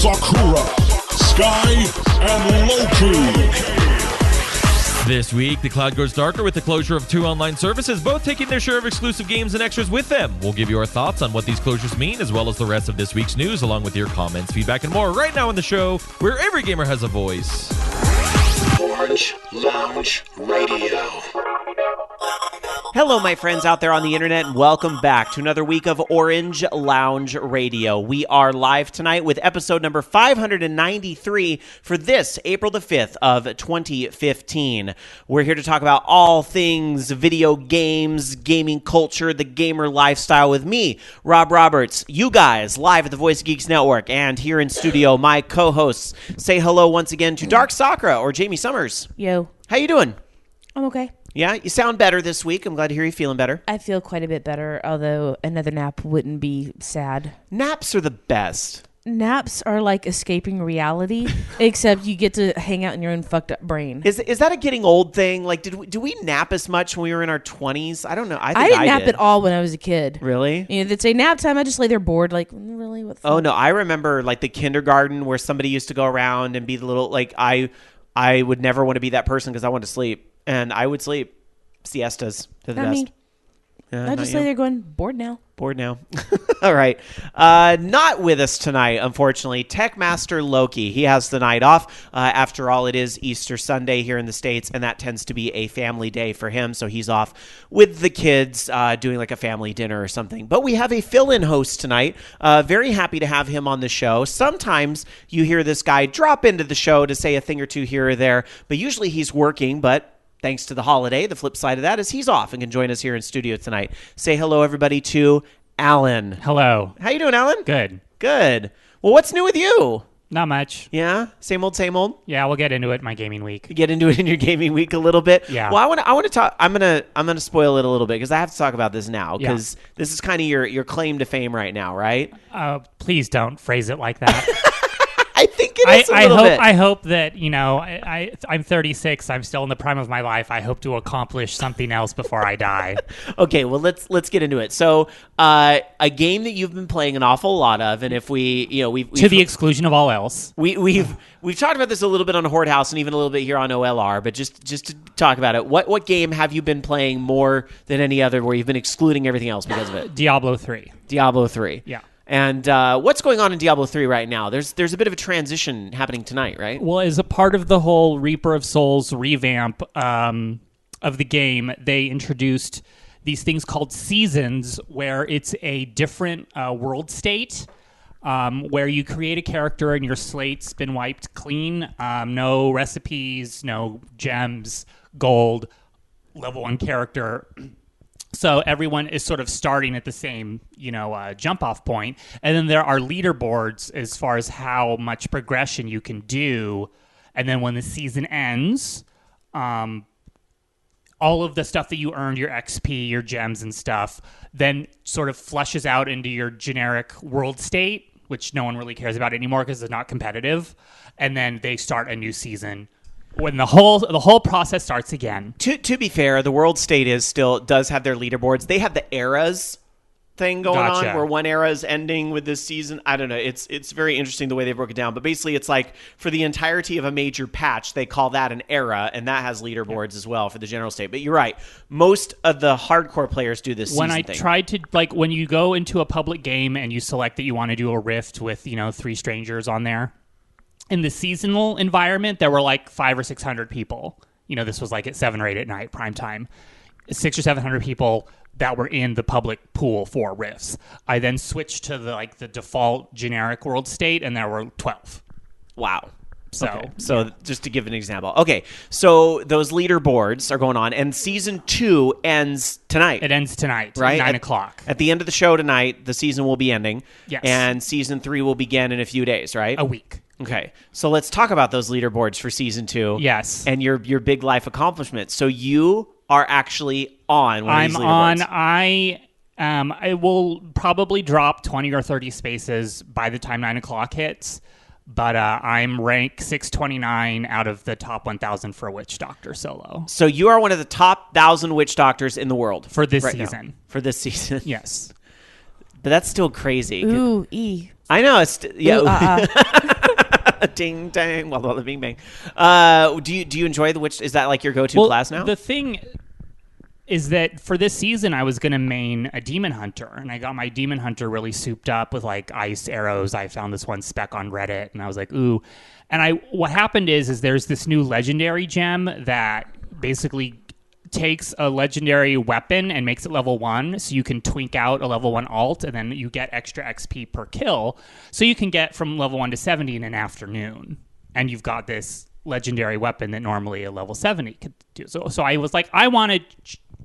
Sakura, Sky, and Loki. This week, the cloud goes darker with the closure of 2 online services, both taking their share of exclusive games and extras with them. We'll give you our thoughts on what these closures mean, as well as the rest of this week's news, along with your comments, feedback, and more right now on the show, where every gamer has a voice. Orange Lounge Radio. Hello, my friends out there on the internet, and welcome back to another week of Orange Lounge Radio. We are live tonight with episode number 593 for this April the 5th of 2015. We're here to talk about all things video games, gaming culture, the gamer lifestyle with me, Rob Roberts. You guys, live at the Voice Geeks Network, and here in studio, my co-hosts. Say hello once again to Dark Sakura or Jamie Summers. Yo. How you doing? I'm okay. Yeah, you sound better this week. I'm glad to hear you feeling better. I feel quite a bit better, although another nap wouldn't be sad. Naps are the best. Naps are like escaping reality, except you get to hang out in your own fucked up brain. Is that a getting old thing? Like, do we nap as much when we were in our 20s? I don't know. I didn't nap at all when I was a kid. Really? You know, they'd say nap time. I just lay there bored. Like, really? What the fuck? Oh, no. I remember, like, the kindergarten where somebody used to go around and be the little, like, I would never want to be that person because I wanted to sleep. And I would sleep. Siestas to the Not best. me. I just lay there going, bored now. Bored now. All right. Not with us tonight, unfortunately. Tech Master Loki. He has the night off. After all, it is Easter Sunday here in the States, and that tends to be a family day for him. So he's off with the kids doing like a family dinner or something. But we have a fill-in host tonight. Very happy to have him on the show. Sometimes you hear this guy drop into the show to say a thing or two here or there, but usually he's working, but thanks to the holiday, the flip side of that is he's off and can join us here in studio tonight. Say hello, everybody, to Alan. Hello. How you doing, Alan? Good. Good. Well, what's new with you? Not much. Yeah? Same old, same old? Yeah, we'll get into it in my gaming week. You get into it in your gaming week a little bit? Yeah. Well, I want to talk. I'm gonna spoil it a little bit because I have to talk about this now because this is kind of your claim to fame right now, right? Please don't phrase it like that. I think it is a little bit. I hope that, you know, I'm 36. I'm still in the prime of my life. I hope to accomplish something else before I die. Okay, well, let's get into it. So, a game that you've been playing an awful lot of, and if we've to the exclusion of all else. We've talked about this a little bit on Horde House and even a little bit here on OLR, but just to talk about it, what game have you been playing more than any other where you've been excluding everything else because of it? Diablo 3. Diablo 3. Yeah. And what's going on in Diablo 3 right now? There's a bit of a transition happening tonight, right? Well, as a part of the whole Reaper of Souls revamp of the game, they introduced these things called seasons, where it's a different world state, where you create a character and your slate's been wiped clean. No recipes, no gems, gold, level 1 character. So everyone is sort of starting at the same, jump-off point. And then there are leaderboards as far as how much progression you can do. And then when the season ends, all of the stuff that you earned, your XP, your gems and stuff, then sort of flushes out into your generic world state, which no one really cares about anymore because it's not competitive. And then they start a new season when the whole process starts again. To be fair, the world state does have their leaderboards. They have the eras thing going on where one era is ending with this season. I don't know. It's very interesting the way they broke it down. But basically, it's like for the entirety of a major patch, they call that an era, and that has leaderboards as well for the general state. But you're right. Most of the hardcore players do this when season I thing. Tried to, when you go into a public game and you select that you want to do a rift with, 3 strangers on there, in the seasonal environment, there were like 500 or 600 people. This was like at 7 or 8 at night, prime time. 600 or 700 people that were in the public pool for rifts. I then switched to the default generic world state, and there were 12. Wow. So yeah. Just to give an example. Okay, so those leaderboards are going on, and Season 2 ends tonight. It ends tonight, right? 9 o'clock. At the end of the show tonight, the season will be ending. Yes. And Season 3 will begin in a few days, right? A week. Okay, so let's talk about those leaderboards for Season 2. Yes. And your big life accomplishments. So you are actually on one of these leaderboards. I will probably drop 20 or 30 spaces by the time 9 o'clock hits. But I'm rank 629 out of the top 1,000 for Witch Doctor solo. So you are one of the top 1,000 Witch Doctors in the world. For this right season. Now. For this season. Yes. But that's still crazy. Ooh, I know. It's Ooh, ding dang. Well, the bing bang. Do you enjoy the witch? Is that like your go-to class now? The thing is that for this season, I was going to main a demon hunter, and I got my demon hunter really souped up with like ice arrows. I found this one spec on Reddit, and I was like, ooh. And what happened is there's this new legendary gem that basically takes a legendary weapon and makes it level 1, so you can twink out a level 1 alt, and then you get extra XP per kill, so you can get from level 1 to 70 in an afternoon, and you've got this legendary weapon that normally a level 70 could do. So I was like, I want to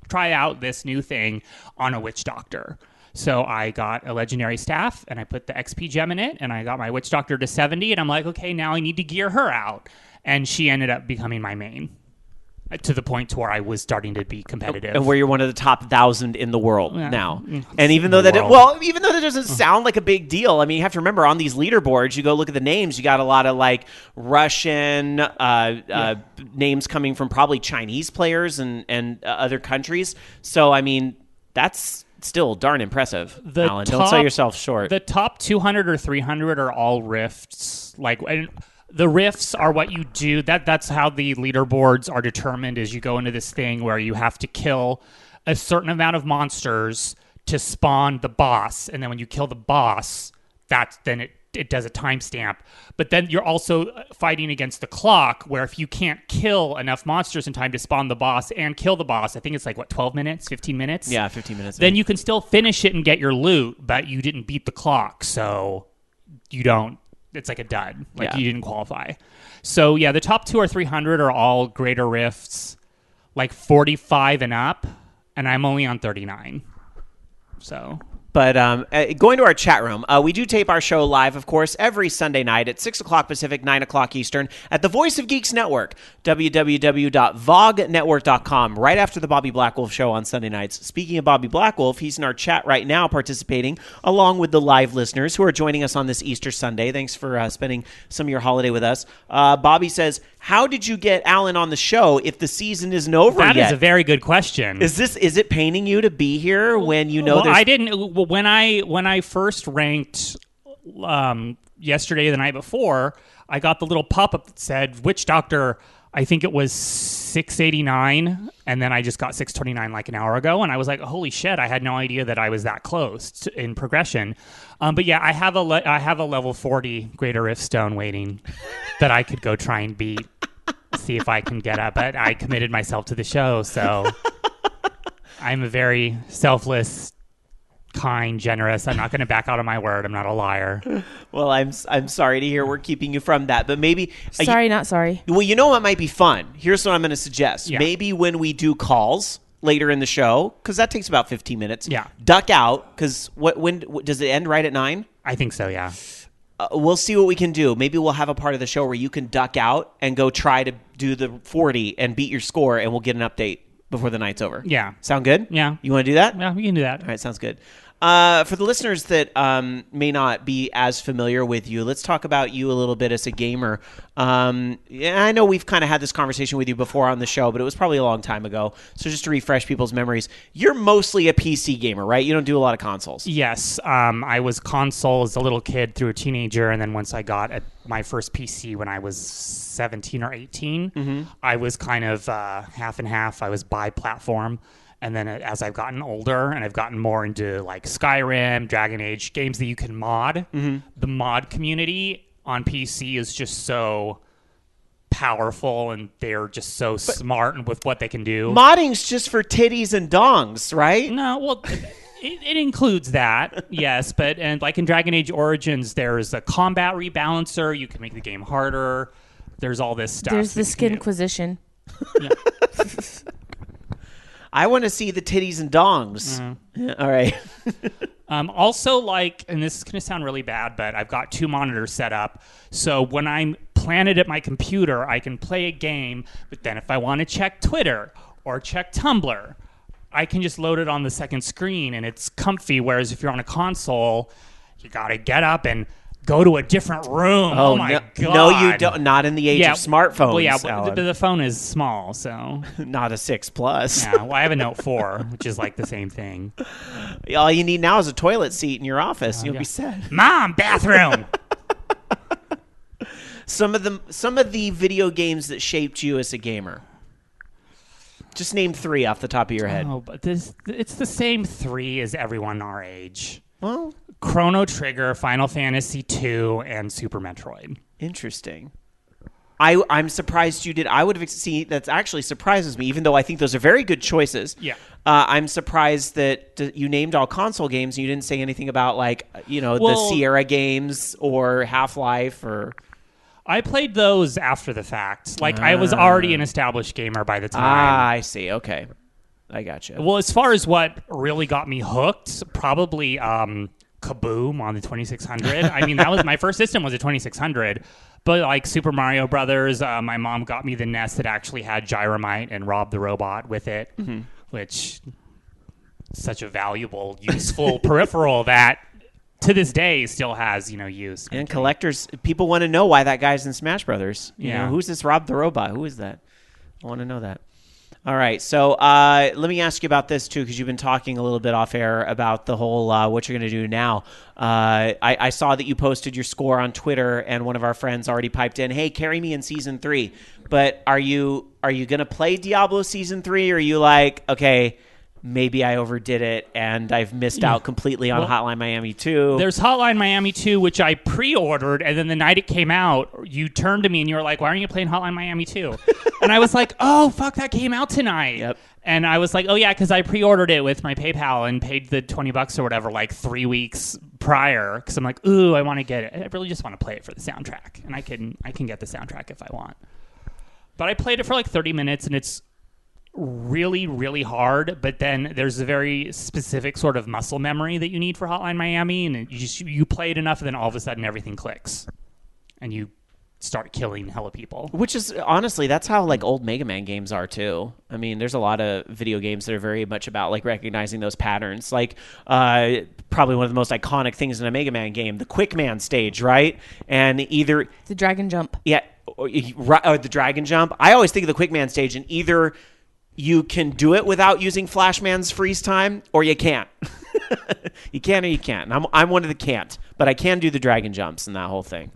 try out this new thing on a witch doctor. So I got a legendary staff, and I put the XP gem in it, and I got my witch doctor to 70, and I'm like, okay, now I need to gear her out, and she ended up becoming my main, to the point to where I was starting to be competitive. And where you're one of the top 1,000 in the world now. And even though even though that doesn't sound like a big deal, I mean, you have to remember on these leaderboards, you go look at the names, you got a lot of like Russian names coming from probably Chinese players and other countries. So, I mean, that's still darn impressive, Alan. Don't sell yourself short. The top 200 or 300 are all rifts. And the rifts are what you do. That's how the leaderboards are determined, is you go into this thing where you have to kill a certain amount of monsters to spawn the boss. And then when you kill the boss, then it does a timestamp. But then you're also fighting against the clock, where if you can't kill enough monsters in time to spawn the boss and kill the boss, I think it's like, 12 minutes, 15 minutes? Yeah, 15 minutes. Then you can still finish it and get your loot, but you didn't beat the clock, so you don't. It's like a dud. You didn't qualify. So, yeah, the top 200 or 300 are all greater rifts, like 45 and up, and I'm only on 39. So... But going to our chat room, we do tape our show live, of course, every Sunday night at 6 o'clock Pacific, 9 o'clock Eastern at the Voice of Geeks Network, www.vognetwork.com, right after the Bobby Blackwolf show on Sunday nights. Speaking of Bobby Blackwolf, he's in our chat right now participating, along with the live listeners who are joining us on this Easter Sunday. Thanks for spending some of your holiday with us. Bobby says, how did you get Alan on the show if the season isn't over yet? That is a very good question. Is it paining you to be here when you know there's... I didn't... When I first ranked yesterday, the night before, I got the little pop-up that said, Witch Doctor, I think it was 689, and then I just got 629 like an hour ago, and I was like, holy shit, I had no idea that I was that close in progression. But yeah, I have a level 40 Greater Rift Stone waiting that I could go try and beat, see if I can get up, but I committed myself to the show, so I'm a very selfless, kind, generous. I'm not going to back out of my word. I'm not a liar. Well, I'm sorry to hear we're keeping you from that, but maybe... Sorry, not sorry. Well, you know what might be fun? Here's what I'm going to suggest. Yeah. Maybe when we do calls later in the show, because that takes about 15 minutes, yeah, duck out, because when does it end right at 9? I think so, yeah. We'll see what we can do. Maybe we'll have a part of the show where you can duck out and go try to do the 40 and beat your score, and we'll get an update before the night's over. Yeah. Sound good? Yeah. You want to do that? Yeah, we can do that. All right, sounds good. For the listeners that may not be as familiar with you, let's talk about you a little bit as a gamer. I know we've kind of had this conversation with you before on the show, but it was probably a long time ago. So just to refresh people's memories, you're mostly a PC gamer, right? You don't do a lot of consoles. Yes. I was console as a little kid through a teenager, and then once I got my first PC when I was 17 or 18, I was kind of half and half. I was bi-platform. And then as I've gotten older and I've gotten more into like Skyrim, Dragon Age, games that you can mod, the mod community on PC is just so powerful, and they're just so smart and with what they can do. Modding's just for titties and dongs, right? No, well, it includes that, yes. But and like in Dragon Age Origins, there's a combat rebalancer. You can make the game harder. There's all this stuff. There's the Skinquisition. Yeah. I want to see the titties and dongs. Yeah, all right. Also, like, and this is going to sound really bad, but I've got 2 monitors set up. So when I'm planted at my computer, I can play a game. But then if I want to check Twitter or check Tumblr, I can just load it on the second screen, and it's comfy. Whereas if you're on a console, you got to get up and go to a different room. Oh my no, God. No, you don't. Not in the age of smartphones. Well, yeah, Alan. but the phone is small, so. Not a 6 Plus. Yeah, well, I have a Note 4, which is like the same thing. All you need now is a toilet seat in your office. You'll be set. Mom, bathroom. Some of the video games that shaped you as a gamer. Just name 3 off the top of your head. Oh, but it's the same 3 as everyone our age. Well, Chrono Trigger, Final Fantasy II, and Super Metroid. interesting. I'm surprised you did. I would have seen that. Actually surprises me, even though I think those are very good choices. Yeah. I'm surprised that you named all console games and you didn't say anything about the Sierra games or Half-Life or. I played those after the fact. Like, I was already an established gamer by the time. I see. Okay. I gotcha. Well, as far as what really got me hooked, probably Kaboom on the 2600. I mean, that was my first system was a 2600. But like Super Mario Brothers, my mom got me the NES that actually had Gyromite and Rob the Robot with it, which is such a valuable, useful peripheral that to this day still has, use. And collectors, people want to know why that guy's in Smash Brothers. Yeah. Who's this Rob the Robot? Who is that? I want to know that. All right, so let me ask you about this, too, because you've been talking a little bit off air about the whole what you're going to do now. I saw that you posted your score on Twitter, and one of our friends already piped in, hey, carry me in Season 3. But are you going to play Diablo Season 3, or are you like, okay, maybe I overdid it, and I've missed out completely on Hotline Miami 2? There's Hotline Miami 2, which I pre-ordered, and then the night it came out, you turned to me and you were like, why aren't you playing Hotline Miami 2? And I was like, oh, fuck, that came out tonight. Yep. And I was like, oh, yeah, because I pre-ordered it with my PayPal and paid the $20 or whatever, like 3 weeks prior, because I'm like, ooh, I want to get it. I really just want to play it for the soundtrack, and I can get the soundtrack if I want. But I played it for like 30 minutes, and it's really, really hard, but then there's a very specific sort of muscle memory that you need for Hotline Miami, and you play it enough, and then all of a sudden everything clicks, and you start killing hella people. Which is, honestly, that's how, like, old Mega Man games are, too. I mean, there's a lot of video games that are very much about, like, recognizing those patterns. Like, probably one of the most iconic things in a Mega Man game, the Quick Man stage, right? And either... The dragon jump. Yeah, or the Dragon Jump. I always think of the Quick Man stage, and either you can do it without using Flashman's freeze time, or you can't. You can or you can't. And I'm one of the can't, but I can do the Dragon Jumps and that whole thing.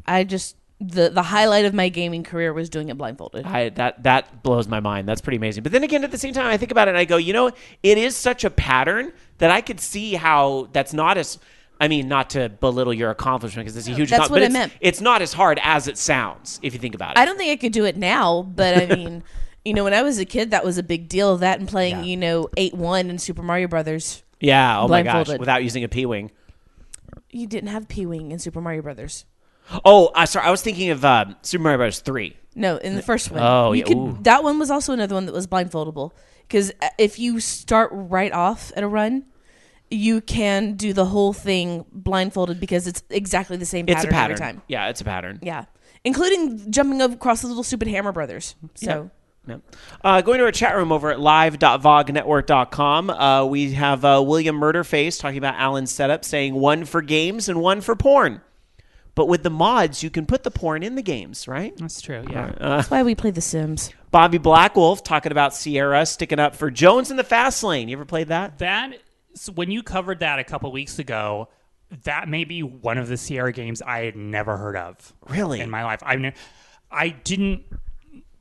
I just the highlight of my gaming career was doing it blindfolded. That blows my mind. That's pretty amazing. But then again, at the same time, I think about it and I go, it is such a pattern that I could see how that's not as. I mean, not to belittle your accomplishment because it's a huge. That's what I meant. It's not as hard as it sounds if you think about it. I don't think I could do it now, but I mean, when I was a kid, that was a big deal. That and playing, 8-1 in Super Mario Brothers. Yeah. Oh my gosh! Blindfolded. Without using a P-wing. You didn't have P-wing in Super Mario Brothers. Oh, sorry. I was thinking of Super Mario Bros. 3. No, in the first one. Oh, yeah. Ooh. That one was also another one that was blindfoldable. Because if you start right off at a run, you can do the whole thing blindfolded because it's exactly the same pattern, every time. Yeah, it's a pattern. Yeah. Including jumping across the little stupid Hammer Brothers. So... Yep. Going to our chat room over at live.vognetwork.com, we have William Murderface talking about Alan's setup, saying 1 for games and 1 for porn. But with the mods, you can put the porn in the games, right? That's true, yeah. That's why we play The Sims. Bobby Blackwolf talking about Sierra sticking up for Jones in the Fast Lane. You ever played that? When you covered that a couple weeks ago, that may be one of the Sierra games I had never heard of. Really? In my life. I didn't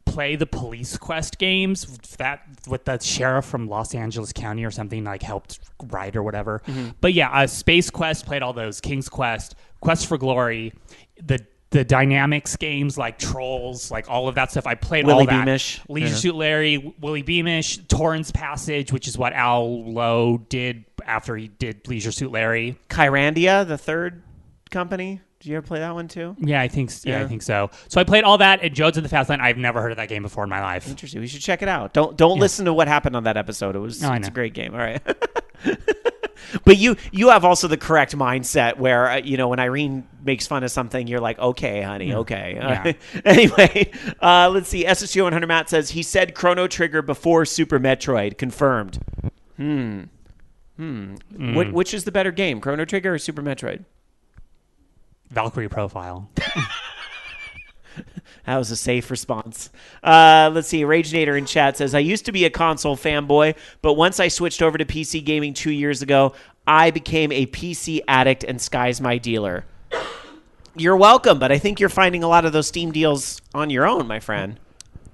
play the police quest games that with the sheriff from Los Angeles County or something like helped write or whatever. Mm-hmm. But yeah, Space Quest, played all those. King's Quest, Quest for Glory, the Dynamics games like Trolls, like all of that stuff. I played Willie all that. Beamish. Leisure Suit Larry, Willie Beamish, Torrance Passage, which is what Al Lowe did after he did Leisure Suit Larry. Kyrandia, the third company. Did you ever play that one too? Yeah, I think so. So I played all that at Jones in the Fast Lane. I've never heard of that game before in my life. Interesting. We should check it out. Don't listen to what happened on that episode. It's a great game. All right. But you have also the correct mindset where when Irene makes fun of something, you're like, okay, honey, okay. Yeah. Anyway, let's see. SSG 100 Matt says he said Chrono Trigger before Super Metroid. Confirmed. Which is the better game, Chrono Trigger or Super Metroid? Valkyrie profile. That was a safe response. Let's see. Ragenator in chat says, I used to be a console fanboy, but once I switched over to PC gaming 2 years ago, I became a PC addict and Sky's my dealer. You're welcome, but I think you're finding a lot of those Steam deals on your own, my friend.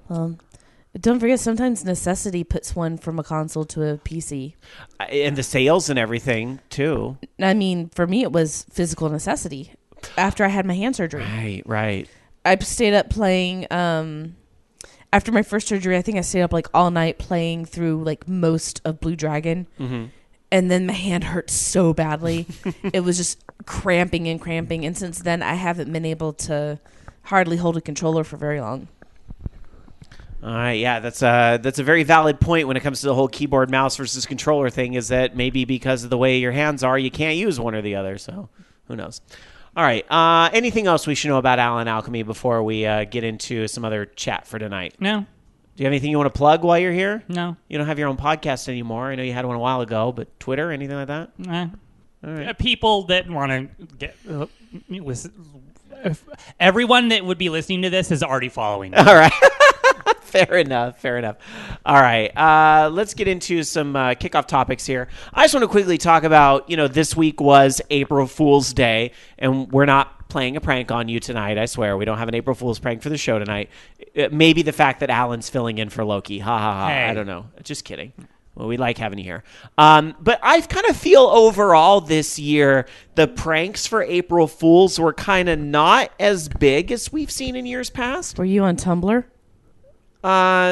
Don't forget, sometimes necessity puts one from a console to a PC. And the sales and everything, too. I mean, for me, it was physical necessity after I had my hand surgery. Right. I stayed up playing, after my first surgery, I think I stayed up like all night playing through like most of Blue Dragon. Mm-hmm. And then my hand hurt so badly. It was just cramping. And since then, I haven't been able to hardly hold a controller for very long. All right, yeah, that's a very valid point when it comes to the whole keyboard, mouse versus controller thing, is that maybe because of the way your hands are, you can't use one or the other, so who knows. All right, anything else we should know about Alan Alchemy before we get into some other chat for tonight? No. Do you have anything you want to plug while you're here? No. You don't have your own podcast anymore. I know you had one a while ago, but Twitter, anything like that? Nah. All right. People that want to get... listen, everyone that would be listening to this is already following me. All right. Fair enough. All right. Let's get into some kickoff topics here. I just want to quickly talk about, this week was April Fool's Day, and we're not playing a prank on you tonight. I swear. We don't have an April Fool's prank for the show tonight. Maybe the fact that Alan's filling in for Loki. Ha, ha, ha. Hey. I don't know. Just kidding. Well, we like having you here. But I kind of feel overall this year, the pranks for April Fool's were kind of not as big as we've seen in years past. Were you on Tumblr?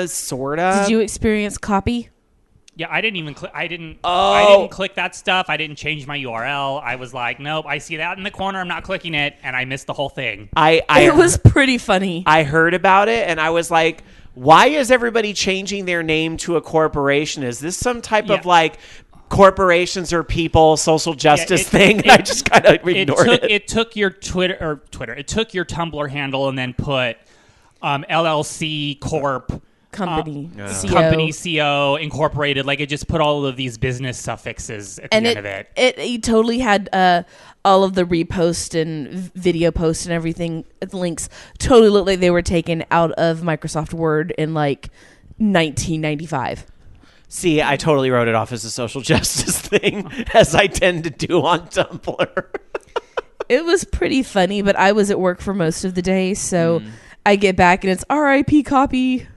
Sorta. Did you experience copy? Yeah, I didn't even click. I didn't click that stuff. I didn't change my URL. I was like, nope, I see that in the corner. I'm not clicking it, and I missed the whole thing. It was pretty funny. I heard about it, and I was like, why is everybody changing their name to a corporation? Is this some type of like corporations or people social justice thing? And I just kind of ignored it. It took your Twitter. It took your Tumblr handle and then put LLC Corp. Company, CO. Company, CO, Incorporated. Like, it just put all of these business suffixes at the end of it. It totally had all of the repost and video posts and everything. The links totally looked like they were taken out of Microsoft Word in like 1995. See, I totally wrote it off as a social justice thing, as I tend to do on Tumblr. It was pretty funny, but I was at work for most of the day, so I get back and it's RIP copy.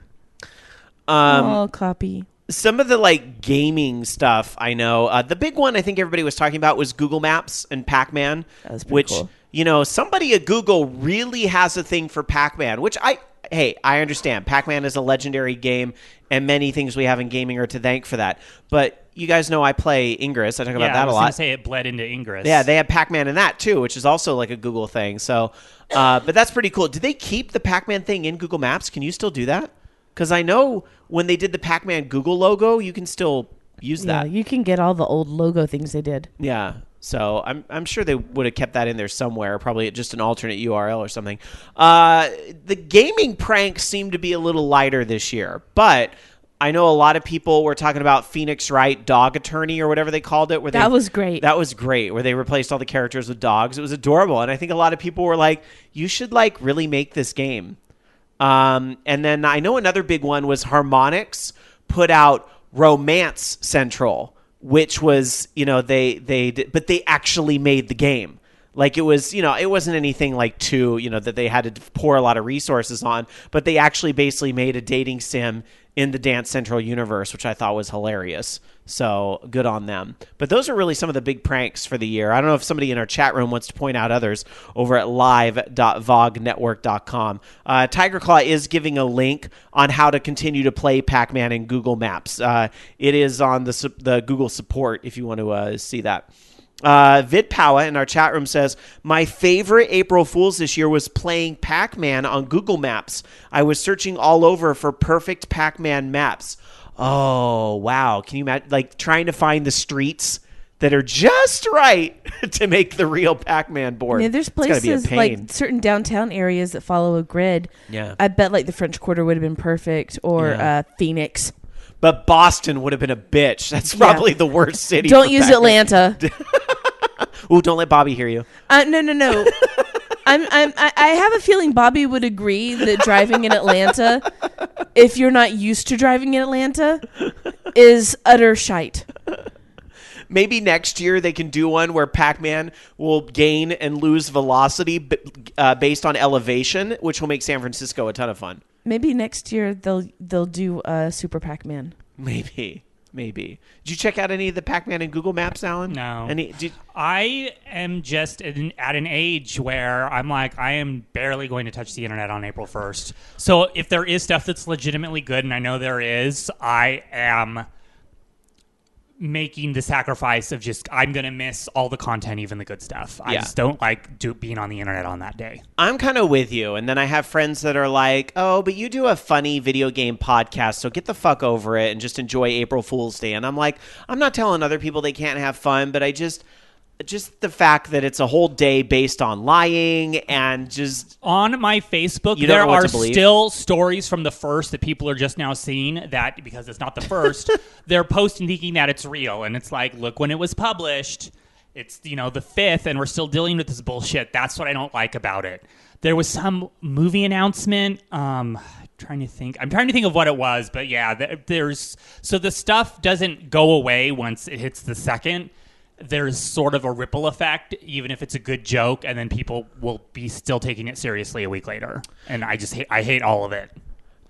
Copy. Some of the like gaming stuff I know, the big one I think everybody was talking about was Google Maps and Pac-Man, that was pretty cool. Somebody at Google really has a thing for Pac-Man, which I understand. Pac-Man is a legendary game, and many things we have in gaming are to thank for that. But you guys know I play Ingress. I talk about that a lot. I was going to say it bled into Ingress. Yeah, they had Pac-Man in that too, which is also like a Google thing. So, but that's pretty cool. Did they keep the Pac-Man thing in Google Maps? Can you still do that? Because I know when they did the Pac-Man Google logo, you can still use that. Yeah, you can get all the old logo things they did. Yeah, so I'm sure they would have kept that in there somewhere, probably at just an alternate URL or something. The gaming pranks seem to be a little lighter this year, but I know a lot of people were talking about Phoenix Wright Dog Attorney or whatever they called it. That was great. That was great, where they replaced all the characters with dogs. It was adorable, and I think a lot of people were like, you should like really make this game. And then I know another big one was Harmonix put out Romance Central, which was, they did, but they actually made the game. Like it was, it wasn't anything like that they had to pour a lot of resources on, but they actually basically made a dating sim in the Dance Central universe, which I thought was hilarious. So good on them. But those are really some of the big pranks for the year. I don't know if somebody in our chat room wants to point out others over at live.vognetwork.com. Tiger Claw is giving a link on how to continue to play Pac-Man in Google Maps. It is on the Google support if you want to see that. VidPowa in our chat room says, my favorite April Fool's this year was playing Pac-Man on Google Maps. I was searching all over for perfect Pac-Man maps. Oh, wow. Can you imagine, like, trying to find the streets that are just right to make the real Pac-Man board? Yeah, there's places like certain downtown areas that follow a grid. Yeah. I bet like the French Quarter would have been perfect, or Phoenix. But Boston would have been a bitch. That's probably the worst city. Don't use Atlanta. Ooh, don't let Bobby hear you. No. I have a feeling Bobby would agree that driving in Atlanta, if you're not used to driving in Atlanta, is utter shite. Maybe next year they can do one where Pac-Man will gain and lose velocity based on elevation, which will make San Francisco a ton of fun. Maybe next year they'll do Super Pac-Man. Maybe. Did you check out any of the Pac-Man in Google Maps, Alan? No. I am just at an age where I'm like, I am barely going to touch the internet on April 1st. So if there is stuff that's legitimately good, and I know there is, I am making the sacrifice of I'm going to miss all the content, even the good stuff. I just don't like being on the internet on that day. I'm kind of with you. And then I have friends that are like, oh, but you do a funny video game podcast, so get the fuck over it and just enjoy April Fool's Day. And I'm like, I'm not telling other people they can't have fun, but I just the fact that it's a whole day based on lying and just... On my Facebook, there are still stories from the first that people are just now seeing that, because it's not the first, they're posting thinking that it's real. And it's like, look, when it was published, it's, the 5th, and we're still dealing with this bullshit. That's what I don't like about it. There was some movie announcement. I'm trying to think of what it was, but yeah, so the stuff doesn't go away once it hits the 2nd. There's sort of a ripple effect, even if it's a good joke, and then people will be still taking it seriously a week later. And I hate all of it.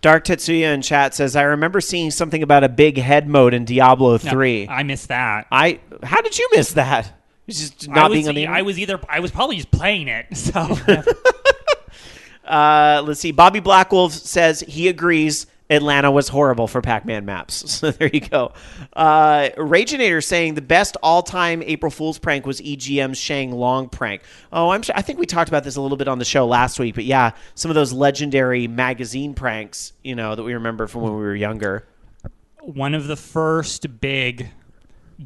Dark Tetsuya in chat says, I remember seeing something about a big head mode in Diablo 3. No, I missed that. How did you miss that? It's just not being on the internet? I was probably just playing it. So let's see. Bobby Blackwolf says he agrees Atlanta was horrible for Pac-Man maps. So there you go. Raginator saying the best all-time April Fool's prank was EGM's Shang Long prank. Oh, I think we talked about this a little bit on the show last week, but yeah, some of those legendary magazine pranks, that we remember from when we were younger. One of the first big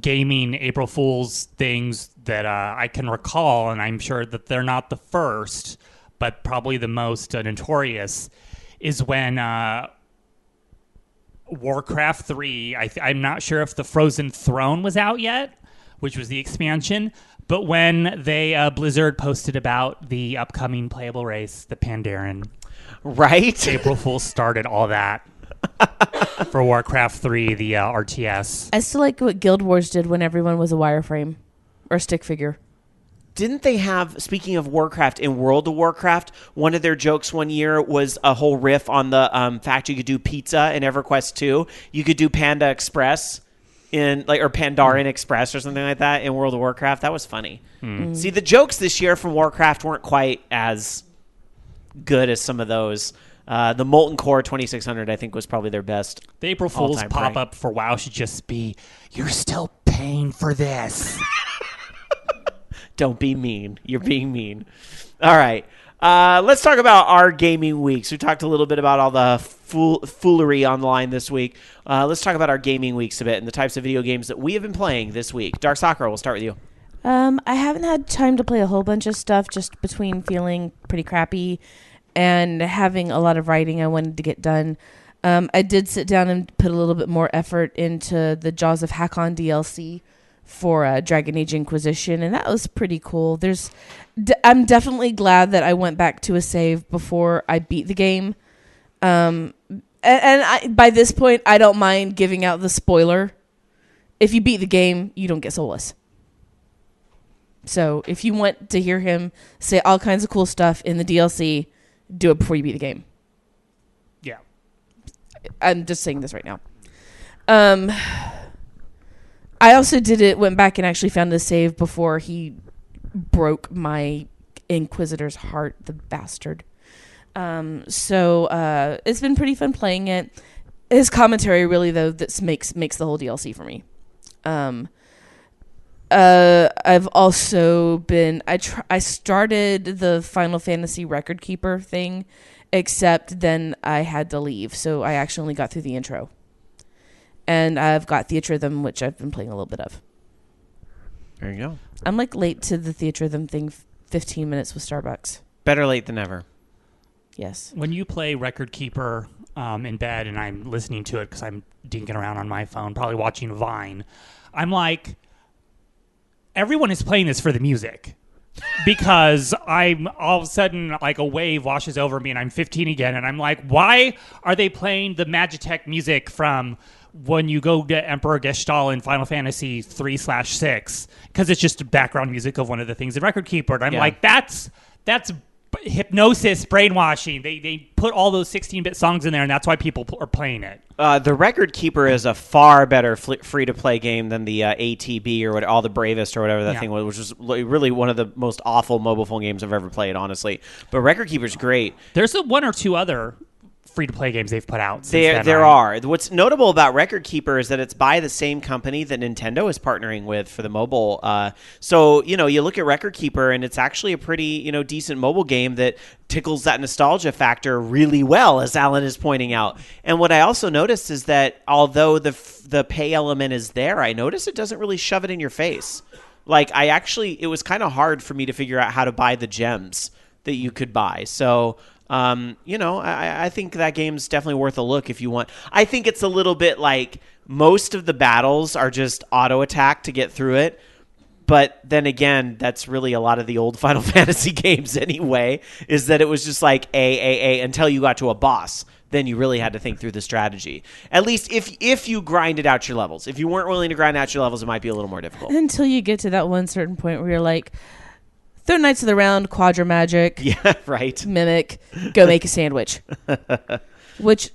gaming April Fool's things that I can recall, and I'm sure that they're not the first, but probably the most notorious, is when... Warcraft 3, I'm not sure if the Frozen Throne was out yet, which was the expansion, but when Blizzard posted about the upcoming playable race, the Pandaren. Right? April Fool's started all that for Warcraft 3, the RTS. I still like what Guild Wars did when everyone was a wireframe or a stick figure. Didn't they have, speaking of Warcraft, in World of Warcraft, one of their jokes one year was a whole riff on the fact you could do pizza in EverQuest 2. You could do Panda Express or Pandaren Express or something like that in World of Warcraft. That was funny. See, the jokes this year from Warcraft weren't quite as good as some of those. The Molten Core 2600, I think, was probably their best. The April Fool's pop-up for WoW should just be, you're still paying for this. Don't be mean. You're being mean. All right. Let's talk about our gaming weeks. We talked a little bit about all the foolery online this week. Let's talk about our gaming weeks a bit and the types of video games that we have been playing this week. Dark Sakura, we'll start with you. I haven't had time to play a whole bunch of stuff, just between feeling pretty crappy and having a lot of writing I wanted to get done. I did sit down and put a little bit more effort into the Jaws of Hakon DLC for Dragon Age Inquisition, and that was pretty cool. I'm definitely glad that I went back to a save before I beat the game. And by this point, I don't mind giving out the spoiler. If you beat the game, you don't get Solus. So if you want to hear him say all kinds of cool stuff in the DLC, do it before you beat the game. Yeah. I'm just saying this right now. I also went back and actually found the save before he broke my Inquisitor's heart, the bastard. So it's been pretty fun playing it. His commentary really, though, that makes the whole DLC for me. I've also been... I started the Final Fantasy Record Keeper thing, except then I had to leave, so I actually only got through the intro. And I've got Theatrhythm, which I've been playing a little bit of. There you go. I'm late to the Theatrhythm thing, 15 minutes with Starbucks. Better late than never. Yes. When you play Record Keeper in bed and I'm listening to it because I'm dinking around on my phone, probably watching Vine, I'm like, everyone is playing this for the music. because I'm all of a sudden like a wave washes over me and I'm 15 again, and I'm like, why are they playing the Magitech music from when you go to Emperor Gestalt in Final Fantasy 3/6? Because it's just background music of one of the things in Record Keeper. And I'm like, that's hypnosis, brainwashing. They put all those 16-bit songs in there, and that's why people are playing it. The Record Keeper is a far better free-to-play game than the ATB or All the Bravest or whatever that thing was, which was really one of the most awful mobile phone games I've ever played, honestly. But Record Keeper's great. There's one or two other free-to-play games they've put out. There are. What's notable about Record Keeper is that it's by the same company that Nintendo is partnering with for the mobile. So, you look at Record Keeper, and it's actually a pretty, decent mobile game that tickles that nostalgia factor really well, as Alan is pointing out. And what I also noticed is that although the pay element is there, I noticed it doesn't really shove it in your face. Like, it was kind of hard for me to figure out how to buy the gems that you could buy. So... I think that game's definitely worth a look if you want. I think it's a little bit like most of the battles are just auto attack to get through it. But then again, that's really a lot of the old Final Fantasy games anyway, is that it was just like A until you got to a boss. Then you really had to think through the strategy. At least if you grinded out your levels. If you weren't willing to grind out your levels, it might be a little more difficult. Until you get to that one certain point where you're like... Third Knights of the Round, Quadra Magic. Yeah, right. Mimic. Go make a sandwich. Which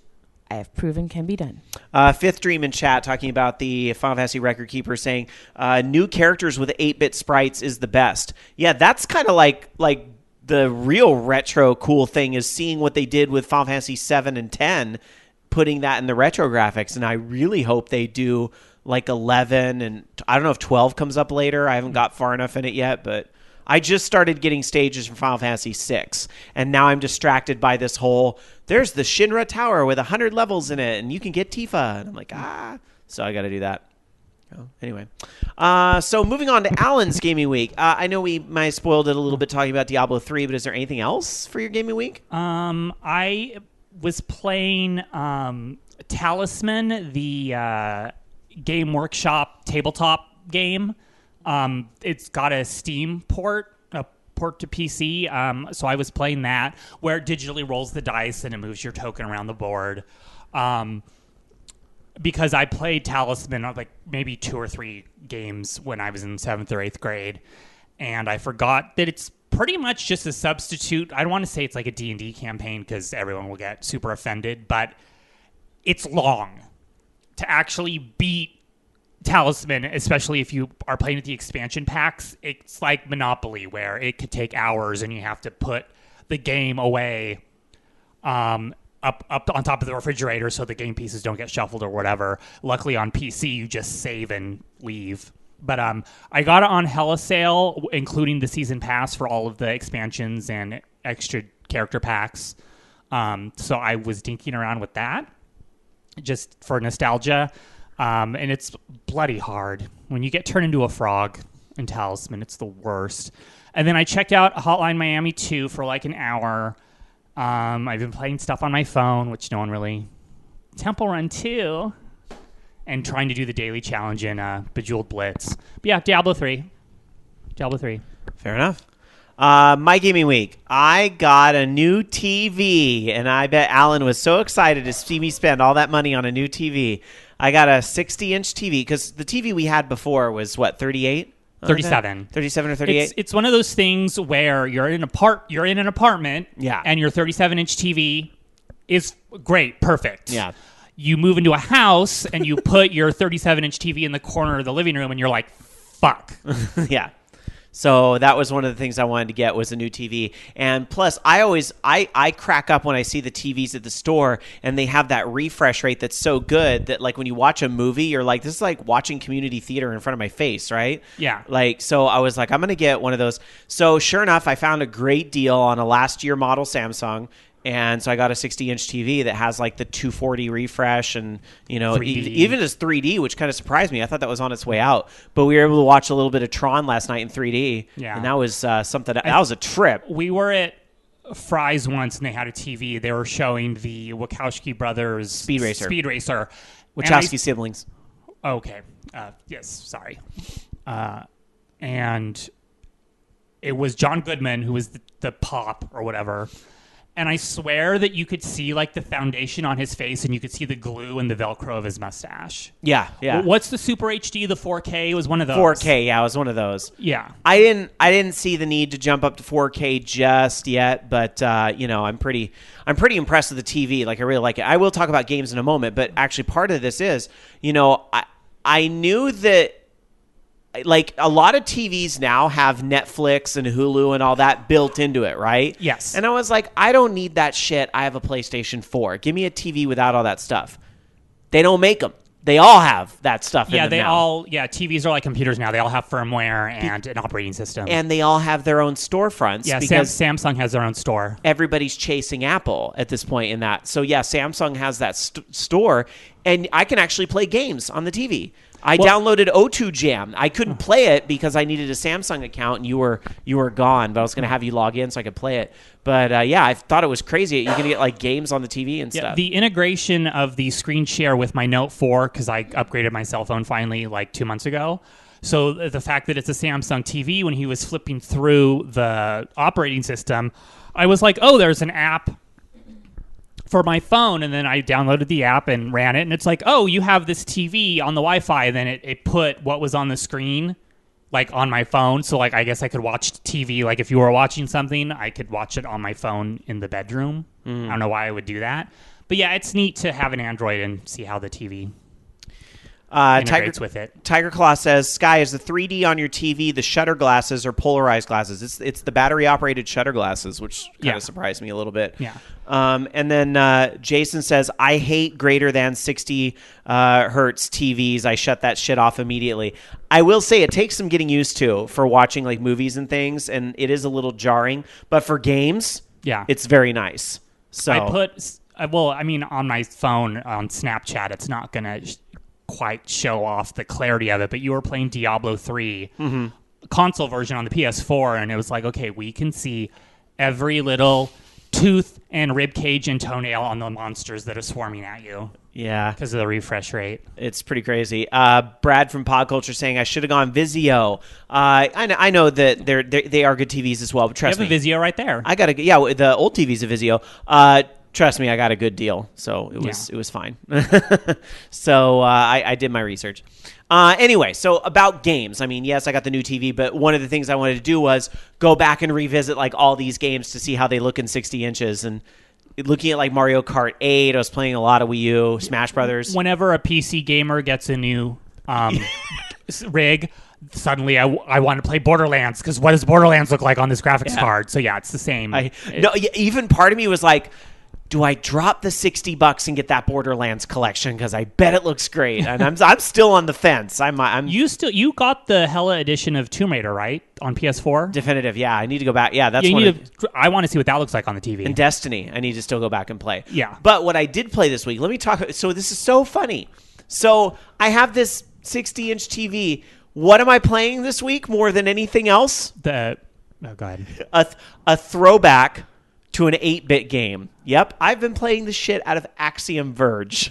I have proven can be done. Fifth Dream in chat talking about the Final Fantasy Record Keeper saying new characters with 8-bit sprites is the best. Yeah, that's kind of like the real retro cool thing is seeing what they did with Final Fantasy 7 and 10, putting that in the retro graphics. And I really hope they do like 11, and I don't know if 12 comes up later. I haven't got far enough in it yet, but... I just started getting stages from Final Fantasy VI, and now I'm distracted by this whole, there's the Shinra Tower with 100 levels in it, and you can get Tifa. And I'm like, so I got to do that. Anyway. So moving on to Alan's Gaming Week. I know we might have spoiled it a little bit talking about Diablo 3, but is there anything else for your Gaming Week? I was playing Talisman, the Game Workshop tabletop game. It's got a Steam port to PC. So I was playing that, where it digitally rolls the dice and it moves your token around the board. Because I played Talisman like maybe 2 or 3 games when I was in 7th or 8th grade, and I forgot that it's pretty much just a substitute. I don't want to say it's like a D&D campaign because everyone will get super offended, but it's long to actually beat Talisman, especially if you are playing with the expansion packs. It's like Monopoly, where it could take hours and you have to put the game away up on top of the refrigerator so the game pieces don't get shuffled or whatever. Luckily on PC, you just save and leave. But I got it on hella sale, including the season pass for all of the expansions and extra character packs. So I was dinking around with that just for nostalgia. And it's bloody hard. When you get turned into a frog in Talisman, it's the worst. And then I checked out Hotline Miami 2 for like an hour. I've been playing stuff on my phone, which no one really... Temple Run 2. And trying to do the daily challenge in Bejeweled Blitz. But yeah, Diablo 3. Fair enough. My Gaming Week. I got a new TV, and I bet Alan was so excited to see me spend all that money on a new TV. I got a 60-inch TV, because the TV we had before was, 38? 37. 37 or 38? It's one of those things where you're in an apartment, yeah, and your 37-inch TV is great, perfect. Yeah. You move into a house, and you put your 37-inch TV in the corner of the living room, and you're like, fuck. Yeah. So that was one of the things I wanted to get was a new TV. And plus, I crack up when I see the TVs at the store and they have that refresh rate that's so good that like when you watch a movie, you're like, this is like watching community theater in front of my face, right? Yeah. Like, so I was like, I'm going to get one of those. So sure enough, I found a great deal on a last year model Samsung. And so I got a 60-inch TV that has like the 240 refresh and, even as 3D, which kind of surprised me. I thought that was on its way out. But we were able to watch a little bit of Tron last night in 3D. Yeah. And that was something. That was a trip. We were at Fry's once and they had a TV. They were showing the Wachowski brothers Speed Racer. Wachowski siblings. Okay. Yes, sorry. And it was John Goodman who was the pop or whatever. And I swear that you could see like the foundation on his face, and you could see the glue and the Velcro of his mustache. Yeah. What's the Super HD? The 4K was one of those. 4K, yeah, it was one of those. Yeah. I didn't see the need to jump up to 4K just yet, but I'm pretty impressed with the TV. Like, I really like it. I will talk about games in a moment, but actually part of this is, I knew that, like, a lot of TVs now have Netflix and Hulu and all that built into it, right? Yes. And I was like, I don't need that shit. I have a PlayStation 4. Give me a TV without all that stuff. They don't make them. They all have that stuff in them now. TVs are like computers now. They all have firmware and an operating system. And they all have their own storefronts. Yeah, because Samsung has their own store. everybody's chasing Apple at this point in that. So, yeah, Samsung has that store, and I can actually play games on the TV. I downloaded O2 Jam. I couldn't play it because I needed a Samsung account, and you were gone. But I was going to have you log in so I could play it. But I thought it was crazy. You can get like games on the TV and stuff. The integration of the screen share with my Note 4, because I upgraded my cell phone finally like 2 months ago. So the fact that it's a Samsung TV, when he was flipping through the operating system, I was like, oh, there's an app for my phone, and then I downloaded the app and ran it, and it's like, oh, you have this TV on the Wi-Fi, and then it put what was on the screen like on my phone. So like I guess I could watch TV, like if you were watching something, I could watch it on my phone in the bedroom. I don't know why I would do that, but yeah, it's neat to have an Android and see how the TV integrates with it. Tiger Claw says, Sky, is the 3D on your TV the shutter glasses or polarized glasses? It's the battery operated shutter glasses, which kind of surprised me a little bit. Yeah. And then Jason says, I hate greater than 60 hertz TVs. I shut that shit off immediately. I will say it takes some getting used to for watching like movies and things, and it is a little jarring. But for games, it's very nice. So on my phone on Snapchat, it's not gonna quite show off the clarity of it, but you were playing Diablo 3 console version on the PS4, and it was like, okay, we can see every little tooth and rib cage and toenail on the monsters that are swarming at you. Yeah, because of the refresh rate. It's pretty crazy. Brad from Pod Culture saying I should have gone Vizio. I know that they are good TVs as well, but trust me, you have a Vizio right there. I got the old TV's a Vizio. Trust me, I got a good deal, so it was fine. So I did my research. Anyway, so about games. I mean, yes, I got the new TV, but one of the things I wanted to do was go back and revisit like all these games to see how they look in 60 inches. And looking at like Mario Kart 8, I was playing a lot of Wii U, Smash Brothers. Whenever a PC gamer gets a new rig, suddenly I want to play Borderlands, because what does Borderlands look like on this graphics card? So yeah, it's the same. Even part of me was like, do I drop the $60 and get that Borderlands collection? Because I bet it looks great, and I'm still on the fence. You got the Hella edition of Tomb Raider, right, on PS4? Definitive, yeah. I need to go back. Yeah, that's I want to see what that looks like on the TV. And Destiny, I need to still go back and play. Yeah. But what I did play this week, let me talk. So this is so funny. So I have this 60-inch TV. What am I playing this week more than anything else? Go ahead. A throwback to an 8-bit game. Yep, I've been playing the shit out of Axiom Verge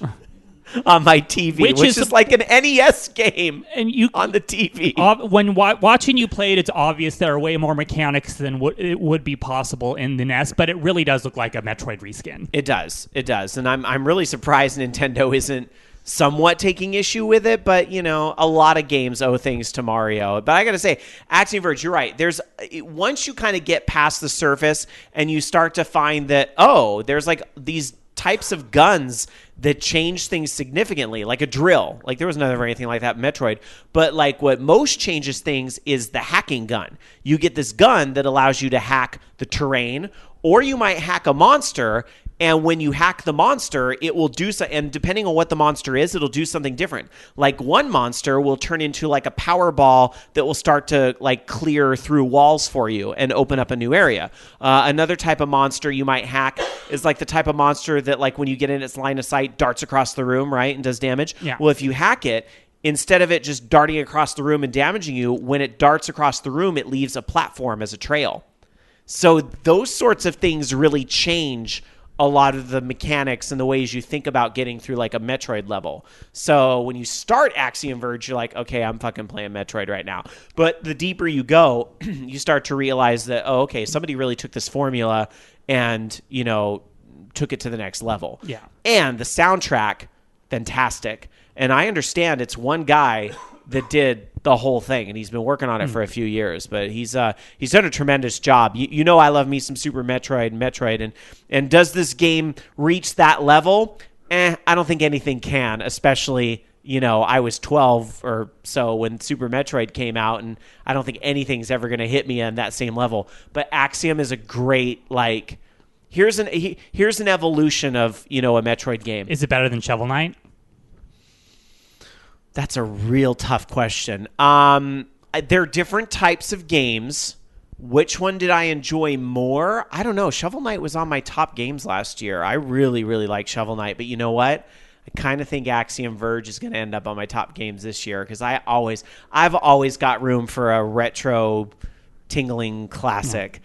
on my TV, which is like an NES game on the TV. When watching you play it, it's obvious there are way more mechanics than it would be possible in the NES, but it really does look like a Metroid reskin. It does, and I'm really surprised Nintendo isn't somewhat taking issue with it, but a lot of games owe things to Mario. But I gotta say, Axiom Verge, you're right. Once you kind of get past the surface and you start to find that, there's like these types of guns that change things significantly, like a drill. Like there was never anything like that in Metroid. But like what most changes things is the hacking gun. You get this gun that allows you to hack the terrain, or you might hack a monster. And when you hack the monster, it will do so. And depending on what the monster is, it'll do something different. Like one monster will turn into like a power ball that will start to like clear through walls for you and open up a new area. Another type of monster you might hack is like the type of monster that like when you get in its line of sight, darts across the room, right, and does damage. Yeah. Well, if you hack it, instead of it just darting across the room and damaging you, when it darts across the room, it leaves a platform as a trail. So those sorts of things really change a lot of the mechanics and the ways you think about getting through like a Metroid level. So when you start Axiom Verge, you're like, okay, I'm fucking playing Metroid right now. But the deeper you go, you start to realize that, oh, okay, somebody really took this formula and, you know, took it to the next level. Yeah. And the soundtrack, fantastic. And I understand it's one guy that did the whole thing, and he's been working on it for a few years, but he's done a tremendous job. You know, I love me some Super Metroid, and does this game reach that level? I don't think anything can, especially, you know, I was 12 or so when Super Metroid came out, and I don't think anything's ever going to hit me on that same level. But Axiom is a great, like, here's an evolution of, you know, a Metroid game. Is it better than Shovel Knight? That's a real tough question. They're different types of games. Which one did I enjoy more? I don't know. Shovel Knight was on my top games last year. I really, really like Shovel Knight. But you know what? I kind of think Axiom Verge is going to end up on my top games this year because I've always got room for a retro tingling classic.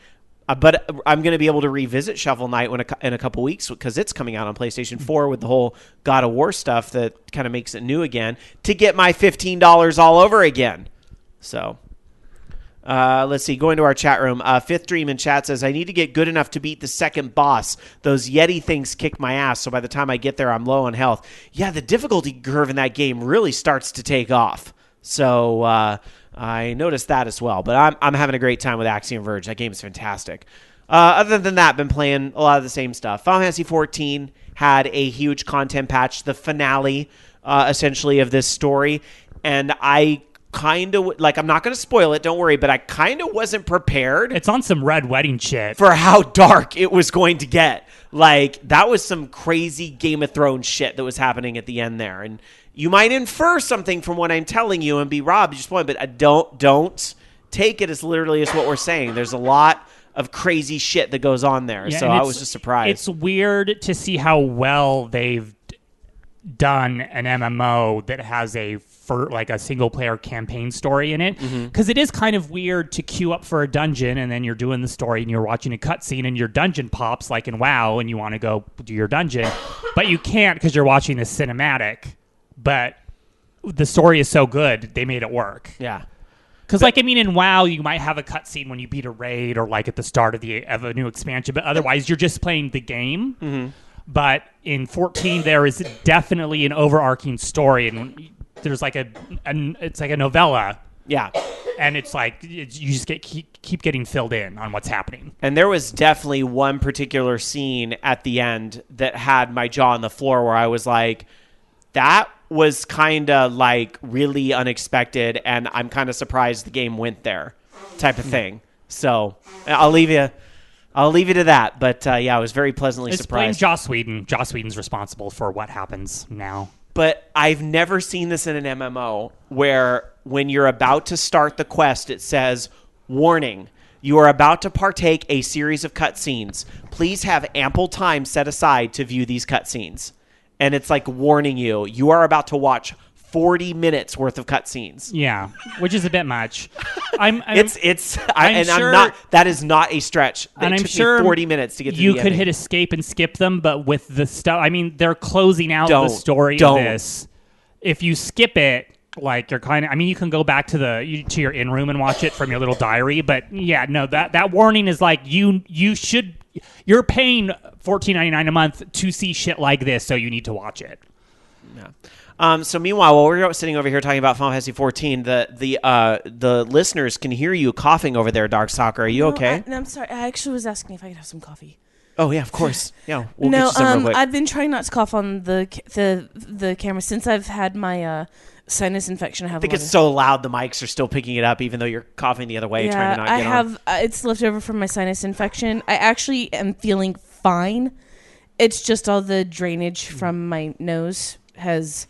But I'm going to be able to revisit Shovel Knight in a couple weeks because it's coming out on PlayStation 4 with the whole God of War stuff that kind of makes it new again to get my $15 all over again. So, let's see. Going to our chat room. Fifth Dream in chat says, I need to get good enough to beat the second boss. Those Yeti things kick my ass, so by the time I get there, I'm low on health. Yeah, the difficulty curve in that game really starts to take off. So, I noticed that as well, but I'm having a great time with Axiom Verge. That game is fantastic. Other than that, been playing a lot of the same stuff. Final Fantasy 14 had a huge content patch, the finale, essentially, of this story, and I kind of, like, I'm not going to spoil it, don't worry, but I kind of wasn't prepared. It's on some Red Wedding shit. For how dark it was going to get. Like, that was some crazy Game of Thrones shit that was happening at the end there, and you might infer something from what I'm telling you and be robbed just point, but don't take it as literally as what we're saying. There's a lot of crazy shit that goes on there, so I was just surprised. It's weird to see how well they've done an MMO that has a single player campaign story in it, because it is kind of weird to queue up for a dungeon and then you're doing the story and you're watching a cutscene and your dungeon pops like in WoW and you want to go do your dungeon, but you can't because you're watching the cinematic. But the story is so good, they made it work. Yeah. Because, like, I mean, in WoW, you might have a cutscene when you beat a raid or, like, at the start of a new expansion, but otherwise you're just playing the game. Mm-hmm. But in 14, there is definitely an overarching story, and there's, like, it's like a novella. Yeah. And it's like, you just keep getting filled in on what's happening. And there was definitely one particular scene at the end that had my jaw on the floor where I was like, that was kind of like really unexpected, and I'm kind of surprised the game went there, type of thing. So I'll leave you to that. But yeah, I was very pleasantly surprised. It's playing Joss Whedon. Joss Whedon's responsible for what happens now. But I've never seen this in an MMO where when you're about to start the quest, it says, warning, you are about to partake a series of cutscenes. Please have ample time set aside to view these cutscenes. And it's like warning you, you are about to watch 40 minutes worth of cutscenes. Yeah, which is a bit much. That is not a stretch. And I'm took sure me 40 minutes to get to you the could ending. hit escape and skip them, but with the stuff, I mean, they're closing out the story of this. If you skip it, like you're kind of, I mean, you can go back to your in room and watch it from your little diary, but yeah, no, that warning is like you're paying $14.99 a month to see shit like this, so you need to watch it. Yeah. So meanwhile, while we're sitting over here talking about Final Fantasy 14, the listeners can hear you coughing over there, Dark Soccer. Are you okay? I'm sorry. I actually was asking if I could have some coffee. Oh yeah, of course. Yeah, we'll get you some real quick. I've been trying not to cough on the camera since I've had my sinus infection. I think it's so loud the mics are still picking it up, even though you're coughing the other way, trying to not get on. It's left over from my sinus infection. I actually am feeling fine. It's just all the drainage from my nose has.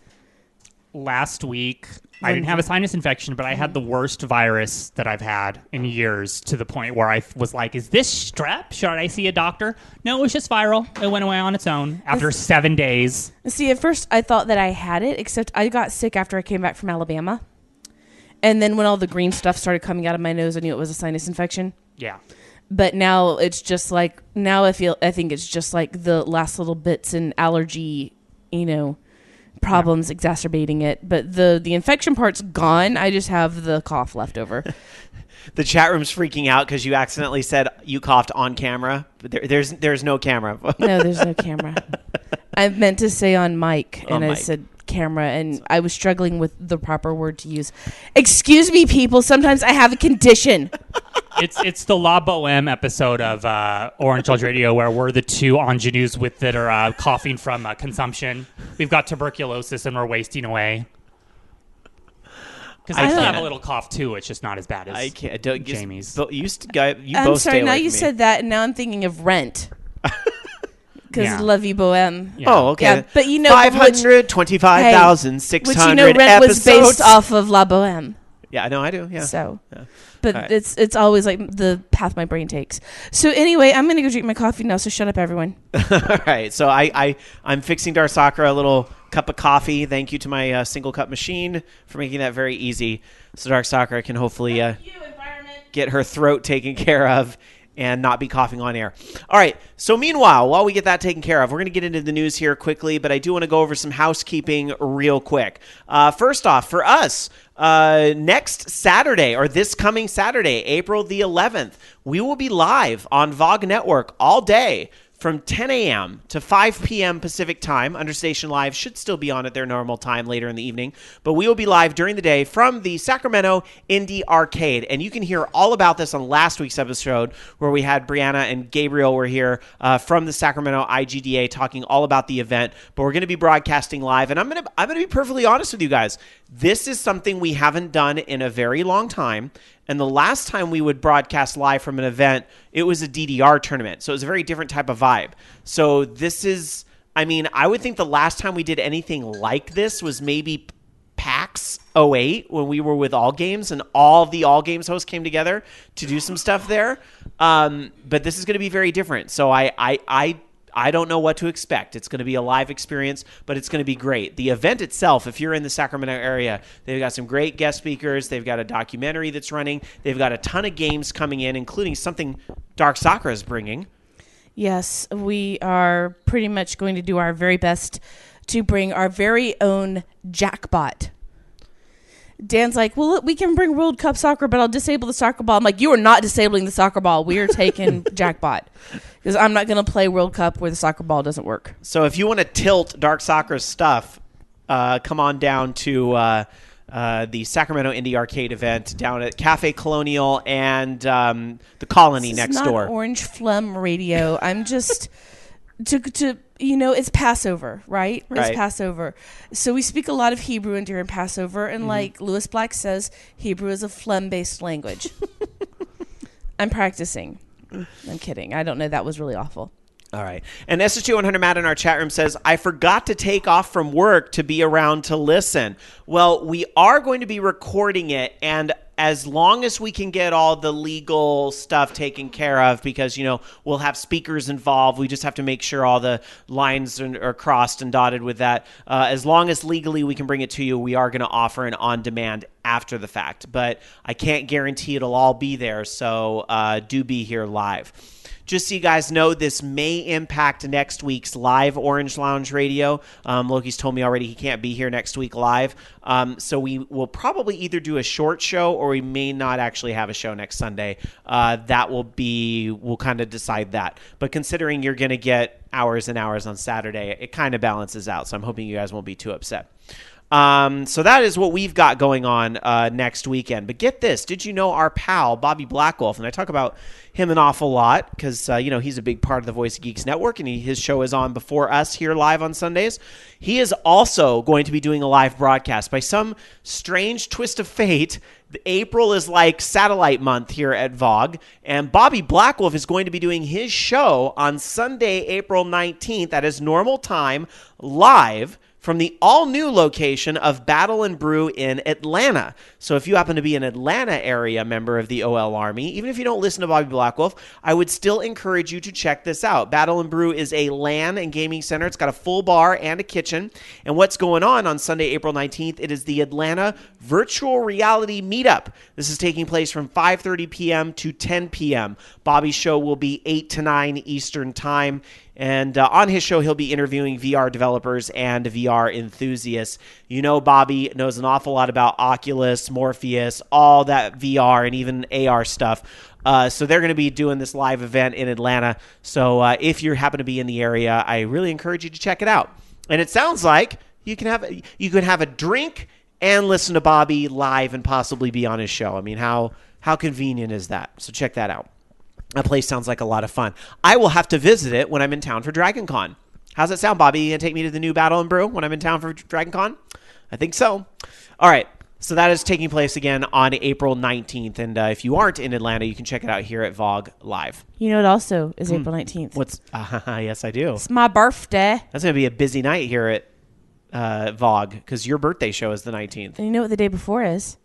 Last week, I didn't have a sinus infection, but I had the worst virus that I've had in years, to the point where I was like, is this strep? Should I see a doctor? No, it was just viral. It went away on its own after 7 days. See, at first I thought that I had it, except I got sick after I came back from Alabama. And then when all the green stuff started coming out of my nose, I knew it was a sinus infection. Yeah. But now it's just like, I think it's just like the last little bits and allergy, problems exacerbating it. But the infection part's gone. I just have the cough left over. The chat room's freaking out because you accidentally said you coughed on camera. But there's no camera. No, there's no camera. I meant to say on mic, and I mic. said camera, and I was struggling with the proper word to use. Excuse me, people. Sometimes I have a condition. It's the La Boheme episode of Orange Lounge Radio where we're the two ingenues that are coughing from consumption. We've got tuberculosis and we're wasting away. Because I still have a little cough too. It's just not as bad as I can't. Jamie's. You I'm both sorry. stay Now away you from me. said that, and now I'm thinking of Rent. Because Yeah. La Vie Boheme. Yeah. Oh, okay. Yeah, but 525,600 But Rent episodes. was based off of La Boheme. Yeah, I know. I do. Yeah. So, Yeah. but All right. it's always like the path my brain takes. So anyway, I'm gonna go drink my coffee now. So shut up, everyone. All right. So I'm fixing Dar Sakura a little cup of coffee. Thank you to my single cup machine for making that very easy. So Dark Sakura can hopefully get her throat taken care of and not be coughing on air. All right. So meanwhile, while we get that taken care of, we're going to get into the news here quickly, but I do want to go over some housekeeping real quick. First off, for us, next Saturday, or this coming Saturday, April the 11th, we will be live on VOG Network all day from 10 a.m. to 5 p.m. Pacific time. Understation Live should still be on at their normal time later in the evening, but we will be live during the day from the Sacramento Indie Arcade. And you can hear all about this on last week's episode where we had Brianna and Gabriel were here from the Sacramento IGDA talking all about the event. But we're going to be broadcasting live, and I'm going to be perfectly honest with you guys. This is something we haven't done in a very long time. And the last time we would broadcast live from an event, it was a DDR tournament. So it was a very different type of vibe. So this is, I would think the last time we did anything like this was maybe PAX 08 when we were with All Games and all of the All Games hosts came together to do some stuff there. But this is going to be very different. So I don't know what to expect. It's going to be a live experience, but it's going to be great. The event itself, if you're in the Sacramento area, they've got some great guest speakers. They've got a documentary that's running. They've got a ton of games coming in, including something Dark Sakura is bringing. Yes, we are pretty much going to do our very best to bring our very own jackpot. Dan's like, well, we can bring World Cup soccer, but I'll disable the soccer ball. I'm like, you are not disabling the soccer ball. We are taking jackpot. Because I'm not going to play World Cup where the soccer ball doesn't work. So if you want to tilt Dark Sakura's stuff, come on down to the Sacramento Indie Arcade event down at Cafe Colonial and the Colony next door. Orange Phlegm Radio. I'm just it's Passover, right? Right. It's Passover. So we speak a lot of Hebrew during Passover, and like Lewis Black says, Hebrew is a phlegm-based language. I'm practicing. I'm kidding. I don't know. That was really awful. All right. And SSG100 Matt in our chat room says, I forgot to take off from work to be around to listen. Well, we are going to be recording it, and as long as we can get all the legal stuff taken care of, because, we'll have speakers involved. We just have to make sure all the lines are crossed and dotted with that. As long as legally we can bring it to you, we are going to offer an on-demand after the fact. But I can't guarantee it'll all be there, so do be here live. Just so you guys know, this may impact next week's live Orange Lounge Radio. Loki's told me already he can't be here next week live. So we will probably either do a short show or we may not actually have a show next Sunday. We'll kind of decide that. But considering you're going to get hours and hours on Saturday, it kind of balances out. So I'm hoping you guys won't be too upset. So that is what we've got going on next weekend. But get this, did you know our pal, Bobby Blackwolf, and I talk about him an awful lot because, he's a big part of the Voice of Geeks Network, and his show is on before us here live on Sundays. He is also going to be doing a live broadcast. By some strange twist of fate, April is like satellite month here at VOG, and Bobby Blackwolf is going to be doing his show on Sunday, April 19th at his normal time, live from the all-new location of Battle and Brew in Atlanta. So if you happen to be an Atlanta area member of the OL Army, even if you don't listen to Bobby Blackwolf, I would still encourage you to check this out. Battle and Brew is a LAN and gaming center. It's got a full bar and a kitchen. And what's going on Sunday, April 19th, it is the Atlanta Virtual Reality Meetup. This is taking place from 5:30 p.m. to 10 p.m. Bobby's show will be 8 to 9 Eastern Time. And on his show, he'll be interviewing VR developers and VR enthusiasts. You know, Bobby knows an awful lot about Oculus, Morpheus, all that VR and even AR stuff. So they're going to be doing this live event in Atlanta. So if you happen to be in the area, I really encourage you to check it out. And it sounds like you could have a drink and listen to Bobby live and possibly be on his show. I mean, how convenient is that? So check that out. That place sounds like a lot of fun. I will have to visit it when I'm in town for Dragon Con. How's that sound, Bobby? You going to take me to the new Battle and Brew when I'm in town for Dragon Con? I think so. All right. So that is taking place again on April 19th. And if you aren't in Atlanta, you can check it out here at VOG Live. You know, it also is April 19th. What's? Yes, I do. It's my birthday. That's going to be a busy night here at VOG because your birthday show is the 19th. And you know what the day before is?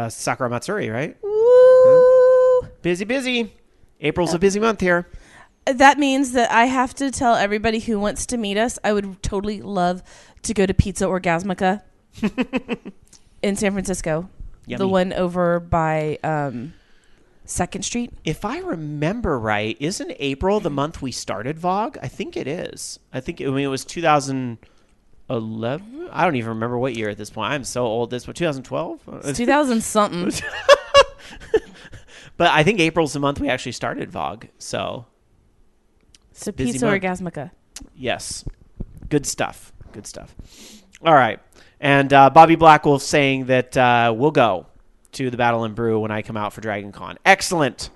Sakura Matsuri, right? Woo! Busy. April's a busy month here. That means that I have to tell everybody who wants to meet us, I would totally love to go to Pizza Orgasmica in San Francisco. Yummy. The one over by 2nd Street. If I remember right, isn't April the month we started VOG? I think it is. It was 2011. I don't even remember what year at this point. I'm so old. This was 2012? It's 2000 something. But I think April's the month we actually started VOG. So Pizza Orgasmica. Yes. Good stuff. All right. And Bobby Blackwolf saying that we'll go to the Battle and Brew when I come out for Dragon Con. Excellent.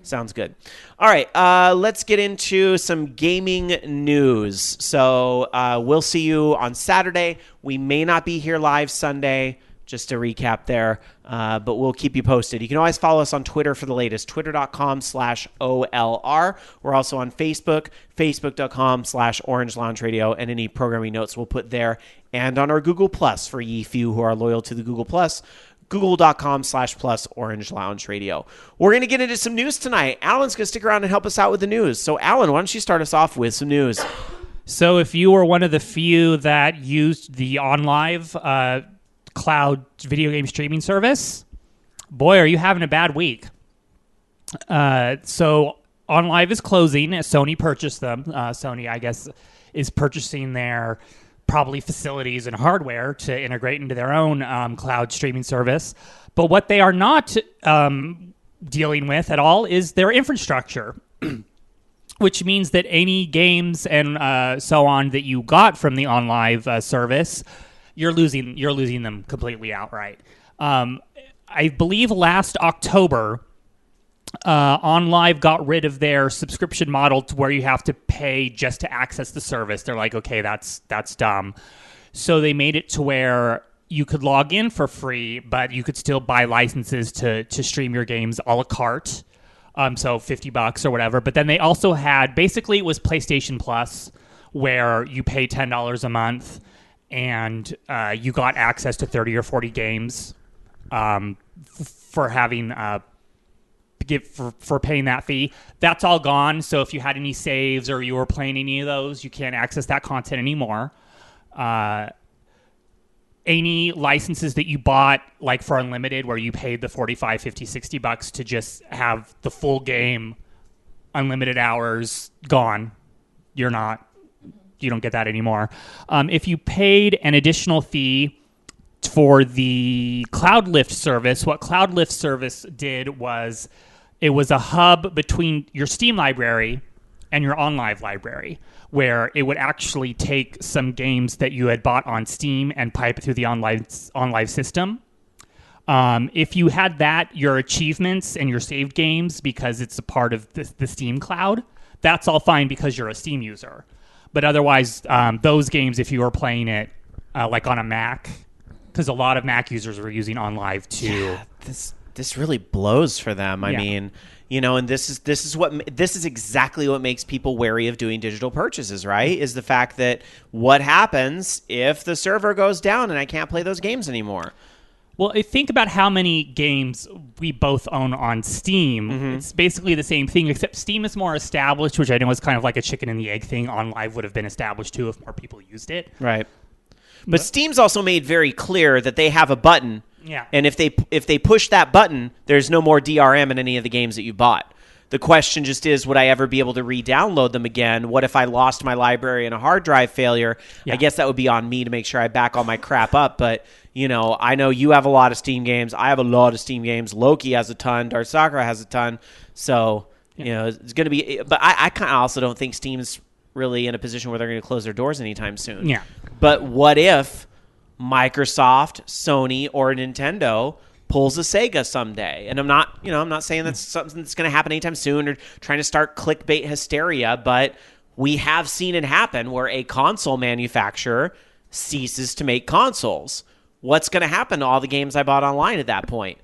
Sounds good. All right. Let's get into some gaming news. So we'll see you on Saturday. We may not be here live Sunday. Just to recap there, but we'll keep you posted. You can always follow us on Twitter for the latest, twitter.com/OLR. We're also on Facebook, facebook.com/orangeloungeradio, and any programming notes we'll put there. And on our Google Plus for ye few who are loyal to the Google Plus, google.com/+orangeloungeradio. We're going to get into some news tonight. Alan's going to stick around and help us out with the news. So, Alan, why don't you start us off with some news? So if you were one of the few that used the Onlive cloud video game streaming service, boy, are you having a bad week. So Onlive is closing. Sony purchased them. Sony, I guess, is purchasing their probably facilities and hardware to integrate into their own cloud streaming service. But what they are not dealing with at all is their infrastructure, which means that any games and so on that you got from the Onlive service, you're losing them completely outright. I believe last October, Onlive got rid of their subscription model to where you have to pay just to access the service. They're like, okay, that's dumb. So they made it to where you could log in for free, but you could still buy licenses to stream your games a la carte. So $50 or whatever. But then they also had, basically it was PlayStation Plus, where you pay $10 a month and you got access to 30 or 40 games for having for paying that fee. That's all gone. So if you had any saves or you were playing any of those, you can't access that content anymore. Any licenses that you bought, like for Unlimited, where you paid the $45, $50, $60 to just have the full game, unlimited hours, gone. You don't get that anymore. If you paid an additional fee for the CloudLift service, what CloudLift service did was it was a hub between your Steam library and your Onlive library, where it would actually take some games that you had bought on Steam and pipe it through the Onlive system. If you had that, your achievements and your saved games, because it's a part of the Steam cloud, that's all fine because you're a Steam user. But otherwise, those games, if you were playing it like on a Mac, because a lot of Mac users were using Onlive too. Yeah, this really blows for them. I Yeah. mean, and this is exactly what makes people wary of doing digital purchases, right? Is the fact that what happens if the server goes down and I can't play those games anymore? Well, think about how many games we both own on Steam. It's basically the same thing, except Steam is more established, which I know is kind of like a chicken and the egg thing. OnLive would have been established too if more people used it. Right. But Steam's also made very clear that they have a button. Yeah. And if they push that button, there's no more DRM in any of the games that you bought. The question just is, would I ever be able to re-download them again? What if I lost my library in a hard drive failure? Yeah. I guess that would be on me to make sure I back all my crap up. But, I know you have a lot of Steam games. I have a lot of Steam games. Loki has a ton. Dark Sakura has a ton. So, it's going to be... But I kind of also don't think Steam's really in a position where they're going to close their doors anytime soon. Yeah. But what if Microsoft, Sony, or Nintendo pulls a Sega someday? And I'm not saying that's something that's going to happen anytime soon or trying to start clickbait hysteria, but we have seen it happen where a console manufacturer ceases to make consoles. What's going to happen to all the games I bought online at that point?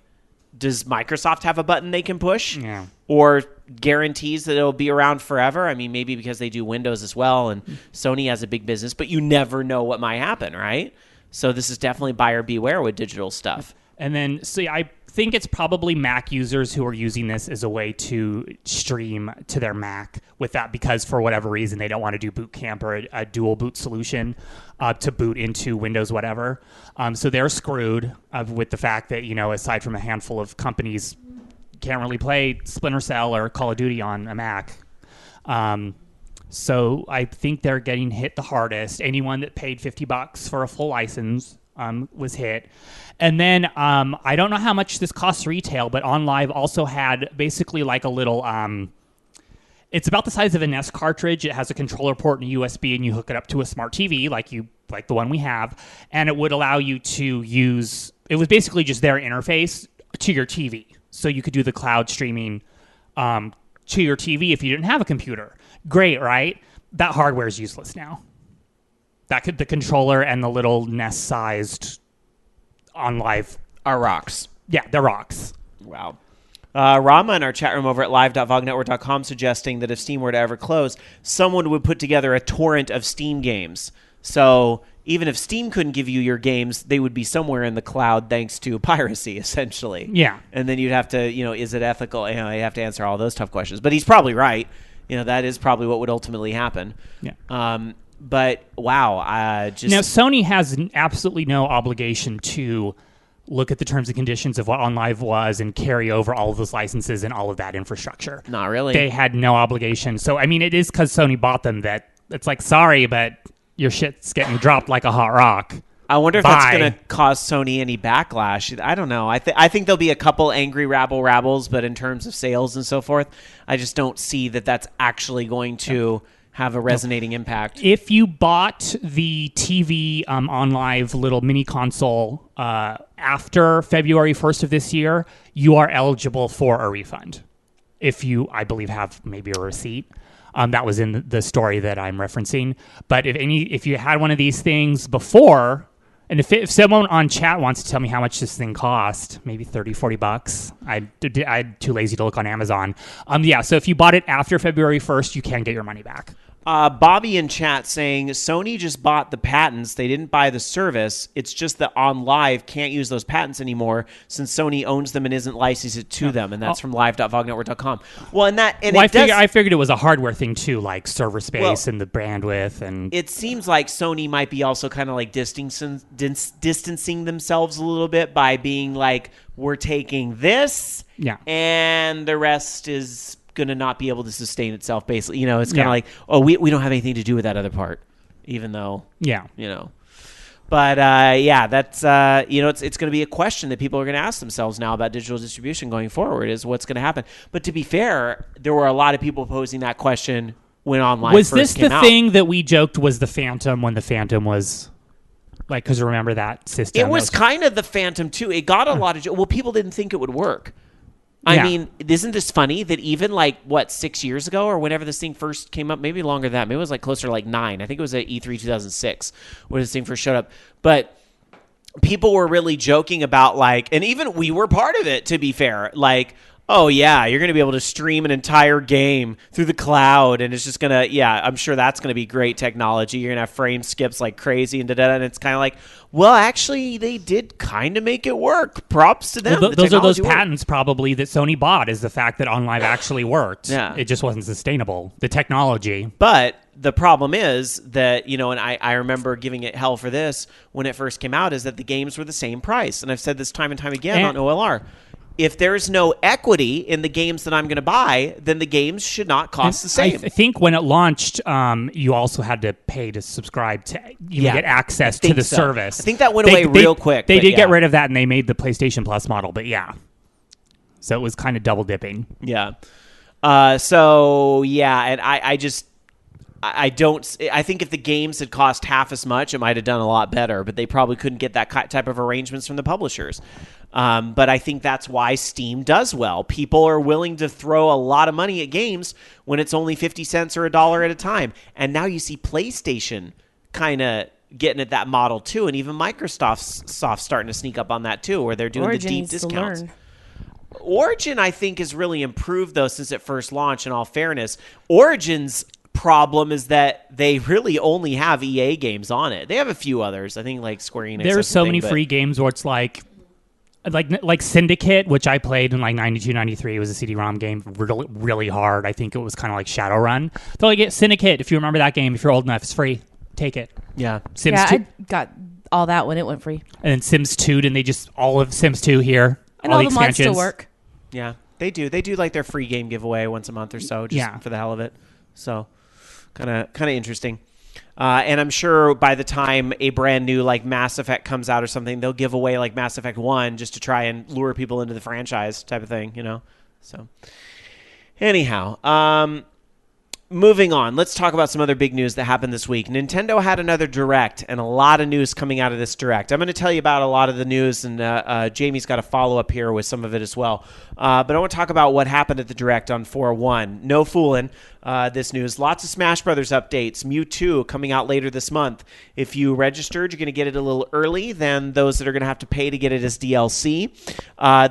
Does Microsoft have a button they can push? Yeah. Or guarantees that it'll be around forever? I mean, maybe because they do Windows as well, and Sony has a big business, but you never know what might happen, right? So this is definitely buyer beware with digital stuff. And then, I think it's probably Mac users who are using this as a way to stream to their Mac with that, because for whatever reason they don't want to do Boot Camp or a dual boot solution to boot into Windows whatever. So they're screwed with the fact that, aside from a handful of companies, can't really play Splinter Cell or Call of Duty on a Mac. So I think they're getting hit the hardest. Anyone that paid $50 for a full license was hit. And then I don't know how much this costs retail, but OnLive also had basically like a little... it's about the size of an NES cartridge. It has a controller port and a USB, and you hook it up to a smart TV like the one we have, and it would allow you to use... It was basically just their interface to your TV. So you could do the cloud streaming to your TV if you didn't have a computer. Great, right? That hardware is useless now. The controller and the little NES-sized OnLive Are rocks. Yeah, they're rocks. Wow. Rama in our chat room over at live.vognetwork.com suggesting that if Steam were to ever close, someone would put together a torrent of Steam games. So even if Steam couldn't give you your games, they would be somewhere in the cloud thanks to piracy, essentially. Yeah. And then you'd have to, is it ethical? You have to answer all those tough questions. But he's probably right. That is probably what would ultimately happen. Yeah. But wow, now Sony has absolutely no obligation to look at the terms and conditions of what OnLive was and carry over all of those licenses and all of that infrastructure. Not really. They had no obligation. So I mean, it is because Sony bought them that it's like, sorry, but your shit's getting dropped like a hot rock. I wonder if that's going to cause Sony any backlash. I don't know. I think there'll be a couple angry rabbles, but in terms of sales and so forth, I just don't see that that's actually going to have a resonating impact. If you bought the TV OnLive little mini console after February 1st of this year, you are eligible for a refund. If you, I believe, have maybe a receipt. That was in the story that I'm referencing. But if you had one of these things before, and if someone on chat wants to tell me how much this thing cost, maybe $30-$40, I'm too lazy to look on Amazon. So if you bought it after February 1st, you can get your money back. Bobby in chat saying Sony just bought the patents. They didn't buy the service. It's just that OnLive can't use those patents anymore since Sony owns them and isn't licensed to them. And that's from live.vognetwork.com. Well, I figured it was a hardware thing too, like server space and the bandwidth. And it seems like Sony might be also kind of like distancing themselves a little bit by being like, we're taking this, and the rest is going to not be able to sustain itself. Basically, it's kind of like, oh, we don't have anything to do with that other part, even though, But that's it's going to be a question that people are going to ask themselves now about digital distribution going forward, is what's going to happen. But to be fair, there were a lot of people posing that question when OnLive was first this came out. Thing that we joked was the Phantom when the Phantom was like, because remember that system? It was kind of the Phantom too. It got a lot of people didn't think it would work. I mean, isn't this funny that even 6 years ago or whenever this thing first came up, maybe longer than that, maybe it was closer to 9. I think it was at E3 2006 when this thing first showed up. But people were really joking about like, and even we were part of it, to be fair, like, oh yeah, you're going to be able to stream an entire game through the cloud, and it's just going to, yeah, I'm sure that's going to be great technology. You're going to have frame skips like crazy and and it's kind of like, well, actually, they did kind of make it work. Props to them. Well, those are those worked. patents probably that Sony bought, is the fact that Onlive actually worked. Yeah. It just wasn't sustainable. The technology. But the problem is that, and I remember giving it hell for this when it first came out, is that the games were the same price. And I've said this time and time again on OLR. If there's no equity in the games that I'm going to buy, then the games should not cost the same. I think when it launched, you also had to pay to subscribe to get access to the service. I think that went away real quick. They did get rid of that, and they made the PlayStation Plus model, but yeah. So it was kind of double dipping. Yeah. So, yeah, and I think if the games had cost half as much, it might have done a lot better, but they probably couldn't get that type of arrangements from the publishers. But I think that's why Steam does well. People are willing to throw a lot of money at games when it's only 50 cents or $1 at a time. And now you see PlayStation kind of getting at that model too, and even Microsoft's starting to sneak up on that too, where they're doing Origin the deep needs to discounts. learn. Origin, I think, has really improved, though, since it first launched, in all fairness. Origin's problem is that they really only have EA games on it. They have a few others. I think, like Square Enix. There's so many free games where it's like Syndicate, which I played in like 92, 93. It was a CD-ROM game, really, really hard. I think it was kind of like Shadowrun. So like Syndicate, if you remember that game, if you're old enough, it's free. Take it. Yeah. Sims yeah, 2. I got all that when it went free. And then Sims 2, and they just, all of Sims 2 here. And all the mods expansions. still work. Yeah, they do. They do like their free game giveaway once a month or so, just for the hell of it. So kind of interesting. And I'm sure by the time a brand new like Mass Effect comes out or something, they'll give away like Mass Effect 1 just to try and lure people into the franchise type of thing, So anyhow, moving on, let's talk about some other big news that happened this week. Nintendo had another Direct, and a lot of news coming out of this Direct. I'm going to tell you about a lot of the news, and Jamie's got a follow-up here with some of it as well. But I want to talk about what happened at the Direct on 4/1. No fooling. This news. Lots of Smash Brothers updates. Mewtwo coming out later this month. If you registered, you're going to get it a little early than those that are going to have to pay to get it as DLC.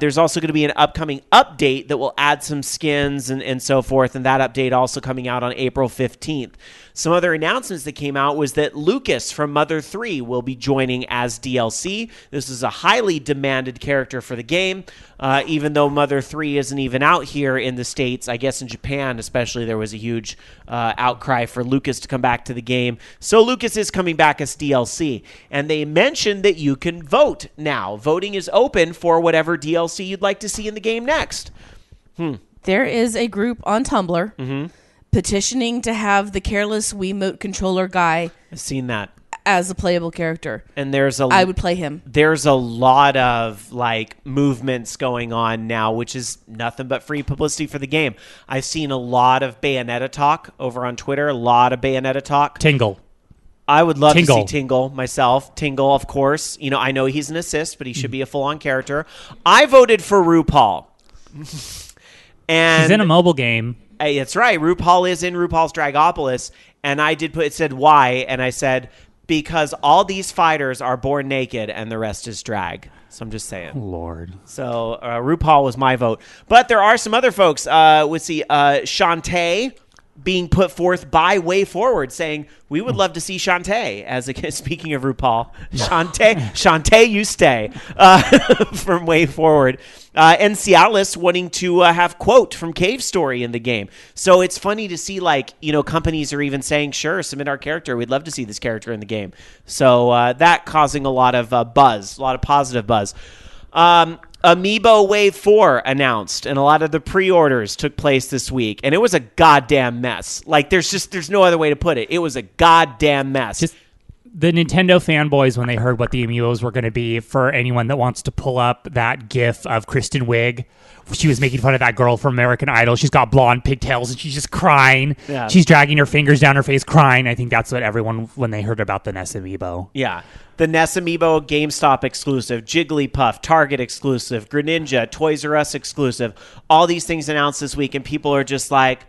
There's also going to be an upcoming update that will add some skins and so forth, and that update also coming out on April 15th. Some other announcements that came out was that Lucas from Mother 3 will be joining as DLC. This is a highly demanded character for the game, even though Mother 3 isn't even out here in the States. I guess in Japan especially there was a huge outcry for Lucas to come back to the game. So Lucas is coming back as DLC. And they mentioned that you can vote now. Voting is open for whatever DLC you'd like to see in the game next. There is a group on Tumblr petitioning to have the careless Wiimote controller guy I've seen that. as a playable character. And I would play him. There's a lot of like movements going on now, which is nothing but free publicity for the game. I've seen a lot of Bayonetta talk over on Twitter, a lot of Bayonetta talk. Tingle. I would love Tingle. to see Tingle myself. Tingle, of course. I know he's an assist, but he should be a full-on character. I voted for RuPaul. And He's in a mobile game. Hey, that's right. RuPaul is in RuPaul's Dragopolis, and I did put, it said why, and I said, because all these fighters are born naked and the rest is drag. So I'm just saying. Lord. So RuPaul was my vote. But there are some other folks. Let's see, Shantae being put forth by Way Forward, saying, we would love to see Shantae, as a, speaking of RuPaul. Shantae, you stay, from Way Forward. And Cialis wanting to have quote from Cave Story in the game. So it's funny to see, like, companies are even saying, sure, submit our character. We'd love to see this character in the game. So that causing a lot of buzz, a lot of positive buzz. Amiibo Wave 4 announced, and a lot of the pre-orders took place this week, and it was a goddamn mess. Like, there's no other way to put it. It was a goddamn mess. Just the Nintendo fanboys, when they heard what the Amiibos were going to be, for anyone that wants to pull up that gif of Kristen Wiig, she was making fun of that girl from American Idol. She's got blonde pigtails, and she's just crying. Yeah. She's dragging her fingers down her face, crying. I think that's what everyone, when they heard about the NES Amiibo. Yeah. The NES Amiibo GameStop exclusive, Jigglypuff, Target exclusive, Greninja, Toys R Us exclusive. All these things announced this week, and people are just like,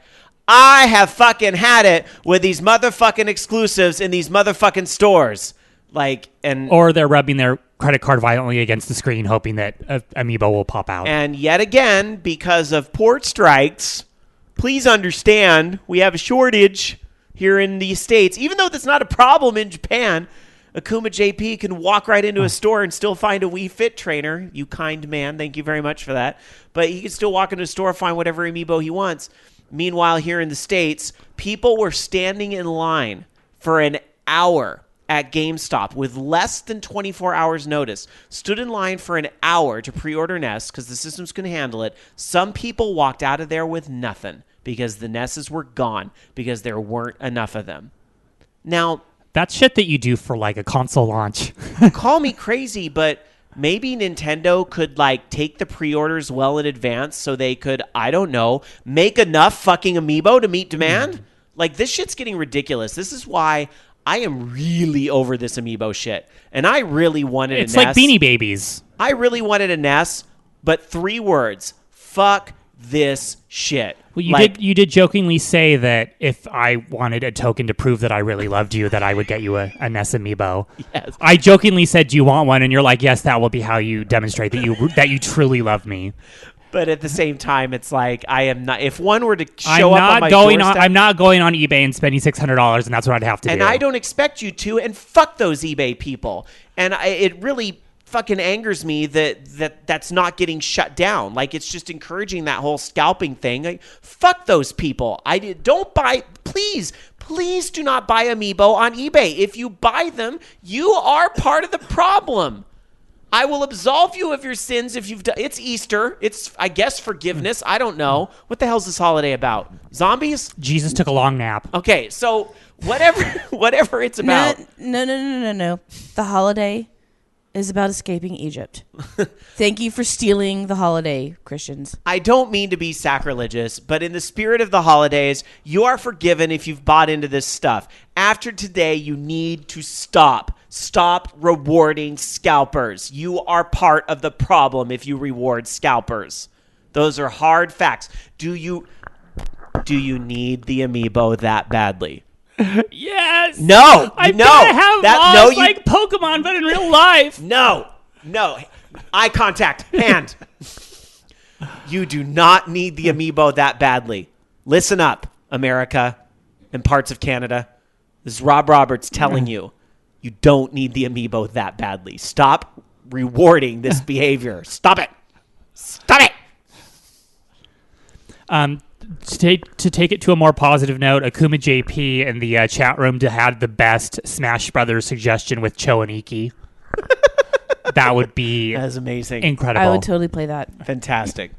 I have fucking had it with these motherfucking exclusives in these motherfucking stores. Like, and Or they're rubbing their credit card violently against the screen, hoping that amiibo will pop out. And yet again, because of port strikes, please understand we have a shortage here in the States. Even though that's not a problem in Japan, Akuma JP can walk right into a store and still find a Wii Fit trainer. You kind man. Thank you very much for that. But he can still walk into a store and find whatever amiibo he wants. Meanwhile, here in the States, people were standing in line for an hour at GameStop with less than 24 hours notice. Stood in line for an hour to pre-order NES because the system's going to handle it. Some people walked out of there with nothing because the NESs were gone because there weren't enough of them. Now, that's shit that you do for like a console launch. call me crazy, but maybe Nintendo could like take the pre-orders well in advance so they could, I don't know, make enough fucking amiibo to meet demand. Like, this shit's getting ridiculous. This is why I am really over this amiibo shit. And I really wanted a NES. It's like Beanie Babies. I really wanted a NES, but 3 words. Fuck this shit. Well, you did jokingly say that if I wanted a token to prove that I really loved you, that I would get you a NES amiibo. Yes. I jokingly said, "Do you want one?" And you're like, "Yes, that will be how you demonstrate that you truly love me." But at the same time, it's like I am not. If one were to show up on my doorstep, I'm not going on eBay and spending $600, and that's what I'd have to do. And I don't expect you to. And fuck those eBay people. And it really fucking angers me that's not getting shut down. Like, it's just encouraging that whole scalping thing. Like, fuck those people. Don't buy. Please do not buy amiibo on eBay. If you buy them, you are part of the problem. I will absolve you of your sins if you've done. It's Easter. It's, I guess, forgiveness. I don't know. What the hell's this holiday about? Zombies? Jesus took a long nap. Okay, so whatever it's about. No. The holiday is about escaping Egypt. Thank you for stealing the holiday, Christians. I don't mean to be sacrilegious, but in the spirit of the holidays, you are forgiven if you've bought into this stuff. After today, you need to stop. Stop rewarding scalpers. You are part of the problem if you reward scalpers. Those are hard facts. Do you need the amiibo that badly? Yes. No. I no. have laws like Pokemon, but in real life. No. Eye contact. Hand. You do not need the amiibo that badly. Listen up, America and parts of Canada. This is Rob Roberts telling you. You don't need the amiibo that badly. Stop rewarding this behavior. Stop it. Stop it. To take it to a more positive note, Akuma JP in the chat room had the best Smash Brothers suggestion with Cho and Iki. That would be That's amazing. Incredible. I would totally play that. Fantastic.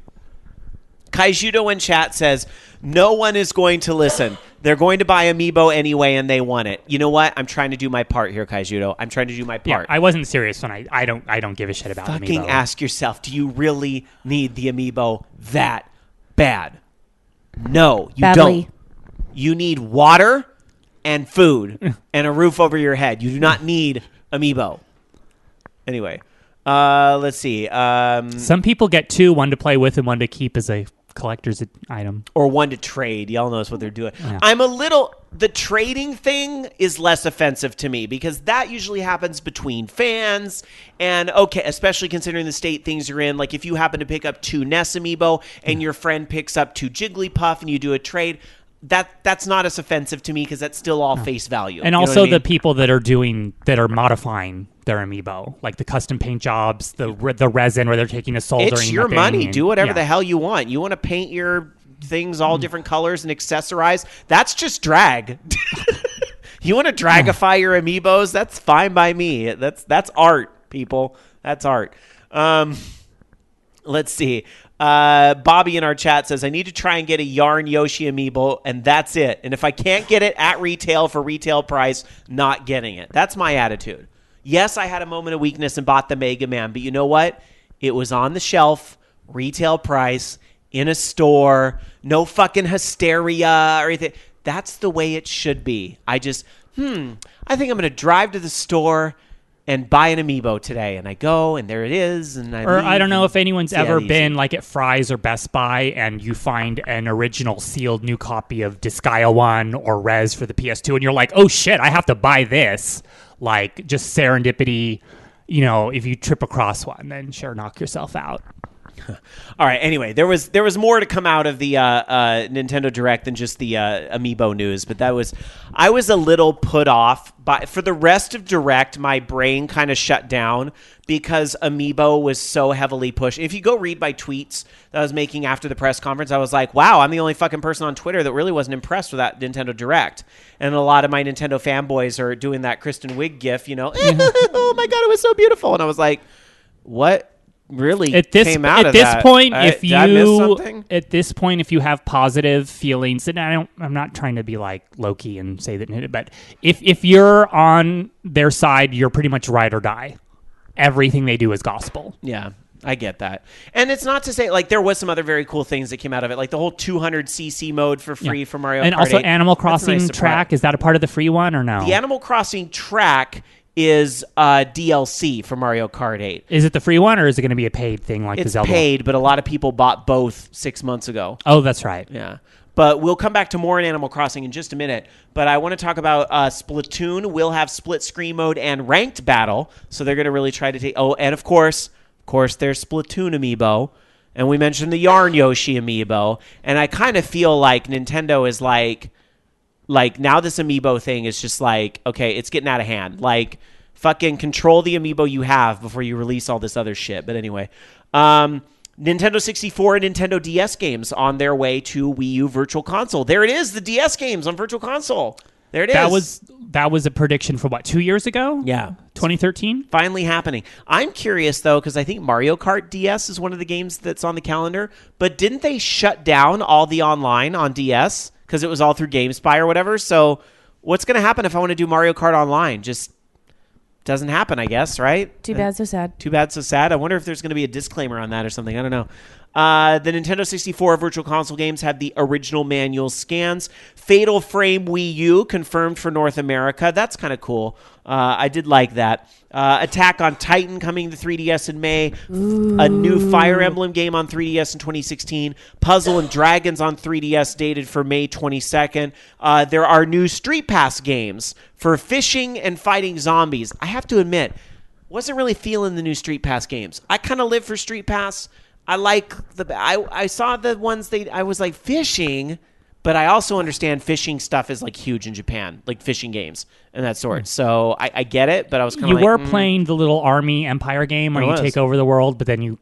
Kaijudo in chat says, no one is going to listen. They're going to buy amiibo anyway, and they want it. You know what? I'm trying to do my part here, Kaijudo. I'm trying to do my part. Yeah, I wasn't serious when I don't give a shit about Fucking amiibo. ask yourself, do you really need the amiibo that bad? No, you don't. You need water and food and a roof over your head. You do not need amiibo. Anyway, let's see. Some people get 2, one to play with and one to keep as a collector's item. Or one to trade. Y'all knows what they're doing. Yeah. The trading thing is less offensive to me because that usually happens between fans. And okay, especially considering the state things are in. Like if you happen to pick up 2 NES amiibo and your friend picks up 2 Jigglypuff and you do a trade, that's not as offensive to me because that's still all face value. And also the people that are modifying their amiibo, like the custom paint jobs, the resin where they're taking a soldering. It's your money. Do whatever the hell you want. You want to paint your things all different colors and accessorize. That's just drag. You want to dragify your amiibos? That's fine by me. That's art, people. That's art. Let's see. Bobby in our chat says, I need to try and get a Yarn Yoshi amiibo, and that's it. And if I can't get it at retail for retail price, not getting it. That's my attitude. Yes, I had a moment of weakness and bought the Mega Man, but you know what? It was on the shelf, retail price, in a store, no fucking hysteria or anything. That's the way it should be. I think I'm going to drive to the store and buy an amiibo today. And I go, and there it is. And I don't know if anyone's ever been like at Fry's or Best Buy and you find an original sealed new copy of Disgaea 1 or Rez for the PS2, and you're like, oh shit, I have to buy this. Like, just serendipity if you trip across one, then sure, knock yourself out. All right. Anyway, there was more to come out of the Nintendo Direct than just the Amiibo news, but I was a little put off for the rest of Direct. My brain kind of shut down because Amiibo was so heavily pushed. If you go read my tweets that I was making after the press conference, I was like, wow, I'm the only fucking person on Twitter that really wasn't impressed with that Nintendo Direct. And a lot of my Nintendo fanboys are doing that Kristen Wiig gif, oh my God, it was so beautiful. And I was like, what? Really came out of that? At this point, if you have positive feelings, and I'm not trying to be like Loki and say that, but if you're on their side, you're pretty much ride or die. Everything they do is gospel. Yeah, I get that. And it's not to say, like, there was some other very cool things that came out of it, like the whole 200cc mode for free for Mario Kart 8. And also Animal Crossing nice track, is that a part of the free one or no? The Animal Crossing track is DLC for Mario Kart 8. Is it the free one, or is it going to be a paid thing like the Zelda? It's paid, but a lot of people bought both 6 months ago. Oh, that's right. Yeah. But we'll come back to more in Animal Crossing in just a minute. But I want to talk about Splatoon will have split screen mode and ranked battle. So they're going to really try to take... Oh, and of course, there's Splatoon amiibo. And we mentioned the Yarn Yoshi amiibo. And I kind of feel like Nintendo is like now this amiibo thing is just like, okay, it's getting out of hand. Like, fucking control the amiibo you have before you release all this other shit. But anyway, Nintendo 64 and Nintendo DS games on their way to Wii U Virtual Console. There it is, the DS games on Virtual Console. There it is. That was a prediction from 2 years ago? Yeah. 2013? Finally happening. I'm curious, though, because I think Mario Kart DS is one of the games that's on the calendar. But didn't they shut down all the online on DS? Because it was all through GameSpy or whatever. So what's going to happen if I want to do Mario Kart Online? Just doesn't happen, I guess, right? Too bad, so sad. Too bad, so sad. I wonder if there's going to be a disclaimer on that or something. I don't know. The Nintendo 64 Virtual Console games had the original manual scans. Fatal Frame Wii U confirmed for North America. That's kind of cool. I did like that. Attack on Titan coming to 3DS in May. Ooh. A new Fire Emblem game on 3DS in 2016. Puzzle and Dragons on 3DS dated for May 22nd. There are new Street Pass games for fishing and fighting zombies. I have to admit, wasn't really feeling the new Street Pass games. I kind of live for Street Pass. I like I saw the ones I was like, fishing, but I also understand fishing stuff is like huge in Japan, like fishing games and that sort. So I get it, but I was kind of like... You were playing the little Army Empire game where you take over the world, but then you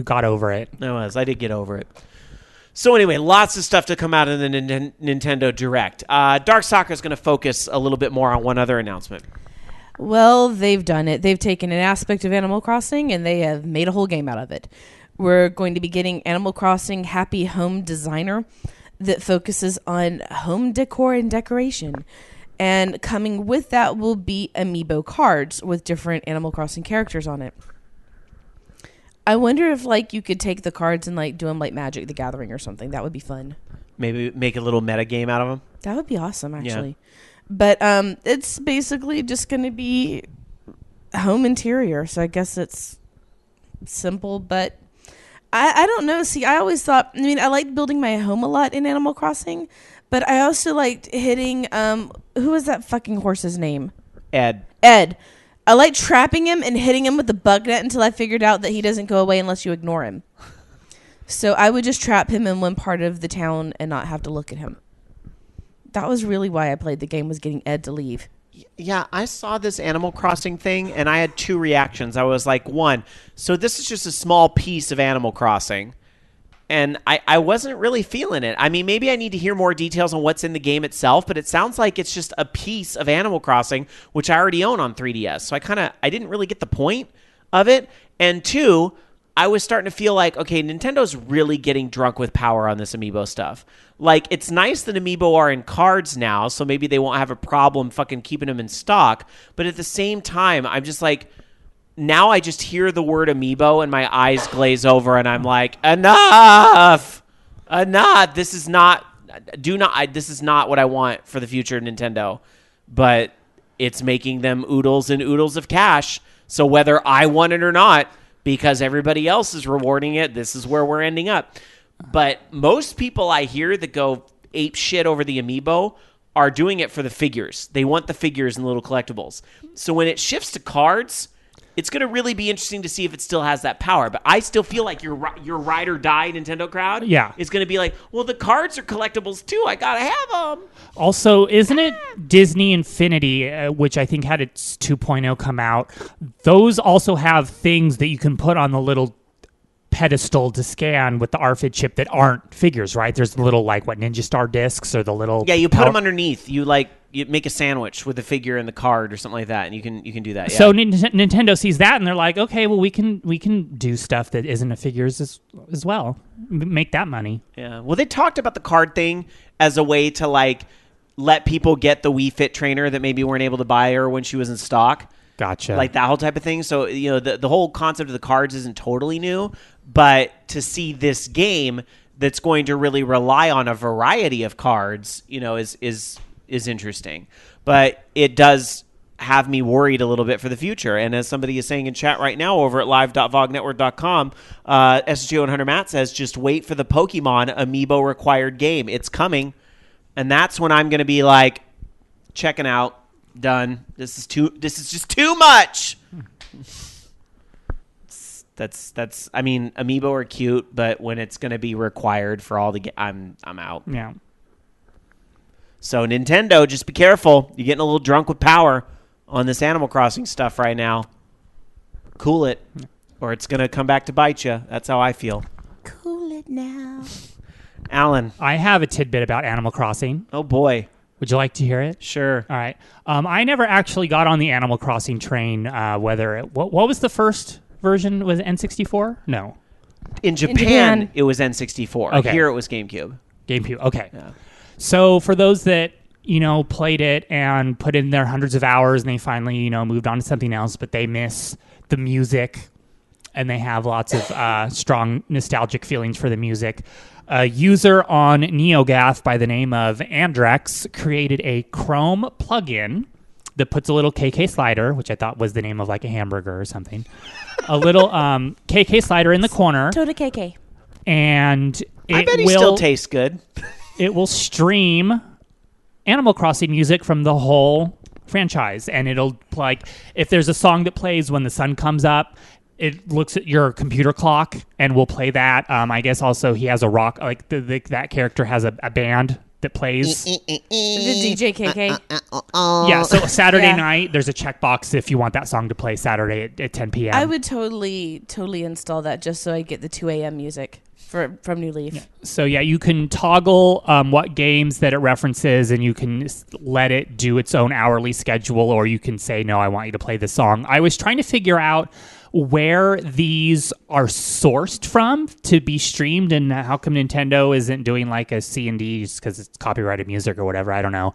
got over it. I did get over it. So anyway, lots of stuff to come out of the Nintendo Direct. Dark Soccer is going to focus a little bit more on one other announcement. Well, they've done it. They've taken an aspect of Animal Crossing and they have made a whole game out of it. We're going to be getting Animal Crossing Happy Home Designer that focuses on home decor and decoration. And coming with that will be amiibo cards with different Animal Crossing characters on it. I wonder if you could take the cards and do them like Magic the Gathering or something. That would be fun. Maybe make a little meta game out of them. That would be awesome, actually. Yeah. But it's basically just going to be home interior. So I guess it's simple, but I don't know. See, I always thought, I liked building my home a lot in Animal Crossing, but I also liked hitting, who was that fucking horse's name? Ed. I liked trapping him and hitting him with the bug net until I figured out that he doesn't go away unless you ignore him. So I would just trap him in one part of the town and not have to look at him. That was really why I played the game, was getting Ed to leave. Yeah, I saw this Animal Crossing thing, and I had two reactions. I was like, one, so this is just a small piece of Animal Crossing, and I wasn't really feeling it. Maybe I need to hear more details on what's in the game itself, but it sounds like it's just a piece of Animal Crossing, which I already own on 3DS, so I didn't really get the point of it. And two, I was starting to feel like, okay, Nintendo's really getting drunk with power on this amiibo stuff. It's nice that amiibo are in cards now, so maybe they won't have a problem fucking keeping them in stock. But at the same time, I'm just like, now I just hear the word amiibo and my eyes glaze over and I'm like, enough! This is not what I want for the future of Nintendo. But it's making them oodles and oodles of cash. So whether I want it or not, because everybody else is rewarding it, this is where we're ending up. But most people I hear that go ape shit over the amiibo are doing it for the figures. They want the figures and little collectibles. So when it shifts to cards, it's going to really be interesting to see if it still has that power. But I still feel like your ride or die Nintendo crowd is going to be like, well, the cards are collectibles too. I got to have them. Also, isn't it Disney Infinity, which I think had its 2.0 come out? Those also have things that you can put on the little pedestal to scan with the RFID chip that aren't figures, right? There's the little Ninja Star discs or the little you put them underneath. You make a sandwich with the figure and the card or something like that, and you can do that. Yeah. So Nintendo sees that and they're like, okay, well we can do stuff that isn't a figures as well. Make that money. Yeah. Well, they talked about the card thing as a way to let people get the Wii Fit trainer that maybe weren't able to buy her when she was in stock. Gotcha. Like that whole type of thing. So, the whole concept of the cards isn't totally new, but to see this game that's going to really rely on a variety of cards, is interesting. But it does have me worried a little bit for the future. And as somebody is saying in chat right now over at live.vognetwork.com, SJ100 Matt says, just wait for the Pokemon Amiibo required game. It's coming. And that's when I'm going to be like, checking out. Done. This is just too much. That's. I mean, Amiibo are cute, but when it's going to be required for all the I'm out. Yeah. So Nintendo, just be careful. You're getting a little drunk with power on this Animal Crossing stuff right now. Cool it, or it's going to come back to bite you. That's how I feel. Cool it now. Alan, I have a tidbit about Animal Crossing. Oh boy. Would you like to hear it? Sure. All right. I never actually got on the Animal Crossing train. What was the first version? Was it N64? No. In Japan, it was N64. Okay. Here it was GameCube. GameCube. Okay. Yeah. So for those that played it and put in their hundreds of hours, and they finally moved on to something else, but they miss the music, and they have lots of strong nostalgic feelings for the music. A user on NeoGAF by the name of Andrex created a Chrome plugin that puts a little KK slider, which I thought was the name of like a hamburger or something, a little KK slider in the corner. Total KK. And I bet he still tastes good. It will stream Animal Crossing music from the whole franchise. And it'll, if there's a song that plays when the sun comes up, it looks at your computer clock and will play that. I guess also he has a rock, that character has a band that plays. The DJ KK. Yeah, so Saturday night, there's a checkbox if you want that song to play Saturday at 10 p.m. I would totally install that just so I get the 2 a.m. music from New Leaf. Yeah. So you can toggle what games that it references, and you can let it do its own hourly schedule, or you can say, no, I want you to play this song. I was trying to figure out where these are sourced from to be streamed, and how come Nintendo isn't doing like a C&D just because it's copyrighted music or whatever. I don't know.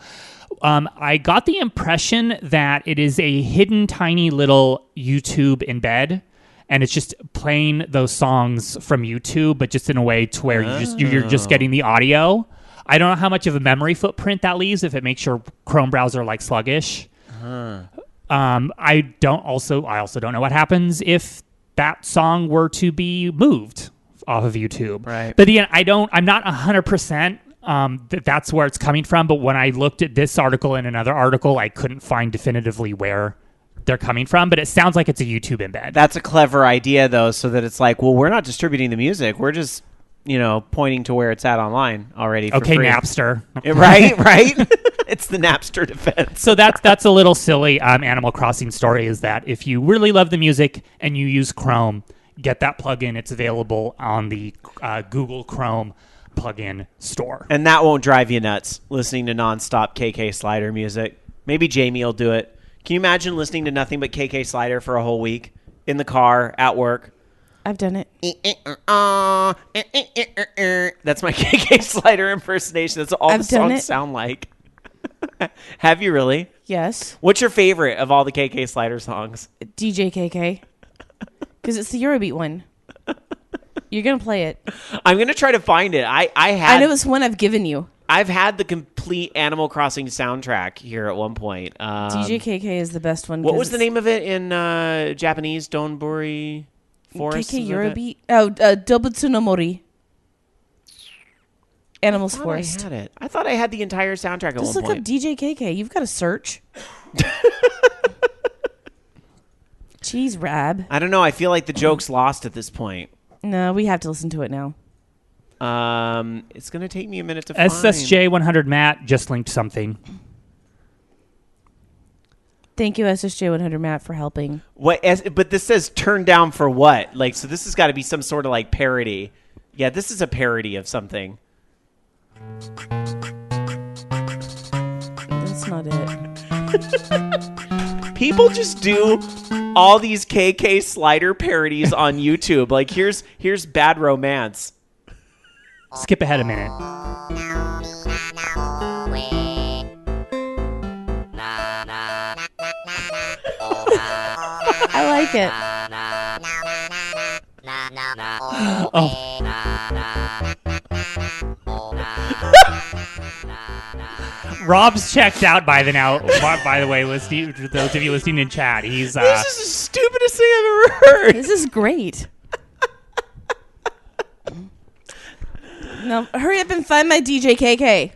I got the impression that it is a hidden tiny little YouTube embed, and it's just playing those songs from YouTube, but just in a way to where you're just getting the audio. I don't know how much of a memory footprint that leaves if it makes your Chrome browser sluggish. I also don't know what happens if that song were to be moved off of YouTube. Right. But again, I'm not 100% that's where it's coming from. But when I looked at this article and another article, I couldn't find definitively where they're coming from. But it sounds like it's a YouTube embed. That's a clever idea, though, so that it's like, well, we're not distributing the music. We're just, pointing to where it's at online already for free. Napster. Right? It's the Napster defense. So that's a little silly Animal Crossing story, is that if you really love the music and you use Chrome, get that plugin. It's available on the Google Chrome plugin store. And that won't drive you nuts, listening to nonstop KK Slider music. Maybe Jamie will do it. Can you imagine listening to nothing but KK Slider for a whole week? In the car, at work. I've done it. That's my KK Slider impersonation. That's all the songs sound like. Have you really? Yes. What's your favorite of all the KK Slider songs? DJ KK. Because it's the Eurobeat one. You're going to play it. I'm going to try to find it. I know it's one I've given you. I've had the complete Animal Crossing soundtrack here at one point. DJ KK is the best one. What was the name of it in Japanese? Donbori Forest? KK Eurobeat? Oh, Dobutsu no Mori. Animals Forest. I had it. I thought I had the entire soundtrack at one point. Just look up DJ KK. You've got to search. Jeez, Rab. I don't know. I feel like the joke's lost at this point. No, we have to listen to it now. It's going to take me a minute to find. SSJ 100 Matt just linked something. Thank you, SSJ 100 Matt, for helping. But this says turn down for what? Like, so this has got to be some sort of like parody. Yeah, this is a parody of something. That's not it. People just do all these KK slider parodies on YouTube. Like, here's Bad Romance. Skip ahead a minute. I like it. Rob's checked out by the now. By the way, listening, those of you listening in chat, he's This is the stupidest thing I've ever heard. This is great. No, hurry up and find my DJ KK.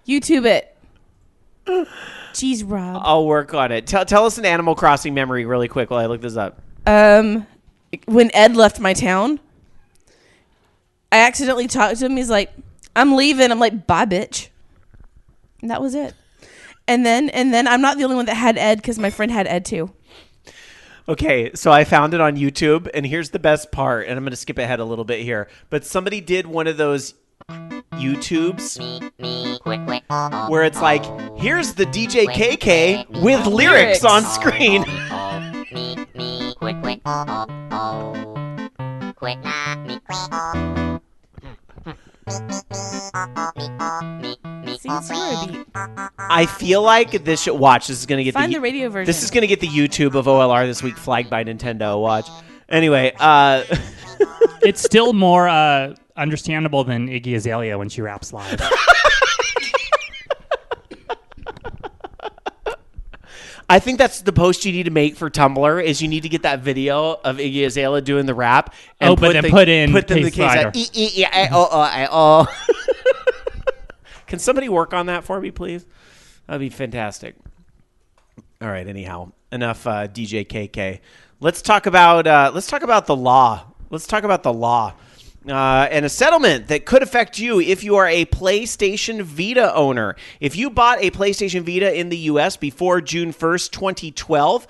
YouTube it. Jeez, Rob. I'll work on it. Tell us an Animal Crossing memory really quick while I look this up. When Ed left my town, I accidentally talked to him. He's like, "I'm leaving." I'm like, "Bye, bitch." And that was it. And then I'm not the only one that had Ed because my friend had Ed too. Okay, so I found it on YouTube, and here's the best part, and I'm going to skip ahead a little bit here. But somebody did one of those YouTubes where it's like, here's the DJ KK with lyrics on screen. See, it's your beat. I feel like this should watch. This is going to get Find the radio version. This is going to get the YouTube of OLR this week flagged by Nintendo. Watch. Anyway, it's still more understandable than Iggy Azalea when she raps live. I think that's the post you need to make for Tumblr is you need to get that video of Iggy Azalea doing the rap and put them the case. Can somebody work on that for me, please? That'd be fantastic. All right. Anyhow, enough DJ KK. Let's talk about the law. And a settlement that could affect you if you are a PlayStation Vita owner. If you bought a PlayStation Vita in the U.S. before June 1st, 2012,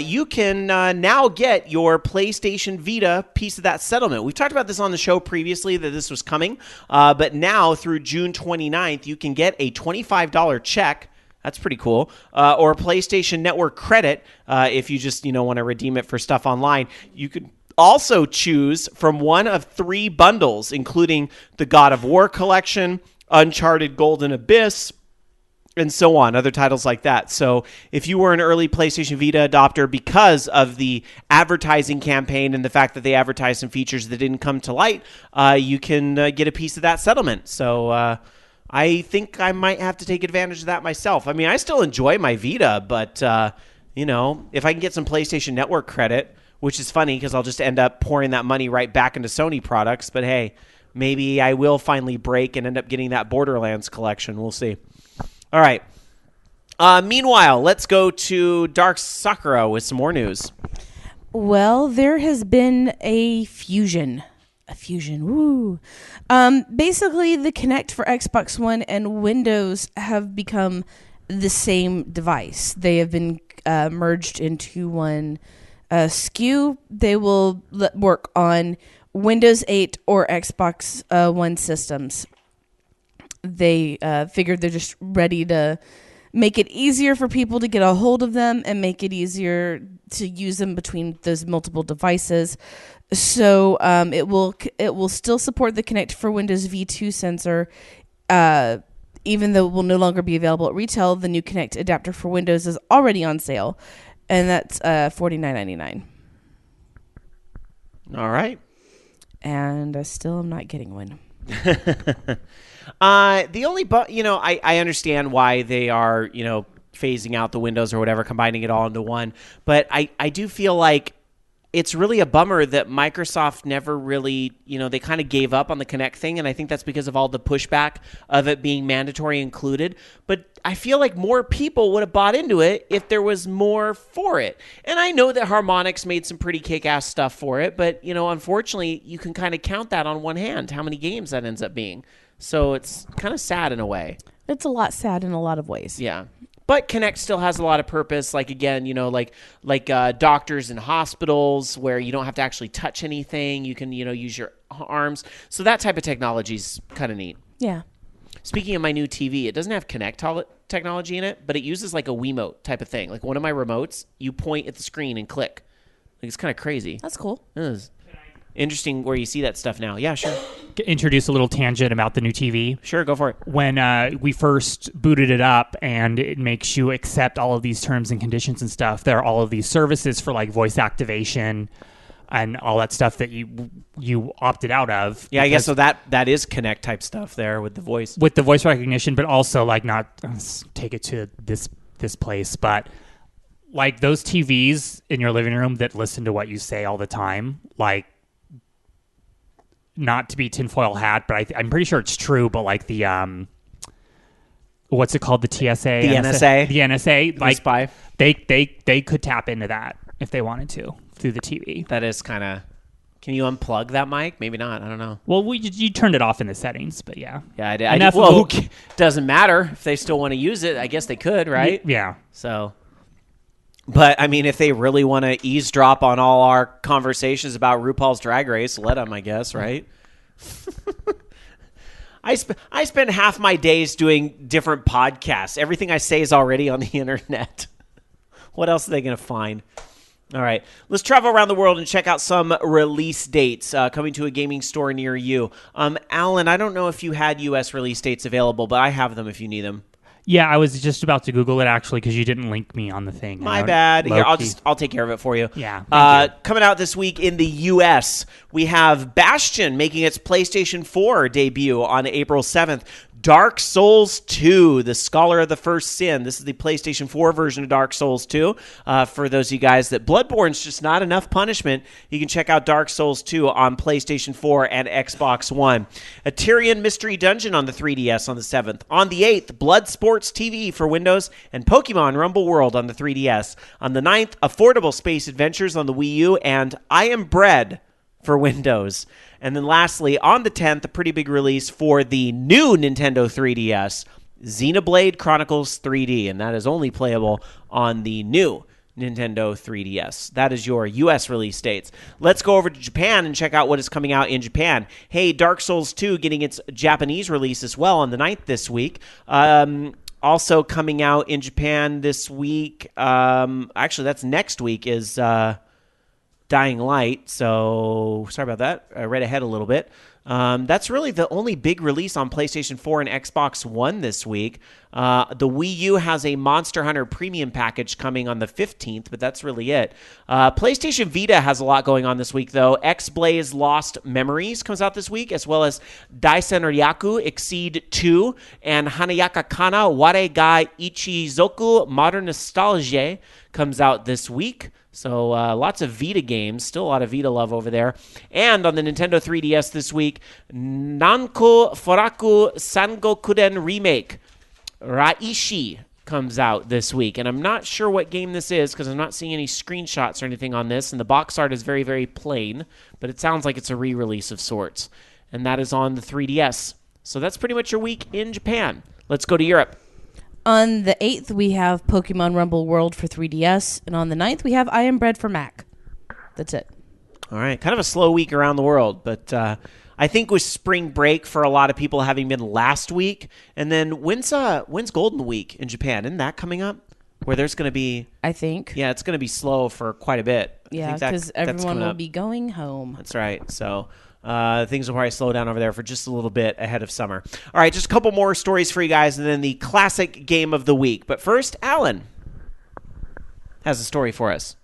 you can now get your PlayStation Vita piece of that settlement. We've talked about this on the show previously that this was coming, but now through June 29th, you can get a $25 check. That's pretty cool. Or PlayStation Network credit if you just want to redeem it for stuff online. You could also choose from one of 3 bundles, including the God of War collection, Uncharted Golden Abyss, and so on, other titles like that. So if you were an early PlayStation Vita adopter because of the advertising campaign and the fact that they advertised some features that didn't come to light, you can get a piece of that settlement. So I think I might have to take advantage of that myself. I mean, I still enjoy my Vita, but, if I can get some PlayStation Network credit, which is funny because I'll just end up pouring that money right back into Sony products. But hey, maybe I will finally break and end up getting that Borderlands collection. We'll see. All right. Meanwhile, let's go to Dark Sakura with some more news. Well, there has been a fusion. Woo. Basically, the Kinect for Xbox One and Windows have become the same device. They have been merged into one SKU. They will work on Windows 8 or Xbox One systems. They figured they're just ready to make it easier for people to get a hold of them and make it easier to use them between those multiple devices. So it will still support the Kinect for Windows V2 sensor, even though it will no longer be available at retail. The new Kinect adapter for Windows is already on sale, and that's $49.99. All right. And I still am not getting one. The only, I understand why they are, phasing out the Windows or whatever, combining it all into one. But I do feel like it's really a bummer that Microsoft never really, they kind of gave up on the Kinect thing, and I think that's because of all the pushback of it being mandatory included. But I feel like more people would have bought into it if there was more for it. And I know that Harmonix made some pretty kick-ass stuff for it, but, unfortunately, you can kind of count that on one hand, how many games that ends up being. So it's kind of sad in a way. It's a lot sad in a lot of ways. Yeah. But Kinect still has a lot of purpose. Like, again, like doctors and hospitals where you don't have to actually touch anything. You can, use your arms. So that type of technology is kind of neat. Yeah. Speaking of my new TV, it doesn't have Kinect technology in it, but it uses like a Wiimote type of thing. Like one of my remotes, you point at the screen and click. Like it's kind of crazy. That's cool. It is. Interesting where you see that stuff now. Yeah, sure. Introduce a little tangent about the new TV. Sure, go for it. When we first booted it up and it makes you accept all of these terms and conditions and stuff, there are all of these services for like voice activation and all that stuff that you opted out of. Yeah, I guess so. That is Kinect type stuff there with the voice. With the voice recognition, but also like not take it to this place, but like those TVs in your living room that listen to what you say all the time, like, not to be tinfoil hat, but I'm pretty sure it's true. But like the what's it called? The TSA, the NSA, the NSA, like spy. They could tap into that if they wanted to through the TV. That is kind of. Can you unplug that mic? Maybe not. I don't know. Well, you turned it off in the settings, but yeah. Yeah, I did. Well, doesn't matter if they still want to use it. I guess they could, right? Yeah. So. But, I mean, if they really want to eavesdrop on all our conversations about RuPaul's Drag Race, let them, I guess, right? I spend half my days doing different podcasts. Everything I say is already on the internet. What else are they going to find? All right. Let's travel around the world and check out some release dates coming to a gaming store near you. Alan, I don't know if you had U.S. release dates available, but I have them if you need them. Yeah, I was just about to Google it actually because you didn't link me on the thing. My bad. Here, I'll take care of it for you. Yeah. Thank you. Coming out this week in the U.S., we have Bastion making its PlayStation 4 debut on April 7th. Dark Souls 2, the Scholar of the First Sin. This is the PlayStation 4 version of Dark Souls 2. For those of you guys that Bloodborne's just not enough punishment, you can check out Dark Souls 2 on PlayStation 4 and Xbox One. A Tyrion Mystery Dungeon on the 3DS on the 7th. On the 8th, Blood Sports TV for Windows and Pokemon Rumble World on the 3DS. On the 9th, Affordable Space Adventures on the Wii U and I Am Bread for Windows. And then lastly, on the 10th, a pretty big release for the new Nintendo 3DS, Xenoblade Chronicles 3D, and that is only playable on the new Nintendo 3DS. That is your U.S. release dates. Let's go over to Japan and check out what is coming out in Japan. Hey, Dark Souls 2 getting its Japanese release as well on the 9th this week. Also coming out in Japan this week, actually that's next week, is Dying Light, so sorry about that. I read ahead a little bit. That's really the only big release on PlayStation 4 and Xbox One this week. The Wii U has a Monster Hunter Premium package coming on the 15th, but that's really it. PlayStation Vita has a lot going on this week, though. X-Blaze Lost Memories comes out this week, as well as Daisen Ryaku Exceed 2 and Hanayaka Kana Ware ga Ichizoku Modern Nostalgia comes out this week. So lots of Vita games, still a lot of Vita love over there. And on the Nintendo 3DS this week, Nanko Foraku Sangokuden Remake Raishi comes out this week. And I'm not sure what game this is because I'm not seeing any screenshots or anything on this. And the box art is very, very plain, but it sounds like it's a re-release of sorts. And that is on the 3DS. So that's pretty much your week in Japan. Let's go to Europe. On the 8th, we have Pokemon Rumble World for 3DS. And on the 9th, we have I Am Bread for Mac. That's it. All right. Kind of a slow week around the world. But I think with spring break for a lot of people having been last week. And then when's Golden Week in Japan? Isn't that coming up? Where there's going to be... I think. Yeah, it's going to be slow for quite a bit. Yeah, because everyone will be going home. That's right. So... things will probably slow down over there for just a little bit ahead of summer. All right, just a couple more stories for you guys, and then the classic game of the week. But first, Alan has a story for us.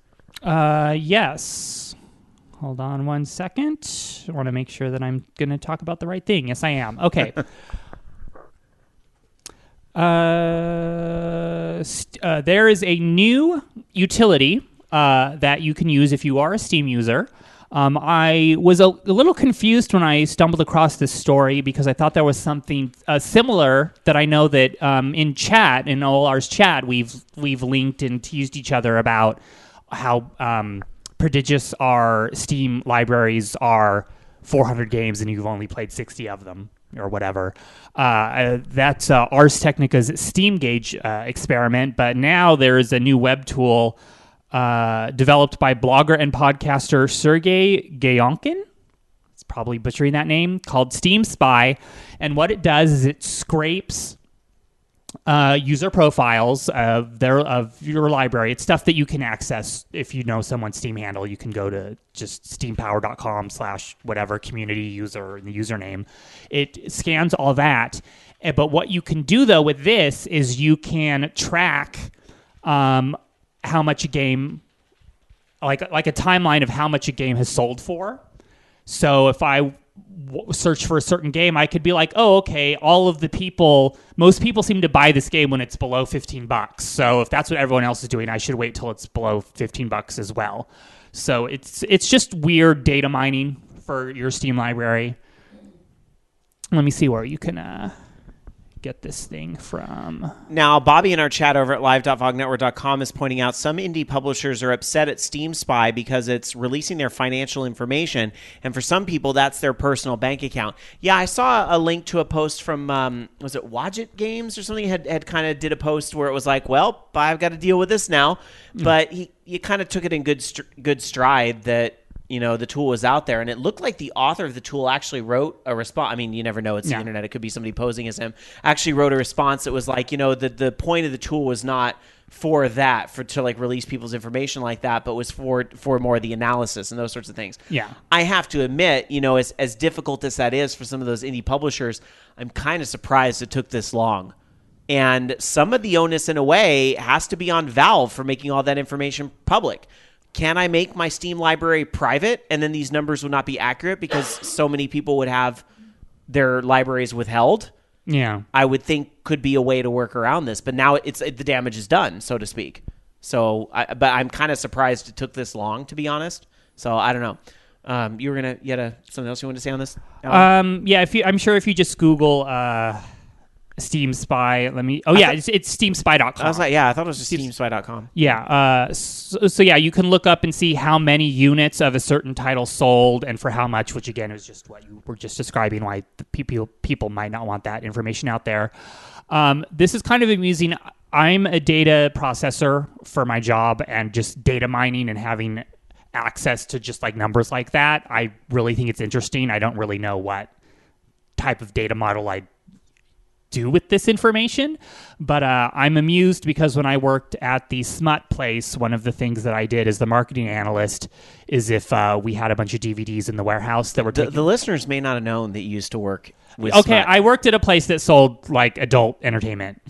Yes. Hold on one second. I want to make sure that I'm going to talk about the right thing. Yes, I am. Okay. There is a new utility that you can use if you are a Steam user. I was a little confused when I stumbled across this story because I thought there was something similar that I know that in chat, in OLR's chat, we've linked and teased each other about how prodigious our Steam libraries are. 400 games and you've only played 60 of them or whatever. That's Ars Technica's Steam Gauge experiment, but now there is a new web tool developed by blogger and podcaster Sergey Gayonkin. It's probably butchering that name, called Steam Spy. And what it does is it scrapes user profiles of your library. It's stuff that you can access if you know someone's Steam handle. You can go to just steampower.com/whatever community user and the username. It scans all that. But what you can do though with this is you can track how much a game, like a timeline of how much a game has sold for. So if I search for a certain game, I could be like, oh, okay, most people seem to buy this game when it's below $15. So if that's what everyone else is doing, I should wait till it's below $15 as well. So it's just weird data mining for your Steam library. Let me see where you can get this thing from. Now, Bobby in our chat over at live.vognetwork.com is pointing out some indie publishers are upset at Steam Spy because it's releasing their financial information, and for some people, that's their personal bank account. Yeah, I saw a link to a post from, was it Wadget Games or something? Had kind of did a post where it was like, well, I've got to deal with this now. But he kind of took it in good stride that, you know, the tool was out there, and it looked like the author of the tool actually wrote a response. I mean, you never know. It's the internet. It could be somebody posing as him. Actually wrote a response that was like, you know, the point of the tool was not for that, to like release people's information like that, but was for more of the analysis and those sorts of things. Yeah. I have to admit, you know, as difficult as that is for some of those indie publishers, I'm kind of surprised it took this long. And some of the onus, in a way, has to be on Valve for making all that information public. Can I make my Steam library private and then these numbers would not be accurate because so many people would have their libraries withheld? Yeah. I would think could be a way to work around this. But now the damage is done, so to speak. So, but I'm kind of surprised it took this long, to be honest. So I don't know. You were something else you wanted to say on this? Yeah. I'm sure if you just Google Steam Spy, it's steamspy.com. I was like, I thought it was just steamspy.com. Yeah. So yeah, you can look up and see how many units of a certain title sold and for how much, which again is just what you were just describing, why the people might not want that information out there. This is kind of amusing. I'm a data processor for my job, and just data mining and having access to just like numbers like that, I really think it's interesting. I don't really know what type of data model I do with this information, but I'm amused because when I worked at the Smut place, one of the things that I did as the marketing analyst is if we had a bunch of DVDs in the warehouse that were the listeners may not have known that you used to work with Okay, Smut. I worked at a place that sold like adult entertainment.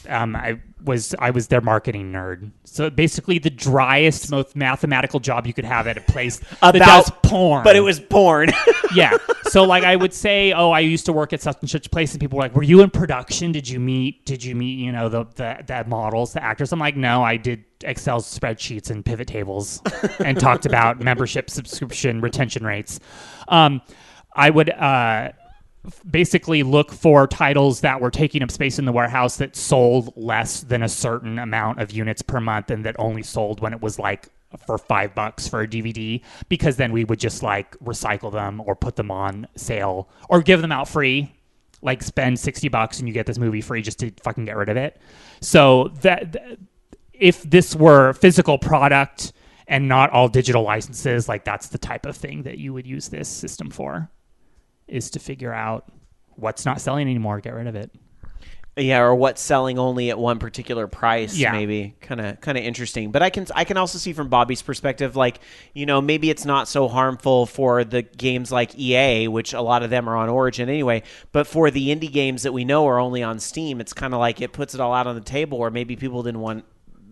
I was their marketing nerd. So basically the driest, most mathematical job you could have at a place that does porn. But it was porn. Yeah. So like I would say, oh, I used to work at such and such place, and people were like, were you in production? Did you meet, you know, the models, the actors? I'm like, no, I did Excel spreadsheets and pivot tables and talked about membership, subscription, retention rates. I would basically look for titles that were taking up space in the warehouse that sold less than a certain amount of units per month, and that only sold when it was like for $5 for a DVD, because then we would just like recycle them or put them on sale or give them out free, like spend $60 and you get this movie free just to fucking get rid of it. So that if this were physical product and not all digital licenses, like that's the type of thing that you would use this system for, is to figure out what's not selling anymore, get rid of it. Yeah, or what's selling only at one particular price, yeah. Maybe. Kind of interesting. But I can also see from Bobby's perspective, like, you know, maybe it's not so harmful for the games like EA, which a lot of them are on Origin anyway, but for the indie games that we know are only on Steam, it's kind of like it puts it all out on the table, or maybe people didn't want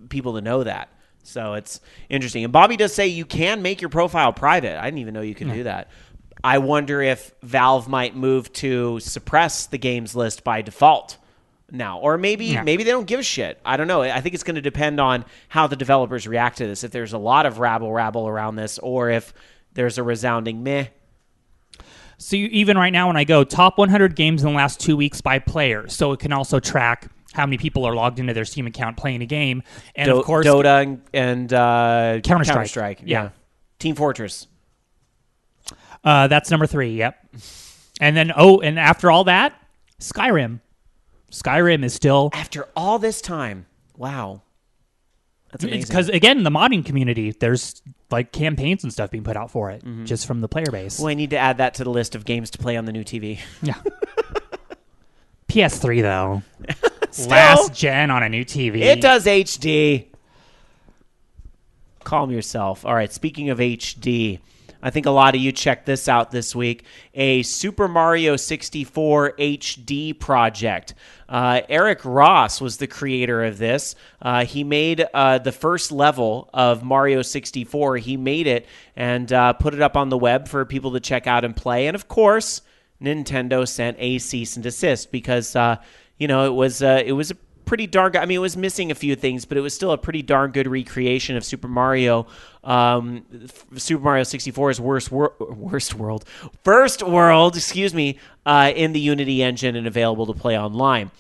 people to know that. So it's interesting. And Bobby does say you can make your profile private. I didn't even know you could do that. I wonder if Valve might move to suppress the games list by default. now. Or maybe they don't give a shit. I don't know. I think it's going to depend on how the developers react to this. If there's a lot of rabble around this, or if there's a resounding meh. So even right now when I go top 100 games in the last 2 weeks by player, so it can also track how many people are logged into their Steam account playing a game. And of course, Dota and Counter-Strike. Yeah. Team Fortress. That's number 3, yep. And then, and after all that, Skyrim. Skyrim is still... After all this time. Wow. That's amazing. Because, again, the modding community, there's like campaigns and stuff being put out for it, just from the player base. Well, I need to add that to the list of games to play on the new TV. Yeah. PS3, though. Still, last gen on a new TV. It does HD. Calm yourself. All right, speaking of HD, I think a lot of you checked this out this week. A Super Mario 64 HD project. Eric Ross was the creator of this. He made the first level of Mario 64. He made it and put it up on the web for people to check out and play. And, of course, Nintendo sent a cease and desist because, it was a pretty darn good. I mean, it was missing a few things, but it was still a pretty darn good recreation of Super Mario 64's first world, in the Unity engine and available to play online.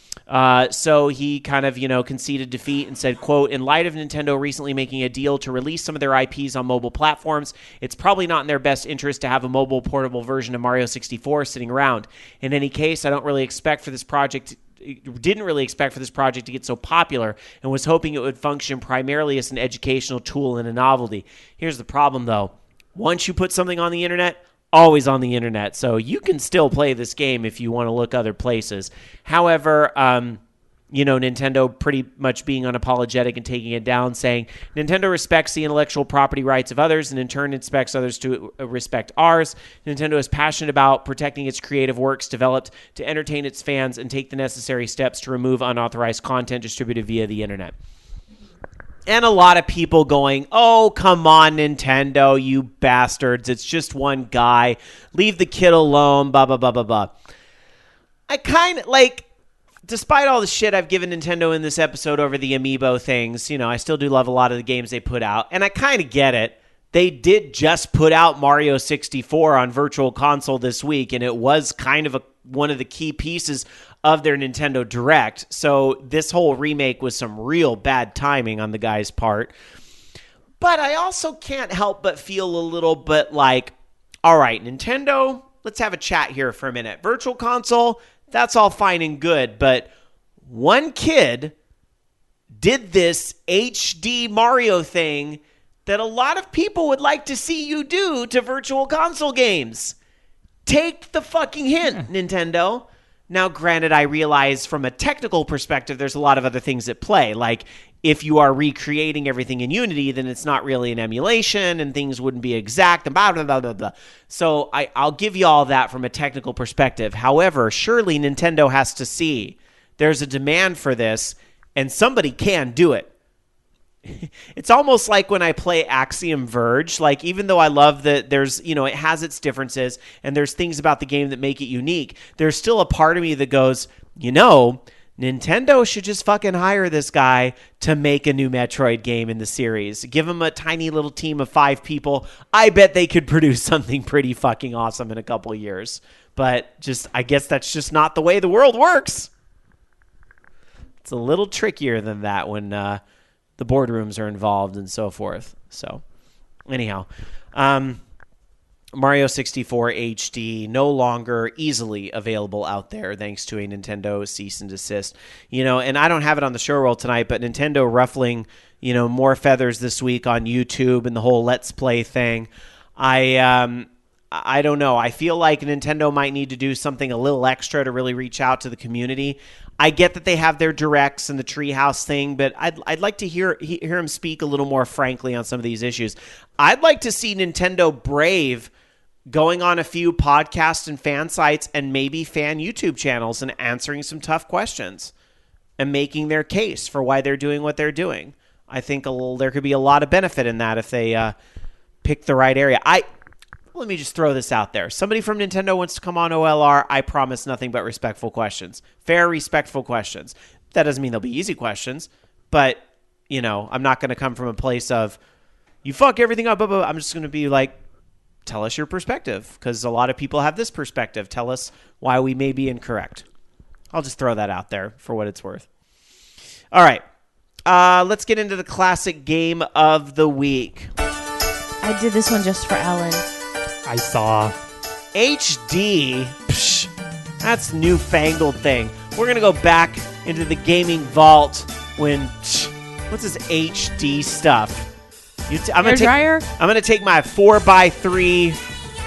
So he kind of, conceded defeat and said, quote, "In light of Nintendo recently making a deal to release some of their IPs on mobile platforms, it's probably not in their best interest to have a mobile portable version of Mario 64 sitting around. In any case, I didn't really expect for this project to get so popular and was hoping it would function primarily as an educational tool and a novelty. Here's the problem, though. Once you put something on the internet, always on the internet. So you can still play this game if you want to look other places. However, Nintendo pretty much being unapologetic and taking it down, saying Nintendo respects the intellectual property rights of others and in turn expects others to respect ours. Nintendo is passionate about protecting its creative works developed to entertain its fans and take the necessary steps to remove unauthorized content distributed via the internet." And a lot of people going, "Oh, come on, Nintendo, you bastards. It's just one guy. Leave the kid alone, blah, blah, blah, blah, blah." I kind of, despite all the shit I've given Nintendo in this episode over the Amiibo things, I still do love a lot of the games they put out. And I kind of get it. They did just put out Mario 64 on Virtual Console this week, and it was kind of one of the key pieces of their Nintendo Direct. So this whole remake was some real bad timing on the guy's part. But I also can't help but feel a little bit like, all right, Nintendo, let's have a chat here for a minute. Virtual Console, that's all fine and good, but one kid did this HD Mario thing that a lot of people would like to see you do to Virtual Console games. Take the fucking hint, Nintendo. Now, granted, I realize from a technical perspective, there's a lot of other things at play. Like, if you are recreating everything in Unity, then it's not really an emulation and things wouldn't be exact and blah, blah, blah, blah, blah. So I'll give you all that from a technical perspective. However, surely Nintendo has to see there's a demand for this and somebody can do it. It's almost like when I play Axiom Verge, even though I love that there's, it has its differences and there's things about the game that make it unique, there's still a part of me that goes, Nintendo should just fucking hire this guy to make a new Metroid game in the series. Give him a tiny little team of 5 people. I bet they could produce something pretty fucking awesome in a couple of years. But I guess that's just not the way the world works. It's a little trickier than that when the boardrooms are involved and so forth. So, anyhow, Mario 64 HD no longer easily available out there thanks to a Nintendo cease and desist. And I don't have it on the show roll tonight, but Nintendo ruffling, more feathers this week on YouTube and the whole Let's Play thing. I don't know. I feel like Nintendo might need to do something a little extra to really reach out to the community. I get that they have their directs and the Treehouse thing, but I'd like to hear him speak a little more frankly on some of these issues. I'd like to see Nintendo brave going on a few podcasts and fan sites and maybe fan YouTube channels and answering some tough questions and making their case for why they're doing what they're doing. I think there could be a lot of benefit in that if they pick the right area. let me just throw this out there. Somebody from Nintendo wants to come on OLR. I promise nothing but respectful questions. Fair, respectful questions. That doesn't mean they'll be easy questions, but, you know, I'm not going to come from a place of, you fuck everything up, blah, blah, blah. I'm just going to be like, tell us your perspective, because a lot of people have this perspective. Tell us why we may be incorrect. I'll just throw that out there for what it's worth. All right. Let's get into the classic game of the week. I did this one just for Alan. I saw. HD. Psh, that's newfangled thing. We're going to go back into the gaming vault when... what's this HD stuff? I'm going to take my 4x3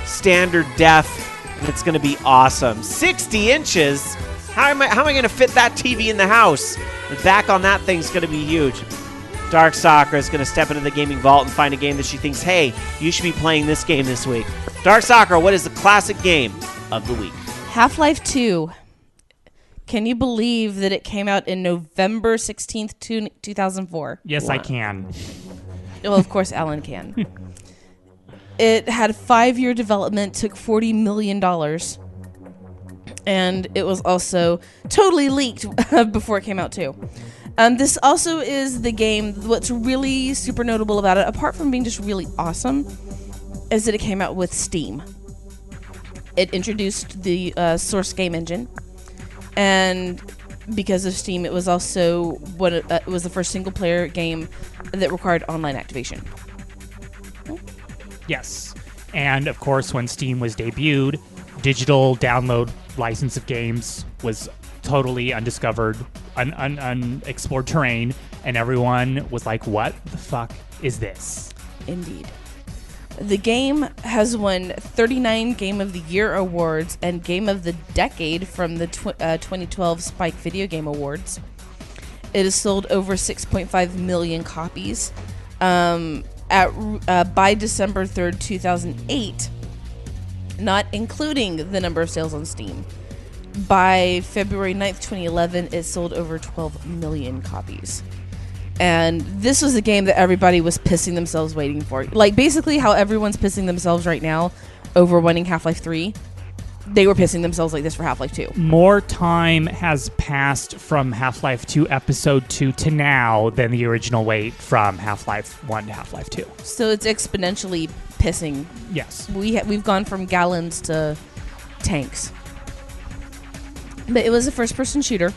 standard def, and it's going to be awesome. 60 inches? How am I going to fit that TV in the house? The back on that thing's going to be huge. Dark Sakura is going to step into the gaming vault and find a game that she thinks, hey, you should be playing this game this week. Dark Sakura, what is the classic game of the week? Half-Life 2. Can you believe that it came out in November 16th, 2004? Yes, wow. I can. Well, of course, Alan can. It had a 5-year development, took $40 million. And it was also totally leaked before it came out, too. This also is the game, what's really super notable about it, apart from being just really awesome, is that it came out with Steam. It introduced the source game engine, and because of Steam, it was also it was the first single-player game that required online activation. Yes, and of course, when Steam was debuted, digital download license of games was totally undiscovered, unexplored terrain, and everyone was like, what the fuck is this? Indeed. The game has won 39 Game of the Year awards and Game of the Decade from the 2012 Spike Video Game Awards. It has sold over 6.5 million copies. By December 3rd, 2008, not including the number of sales on Steam. By February 9th, 2011, it sold over 12 million copies. And this was a game that everybody was pissing themselves waiting for. Like, basically how everyone's pissing themselves right now over winning Half-Life 3, they were pissing themselves like this for Half-Life 2. More time has passed from Half-Life 2 Episode 2 to now than the original wait from Half-Life 1 to Half-Life 2. So it's exponentially pissing. Yes. We've gone from gallons to tanks. But it was a first-person shooter.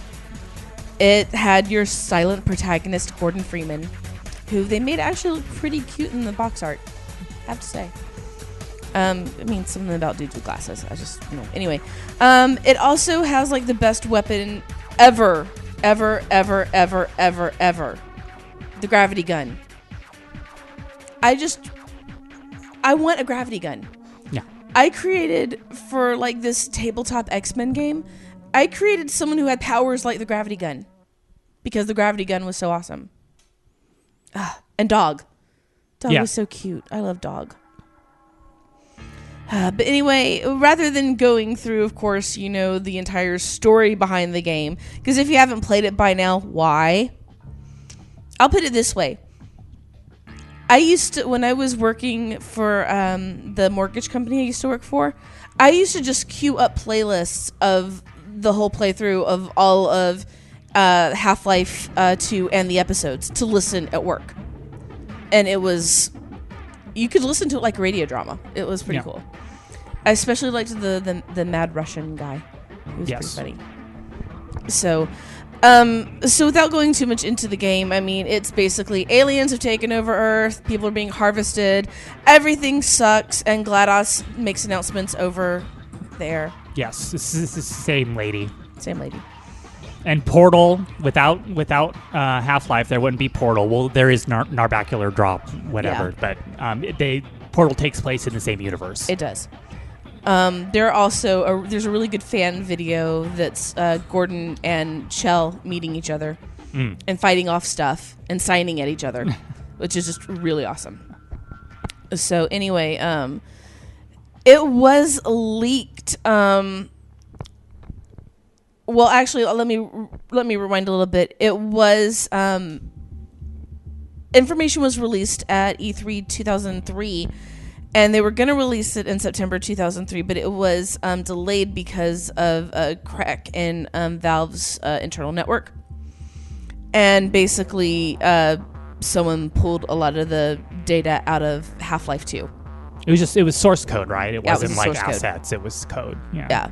It had your silent protagonist, Gordon Freeman, who they made actually look pretty cute in the box art, I have to say. I mean, something about dudes with glasses. Anyway. It also has, like, the best weapon ever. The gravity gun. I want a gravity gun. Yeah. I created, for, like, this tabletop X-Men game, I created someone who had powers like the gravity gun because the gravity gun was so awesome. And Dog. Dog was so cute. I love Dog. But anyway, rather than going through, of course, the entire story behind the game, because if you haven't played it by now, why? I'll put it this way. I used to, when I was working for the mortgage company I used to work for, I used to just queue up playlists of the whole playthrough of all of Half-Life 2 and the episodes to listen at work. And it was... You could listen to it like radio drama. It was pretty cool. I especially liked the Mad Russian guy. He was pretty funny. So without going too much into the game, I mean, it's basically aliens have taken over Earth, people are being harvested, everything sucks, and GLaDOS makes announcements over there. Yes, this is the same lady. Same lady. And Portal, without Half-Life, there wouldn't be Portal. Well, there is Narbacular Drop, whatever, but Portal takes place in the same universe. It does. There's a really good fan video that's Gordon and Chell meeting each other and fighting off stuff and signing at each other, which is just really awesome. So anyway, it was leaked. Well, actually, let me rewind a little bit. It was information was released at E3 2003, And they were going to release it in September 2003, but it was delayed because of a crack in Valve's internal network. And basically, someone pulled a lot of the data out of Half-Life 2. It was source code, right? It wasn't was like source assets. It was code. Yeah.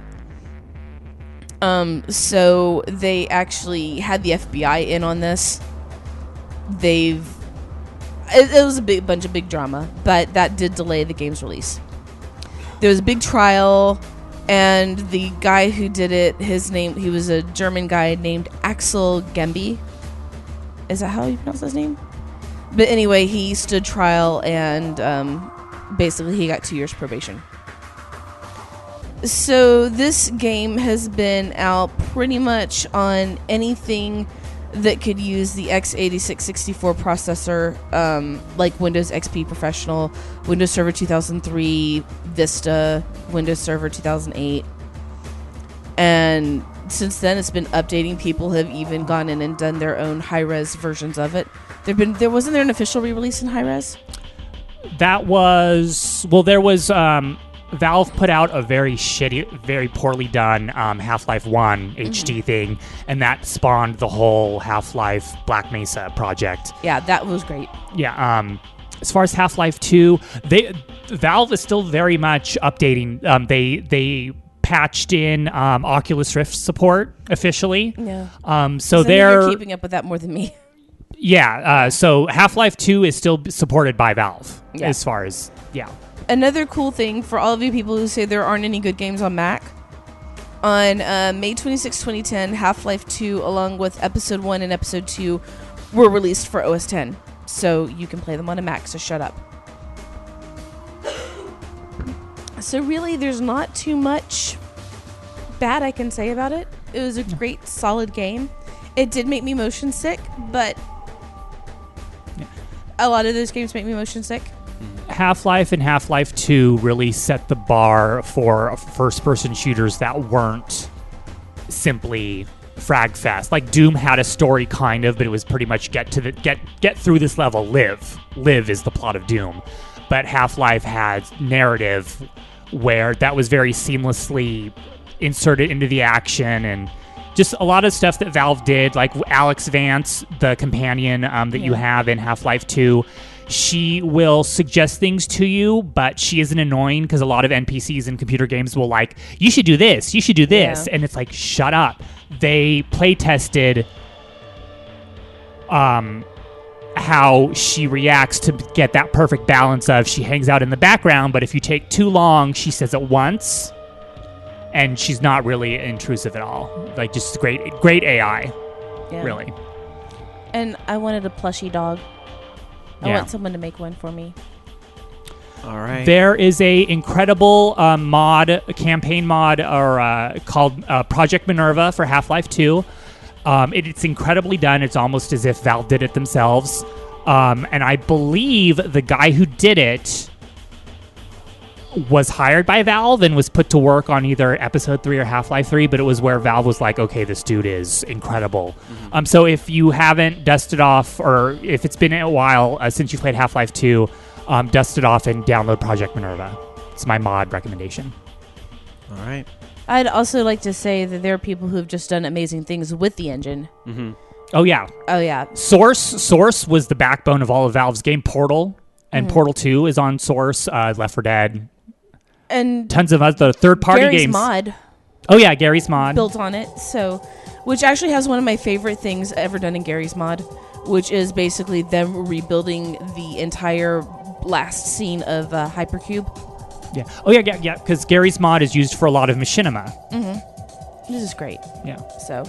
So they actually had the FBI in on this. It was a bunch of big drama, but that did delay the game's release. There was a big trial, and the guy who did it, he was a German guy named Axel Gembe. Is that how you pronounce his name? But anyway, he stood trial, and basically he got 2 years probation. So this game has been out pretty much on anything that could use the x86-64 processor, like Windows XP Professional, Windows Server 2003, Vista, Windows Server 2008. And since then, it's been updating. People have even gone in and done their own high-res versions of it. Wasn't there an official re-release in high-res? There was Valve put out a very shitty, very poorly done Half-Life 1 HD thing, and that spawned the whole Half-Life Black Mesa project. Yeah, that was great. Yeah, as far as Half-Life 2, Valve is still very much updating. They patched in Oculus Rift support officially. Yeah. So they're keeping up with that more than me. Yeah, so Half-Life 2 is still supported by Valve as far as, Another cool thing for all of you people who say there aren't any good games on Mac, on May 26, 2010, Half-Life 2, along with Episode 1 and Episode 2, were released for OS X. So you can play them on a Mac, so shut up. So really, there's not too much bad I can say about it. It was a great, solid game. It did make me motion sick, but a lot of those games make me motion sick. Half-Life and Half-Life 2 really set the bar for first-person shooters that weren't simply frag fest. Like Doom had a story kind of, but it was pretty much get through this level, live. Live is the plot of Doom. But Half-Life had narrative where that was very seamlessly inserted into the action, and just a lot of stuff that Valve did, like Alex Vance, the companion that you have in Half-Life 2. She will suggest things to you, but she isn't annoying because a lot of NPCs in computer games will like, you should do this, you should do this. And it's like, shut up. They play tested how she reacts to get that perfect balance of she hangs out in the background, but if you take too long, she says it once. And she's not really intrusive at all. Like, just great AI, really. And I wanted a plushy dog. I want someone to make one for me. All right. There is a incredible campaign mod called Project Minerva for Half-Life 2. It's incredibly done. It's almost as if Valve did it themselves. And I believe the guy who did it was hired by Valve and was put to work on either Episode 3 or Half-Life 3, but it was where Valve was like, okay, this dude is incredible. So if you haven't dusted off, or if it's been a while since you played Half-Life 2, dust it off and download Project Minerva. It's my mod recommendation. All right. I'd also like to say that there are people who have just done amazing things with the engine. Oh, yeah. Source was the backbone of all of Valve's game. Portal and Portal 2 is on Source, Left 4 Dead. And tons of other third-party Gary's games. mod. Oh, yeah, Gary's mod. Built on it. So, which actually has one of my favorite things ever done in Gary's mod, which is basically them rebuilding the entire last scene of Hypercube. Yeah. Oh, yeah, because Gary's mod is used for a lot of machinima. This is great. Yeah. So,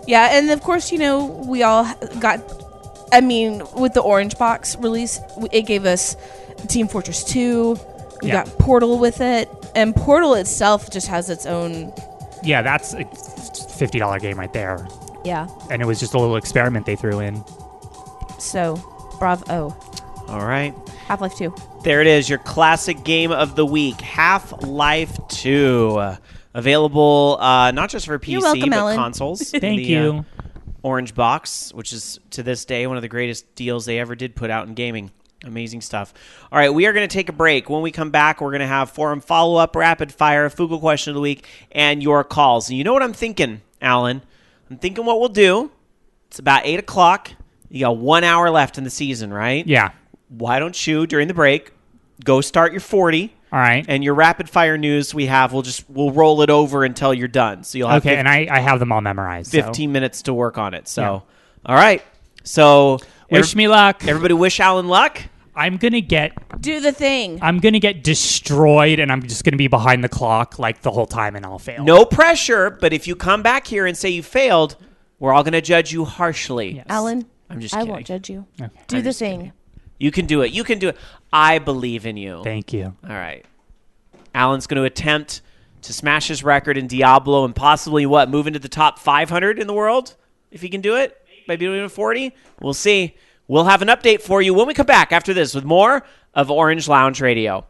yeah, and of course, we all got, with the Orange Box release, it gave us Team Fortress 2. We got Portal with it, and Portal itself just has its own... Yeah, that's a $50 game right there. Yeah. And it was just a little experiment they threw in. So, bravo. All right. Half-Life 2. There it is, your classic game of the week, Half-Life 2. Available not just for PC, welcome, but Ellen. consoles. Thank you. Orange Box, which is, to this day, one of the greatest deals they ever did put out in gaming. Amazing stuff. All right, we are going to take a break. When we come back, we're going to have forum follow-up, rapid fire, Fugle question of the week, and your calls. And you know what I'm thinking, Alan? I'm thinking what we'll do. It's about 8 o'clock. You got 1 hour left in the season, right? Yeah. Why don't you, during the break, go start your 40. All right. And your rapid fire news we'll roll it over until you're done. So you'll have and I have them all memorized. 15 minutes to work on it. So, All right. So wish me luck. Everybody wish Alan luck. I'm going to do the thing. I'm going to get destroyed, and I'm just going to be behind the clock like the whole time, and I'll fail. No pressure, but if you come back here and say you failed, we're all going to judge you harshly. Yes. Alan, I'm just kidding. I won't judge you. Okay. Do the thing. You can do it. You can do it. I believe in you. Thank you. All right. Alan's going to attempt to smash his record in Diablo and possibly, move into the top 500 in the world? If he can do it? Maybe doing 40? We'll see. We'll have an update for you when we come back after this with more of Orange Lounge Radio.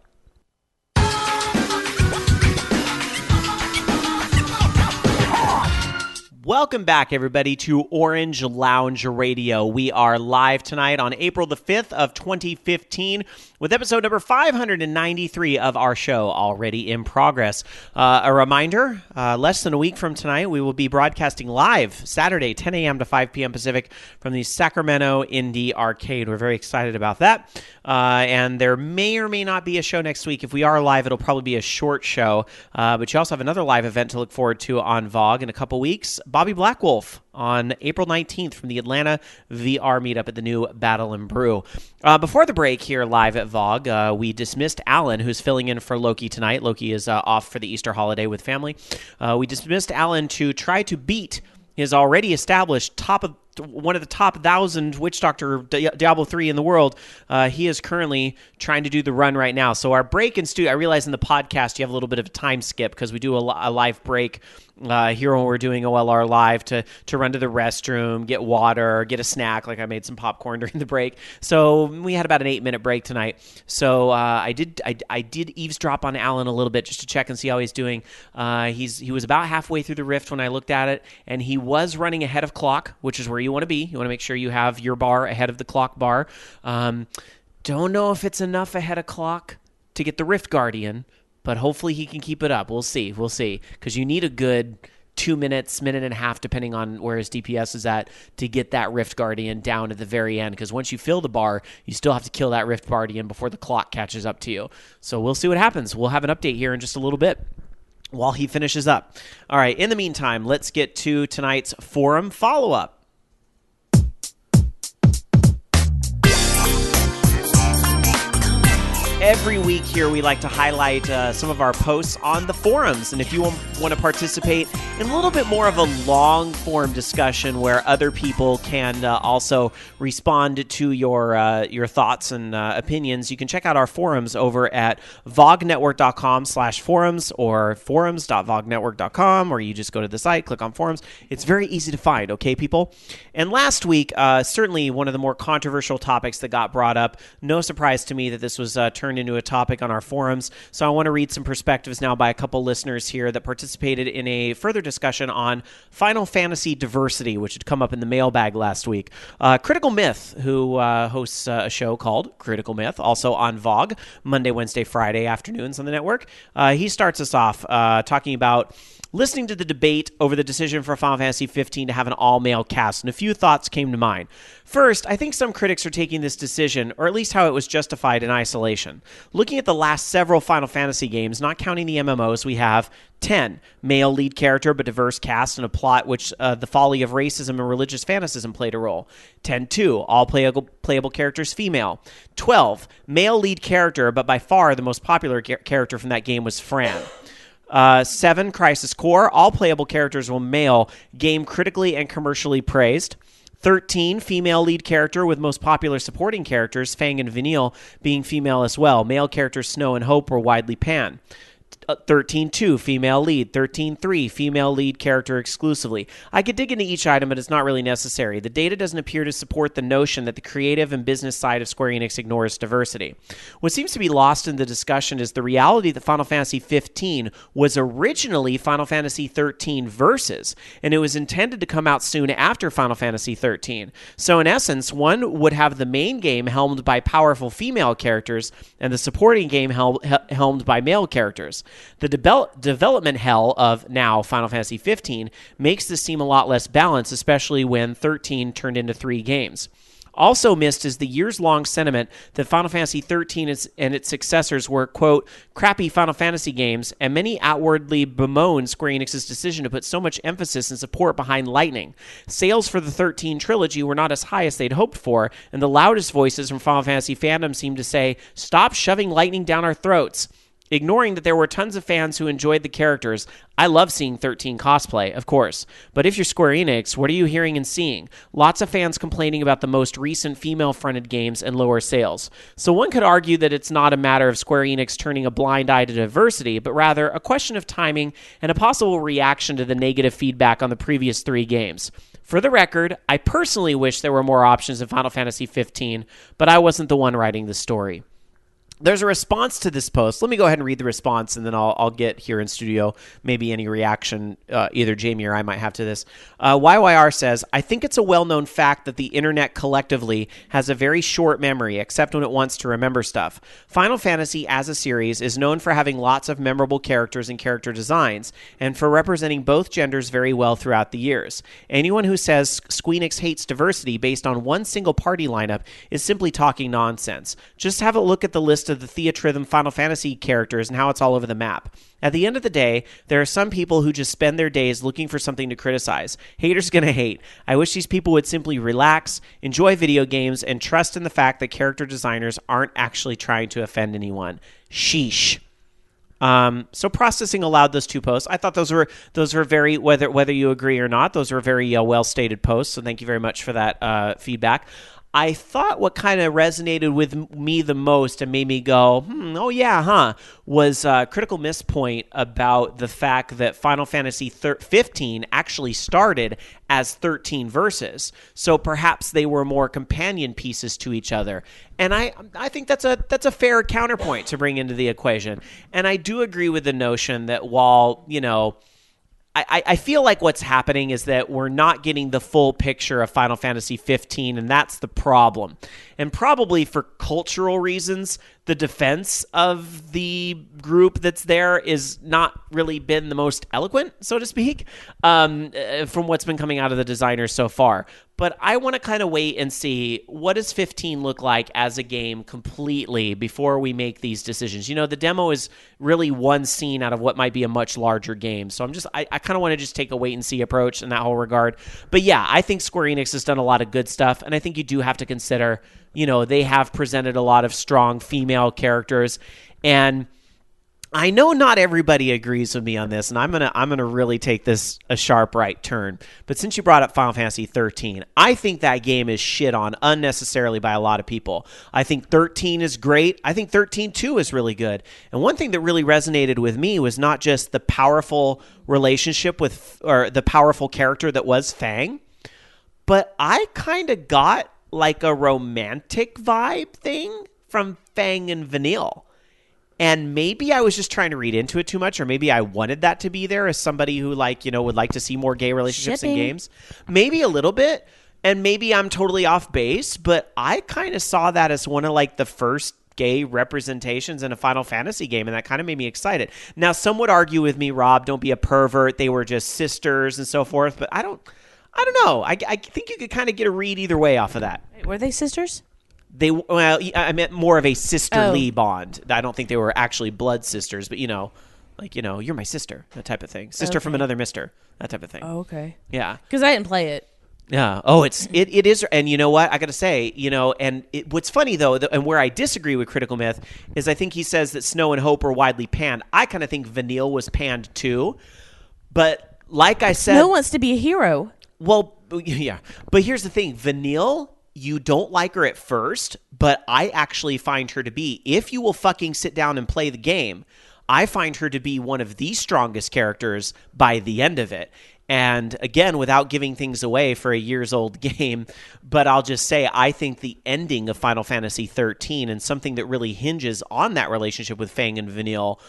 Welcome back, everybody, to Orange Lounge Radio. We are live tonight on April the 5th of 2015 with episode number 593 of our show already in progress. A reminder, less than a week from tonight, we will be broadcasting live Saturday, 10 a.m. to 5 p.m. Pacific from the Sacramento Indie Arcade. We're very excited about that. And there may or may not be a show next week. If we are live, it'll probably be a short show. But you also have another live event to look forward to on VOG in a couple weeks. Bobby Blackwolf on April 19th from the Atlanta VR meetup at the new Battle and Brew. Before the break here live at VOG, we dismissed Alan, who's filling in for Loki tonight. Loki is off for the Easter holiday with family. We dismissed Alan to try to beat his already established one of the top 1,000 Witch Doctor Diablo 3 in the world. He is currently trying to do the run right now. So our break in studio, I realize in the podcast you have a little bit of a time skip because we do a live break here when we're doing OLR live to run to the restroom, get water, get a snack. Like I made some popcorn during the break. So we had about an 8-minute break tonight. So I did eavesdrop on Alan a little bit just to check and see how he's doing. He was about halfway through the rift when I looked at it, and he was running ahead of clock, which is where you want to be. You want to make sure you have your bar ahead of the clock bar. Don't know if it's enough ahead of clock to get the Rift Guardian, but hopefully he can keep it up. We'll see, because you need a good 2 minutes, minute and a half, depending on where his DPS is at, to get that Rift Guardian down at the very end, because once you fill the bar, you still have to kill that Rift Guardian before the clock catches up to you. So we'll see what happens. We'll have an update here in just a little bit while he finishes up. All right, in the meantime, let's get to tonight's forum follow-up. Every week here, we like to highlight some of our posts on the forums. And if you want to participate in a little bit more of a long-form discussion where other people can also respond to your thoughts and opinions, you can check out our forums over at vognetwork.com/forums or forums.vognetwork.com, or you just go to the site, click on forums. It's very easy to find, okay, people? And last week, certainly one of the more controversial topics that got brought up. No surprise to me that this was turned into a topic on our forums. So I want to read some perspectives now by a couple listeners here that participated in a further discussion on Final Fantasy diversity, which had come up in the mailbag last week. Critical Myth, who hosts a show called Critical Myth, also on VOG, Monday, Wednesday, Friday afternoons on the network. He starts us off talking about listening to the debate over the decision for Final Fantasy 15 to have an all-male cast, and a few thoughts came to mind. First, I think some critics are taking this decision, or at least how it was justified, in isolation. Looking at the last several Final Fantasy games, not counting the MMOs, we have 10, male lead character but diverse cast and a plot which the folly of racism and religious fanaticism played a role. 10-2, all playable characters female. 12, male lead character but by far the most popular character from that game was Fran. 7, Crisis Core. All playable characters were male. Game critically and commercially praised. 13, female lead character with most popular supporting characters, Fang and Vanille, being female as well. Male characters Snow and Hope were widely panned. 13.2 female lead, 13.3 female lead character exclusively. I could dig into each item, but it's not really necessary. The data doesn't appear to support the notion that the creative and business side of Square Enix ignores diversity. What seems to be lost in the discussion is the reality that Final Fantasy 15 was originally Final Fantasy 13 Versus, and it was intended to come out soon after Final Fantasy 13. So in essence, one would have the main game helmed by powerful female characters and the supporting game helmed by male characters. The development hell of now Final Fantasy 15 makes this seem a lot less balanced, especially when 13 turned into 3 games. Also missed is the years-long sentiment that Final Fantasy 13 and its successors were, quote, crappy Final Fantasy games, and many outwardly bemoan Square Enix's decision to put so much emphasis and support behind Lightning. Sales for the 13 trilogy were not as high as they'd hoped for, and the loudest voices from Final Fantasy fandom seemed to say, stop shoving Lightning down our throats. Ignoring that there were tons of fans who enjoyed the characters. I love seeing 13 cosplay, of course. But if you're Square Enix, what are you hearing and seeing? Lots of fans complaining about the most recent female-fronted games and lower sales. So one could argue that it's not a matter of Square Enix turning a blind eye to diversity, but rather a question of timing and a possible reaction to the negative feedback on the previous 3 games. For the record, I personally wish there were more options in Final Fantasy 15, but I wasn't the one writing the story. There's a response to this post. Let me go ahead and read the response, and then I'll get here in studio maybe any reaction either Jamie or I might have to this. YYR says, I think it's a well-known fact that the internet collectively has a very short memory, except when it wants to remember stuff. Final Fantasy, as a series, is known for having lots of memorable characters and character designs, and for representing both genders very well throughout the years. Anyone who says Square Enix hates diversity based on one single party lineup is simply talking nonsense. Just have a look at the list of the Theatrhythm Final Fantasy characters and how it's all over the map. At the end of the day, there are some people who just spend their days looking for something to criticize. Haters gonna hate. I wish these people would simply relax, enjoy video games, and trust in the fact that character designers aren't actually trying to offend anyone. Sheesh. So processing allowed those 2 posts. I thought those were very, whether you agree or not, those were very well stated posts. So thank you very much for that feedback. I thought what kind of resonated with me the most and made me go, oh yeah, huh, was Critical Miss point about the fact that Final Fantasy 15 actually started as 13 Versus. So perhaps they were more companion pieces to each other. And I think that's a fair counterpoint to bring into the equation. And I do agree with the notion that while, I feel like what's happening is that we're not getting the full picture of Final Fantasy 15, and that's the problem. And probably for cultural reasons, the defense of the group that's there is not really been the most eloquent, so to speak, from what's been coming out of the designers so far. But I want to kind of wait and see, what does 15 look like as a game completely before we make these decisions. The demo is really one scene out of what might be a much larger game. So I kind of want to just take a wait and see approach in that whole regard. But yeah, I think Square Enix has done a lot of good stuff, and I think you do have to consider, they have presented a lot of strong female characters, and I know not everybody agrees with me on this, and I'm gonna really take this a sharp right turn. But since you brought up Final Fantasy 13, I think that game is shit on unnecessarily by a lot of people. I think 13 is great. I think 13.2 is really good. And one thing that really resonated with me was not just the powerful relationship or the powerful character that was Fang, but I kind of got like a romantic vibe thing from Fang and Vanille. And maybe I was just trying to read into it too much, or maybe I wanted that to be there as somebody who would like to see more gay relationships in games. Maybe a little bit, and maybe I'm totally off base, but I kind of saw that as one of the first gay representations in a Final Fantasy game, and that kind of made me excited. Now, some would argue with me, Rob, don't be a pervert. They were just sisters and so forth, but I don't know. I think you could kind of get a read either way off of that. Were they sisters? I meant more of a sisterly bond. I don't think they were actually blood sisters, but you're my sister, that type of thing. Sister from another mister, that type of thing. Oh, okay. Yeah. Because I didn't play it. Yeah. Oh, it is. And you know what? I got to say, what's funny though, and where I disagree with Critical Myth is I think he says that Snow and Hope are widely panned. I kind of think Vanille was panned too. But like I said, Snow wants to be a hero. Well, yeah. But here's the thing. Vanille, you don't like her at first, but I actually find her to be, if you will fucking sit down and play the game, I find her to be one of the strongest characters by the end of it. And again, without giving things away for a years-old game, but I'll just say I think the ending of Final Fantasy XIII and something that really hinges on that relationship with Fang and Vanille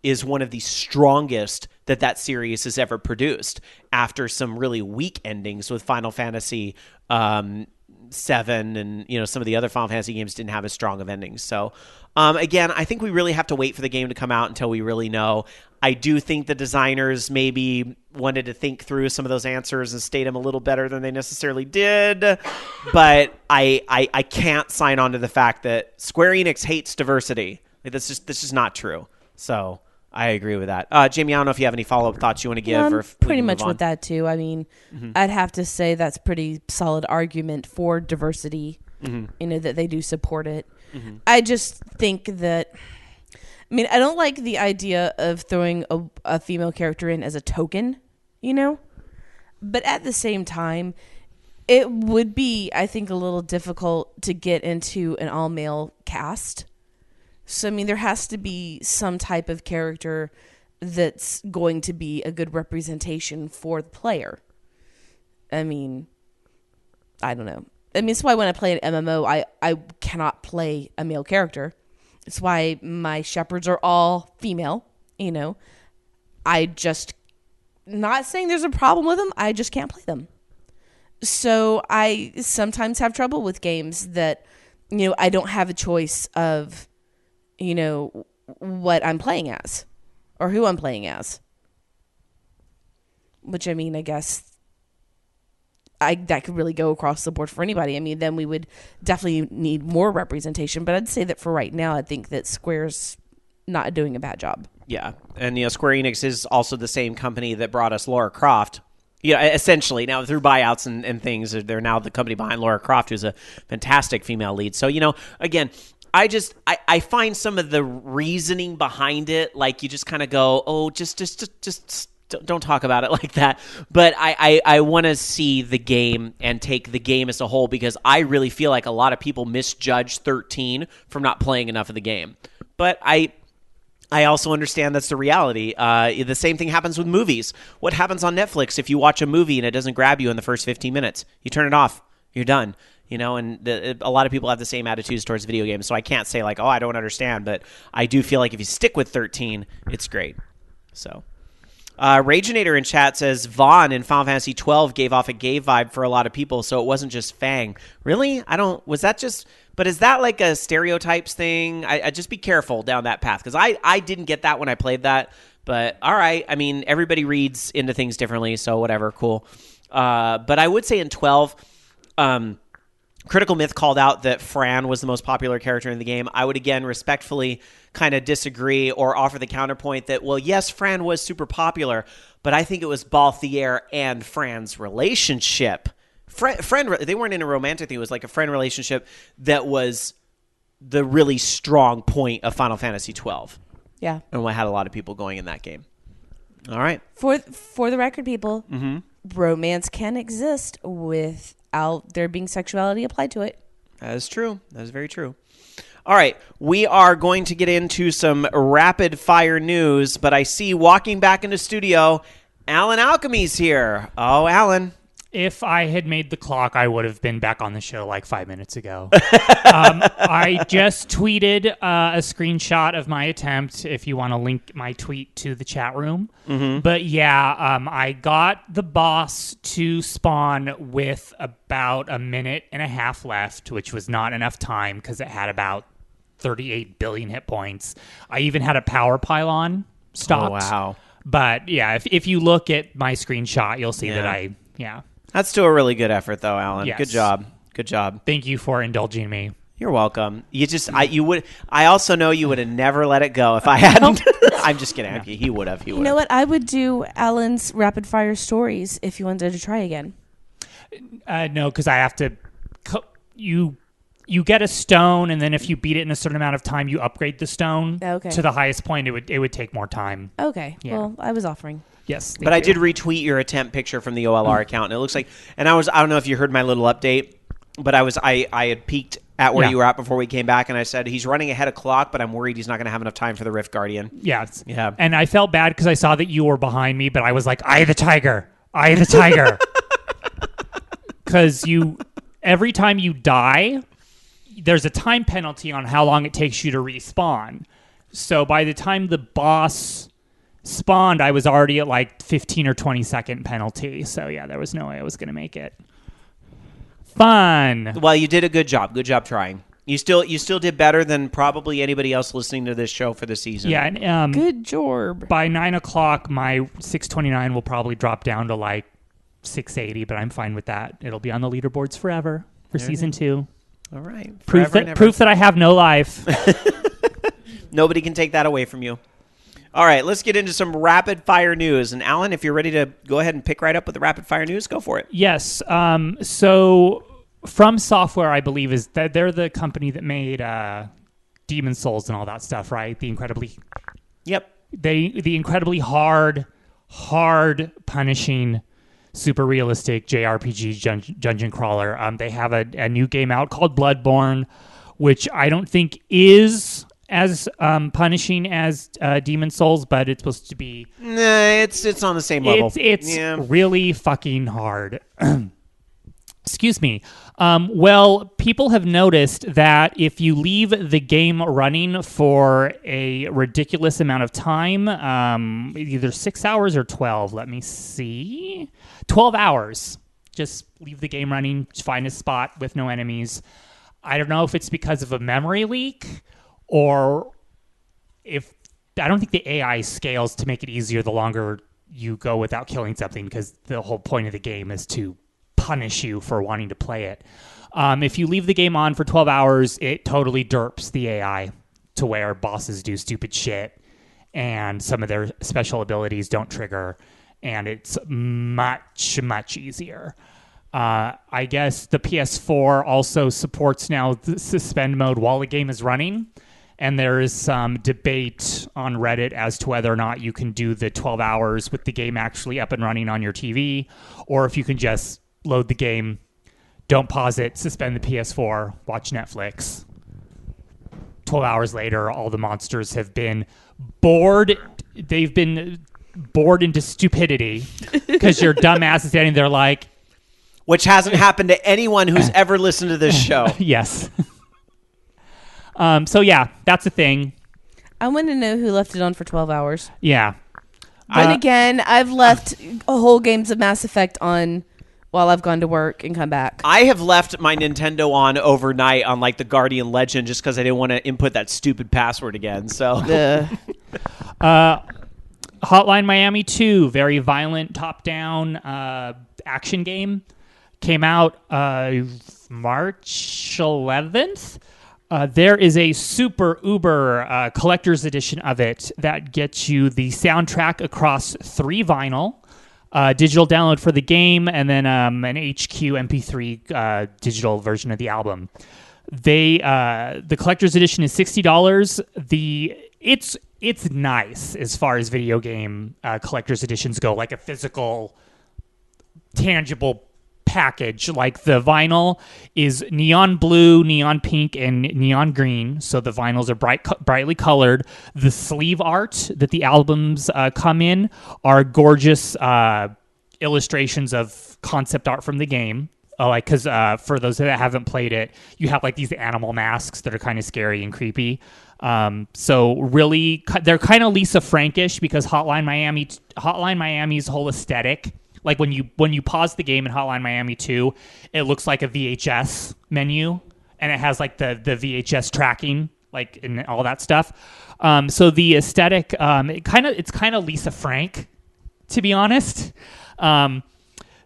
is one of the strongest that series has ever produced after some really weak endings with Final Fantasy 7 and some of the other Final Fantasy games didn't have as strong of endings. So again, I think we really have to wait for the game to come out until we really know. I do think the designers maybe wanted to think through some of those answers and state them a little better than they necessarily did, but I can't sign on to the fact that Square Enix hates diversity. Like, that's just not true. So I agree with that. Jamie, I don't know if you have any follow-up thoughts you want to give. Or if pretty much with that too. I mean, I'd have to say that's pretty solid argument for diversity. That they do support it. I just think that. I mean, I don't like the idea of throwing a female character in as a token, But at the same time, it would be, I think, a little difficult to get into an all-male cast. So, I mean, there has to be some type of character that's going to be a good representation for the player. I mean, I don't know. I mean, it's why when I play an MMO, I cannot play a male character. It's why my shepherds are all female, I just, not saying there's a problem with them, I just can't play them. So I sometimes have trouble with games that, I don't have a choice of, what I'm playing as or who I'm playing as. Which, I mean, I guess that could really go across the board for anybody. I mean, then we would definitely need more representation. But I'd say that for right now, I think that Square's not doing a bad job. Yeah. And, Square Enix is also the same company that brought us Lara Croft. Essentially, now through buyouts and things, they're now the company behind Lara Croft, who's a fantastic female lead. So, again, I find some of the reasoning behind it, like you just kind of go, oh, just don't talk about it like that. But I want to see the game and take the game as a whole, because I really feel like a lot of people misjudge 13 from not playing enough of the game. But I also understand that's the reality. The same thing happens with movies. What happens on Netflix if you watch a movie and it doesn't grab you in the first 15 minutes? You turn it off. You're done. And a lot of people have the same attitudes towards video games. So I can't say like, oh, I don't understand. But I do feel like if you stick with 13, it's great. So... Raginator in chat says Vaughn in Final Fantasy 12 gave off a gay vibe for a lot of people, so it wasn't just Fang. Really? Was that just... But is that like a stereotypes thing? I just be careful down that path, because I didn't get that when I played that. But all right, I mean, everybody reads into things differently, so whatever, cool. But I would say in 12... Critical Myth called out that Fran was the most popular character in the game. I would, again, respectfully kind of disagree or offer the counterpoint that, well, yes, Fran was super popular, but I think it was Balthier and Fran's relationship. They weren't in a romantic thing. It was like a friend relationship that was the really strong point of Final Fantasy 12. Yeah. And we had a lot of people going in that game. All right. For the record, people, romance can exist without there being sexuality applied to it. That is true. That is very true. All right. We are going to get into some rapid fire news, but I see walking back into studio, Alan Alchemy's here. Oh, Alan. If I had made the clock, I would have been back on the show like 5 minutes ago. I just tweeted a screenshot of my attempt, if you want to link my tweet to the chat room. But yeah, I got the boss to spawn with about a minute and a half left, which was not enough time because it had about 38 billion hit points. I even had a power pylon stopped. Oh, wow. But yeah, if you look at my screenshot, you'll see that That's still a really good effort, though, Alan. Yes. Good job. Good job. Thank you for indulging me. You're welcome. I also know you would have never let it go if I hadn't. I'm just kidding. Yeah. He would have. You know what? I would do Alan's rapid fire stories if you wanted to try again. No, because I have to. You get a stone, and then if you beat it in a certain amount of time, you upgrade the stone to the highest point. It would take more time. Okay. Yeah. Well, I was offering. Yes, but I did retweet your attempt picture from the OLR account, and it looks like. And I don't know if you heard my little update, but I had peeked at where Yeah. you were at before we came back, and I said he's running ahead of clock, but I'm worried he's not going to have enough time for the Rift Guardian. Yeah. Yeah. And I felt bad because I saw that you were behind me, but I was like, "Eye the tiger! Eye the tiger!" Because every time you die, there's a time penalty on how long it takes you to respawn. So by the time the boss spawned, I was already at like 15 or 20 second penalty. So yeah, there was no way I was going to make it. Fun. Well, you did a good job. Good job trying. You still did better than probably anybody else listening to this show for the season. Yeah, and Good job. by 9 o'clock, my 629 will probably drop down to like 680, but I'm fine with that. It'll be on the leaderboards forever for season 2. All right. Proof Forever and that, proof that I have no life. Nobody can take that away from you. All right, let's get into some rapid fire news. And Alan, if you're ready to go ahead and pick right up with the rapid fire news, go for it. Yes. So From Software, I believe, is that they're the company that made Demon Souls and all that stuff, right? The incredibly hard punishing, super realistic JRPG dungeon crawler. They have a new game out called Bloodborne, which I don't think is as punishing as Demon Souls, but it's supposed to be. Nah, it's on the same level. It's really fucking hard. Excuse me. Well, people have noticed that if you leave the game running for a ridiculous amount of time, either 6 hours or 12, let me see. 12 hours. Just leave the game running, find a spot with no enemies. I don't know if it's because of a memory leak or if... I don't think the AI scales to make it easier the longer you go without killing something, because the whole point of the game is to punish you for wanting to play it. If you leave the game on for 12 hours, it totally derps the AI to where bosses do stupid shit and some of their special abilities don't trigger, and it's much, much easier. I guess the PS4 also supports now the suspend mode while the game is running, and there is some debate on Reddit as to whether or not you can do the 12 hours with the game actually up and running on your TV, or if you can just load the game, don't pause it, suspend the PS4, watch Netflix. 12 hours later, all the monsters have been bored. They've been bored into stupidity because your dumb ass is standing there like... Which hasn't happened to anyone who's ever listened to this show. Yes. So yeah, that's a thing. I want to know who left it on for 12 hours. Yeah. Then again, I've left whole games of Mass Effect on while I've gone to work and come back. I have left my Nintendo on overnight on like the Guardian Legend just because I didn't want to input that stupid password again. So, Hotline Miami 2, very violent top-down action game, came out March 11th. There is a super uber collector's edition of it that gets you the soundtrack across 3 vinyl, digital download for the game, and then an HQ MP3 digital version of the album. The collector's edition is $60. It's nice as far as video game collector's editions go, like a physical, tangible package. Like the vinyl is neon blue, neon pink, and neon green, so the vinyls are brightly colored. The sleeve art that the albums come in are gorgeous illustrations of concept art from the game. Because for those that haven't played it, you have like these animal masks that are kind of scary and creepy. So really, they're kind of Lisa Frankish, because Hotline Miami's whole aesthetic, like when you pause the game in Hotline Miami 2, it looks like a VHS menu, and it has like the VHS tracking, like, and all that stuff. So the aesthetic, it's kind of Lisa Frank, to be honest.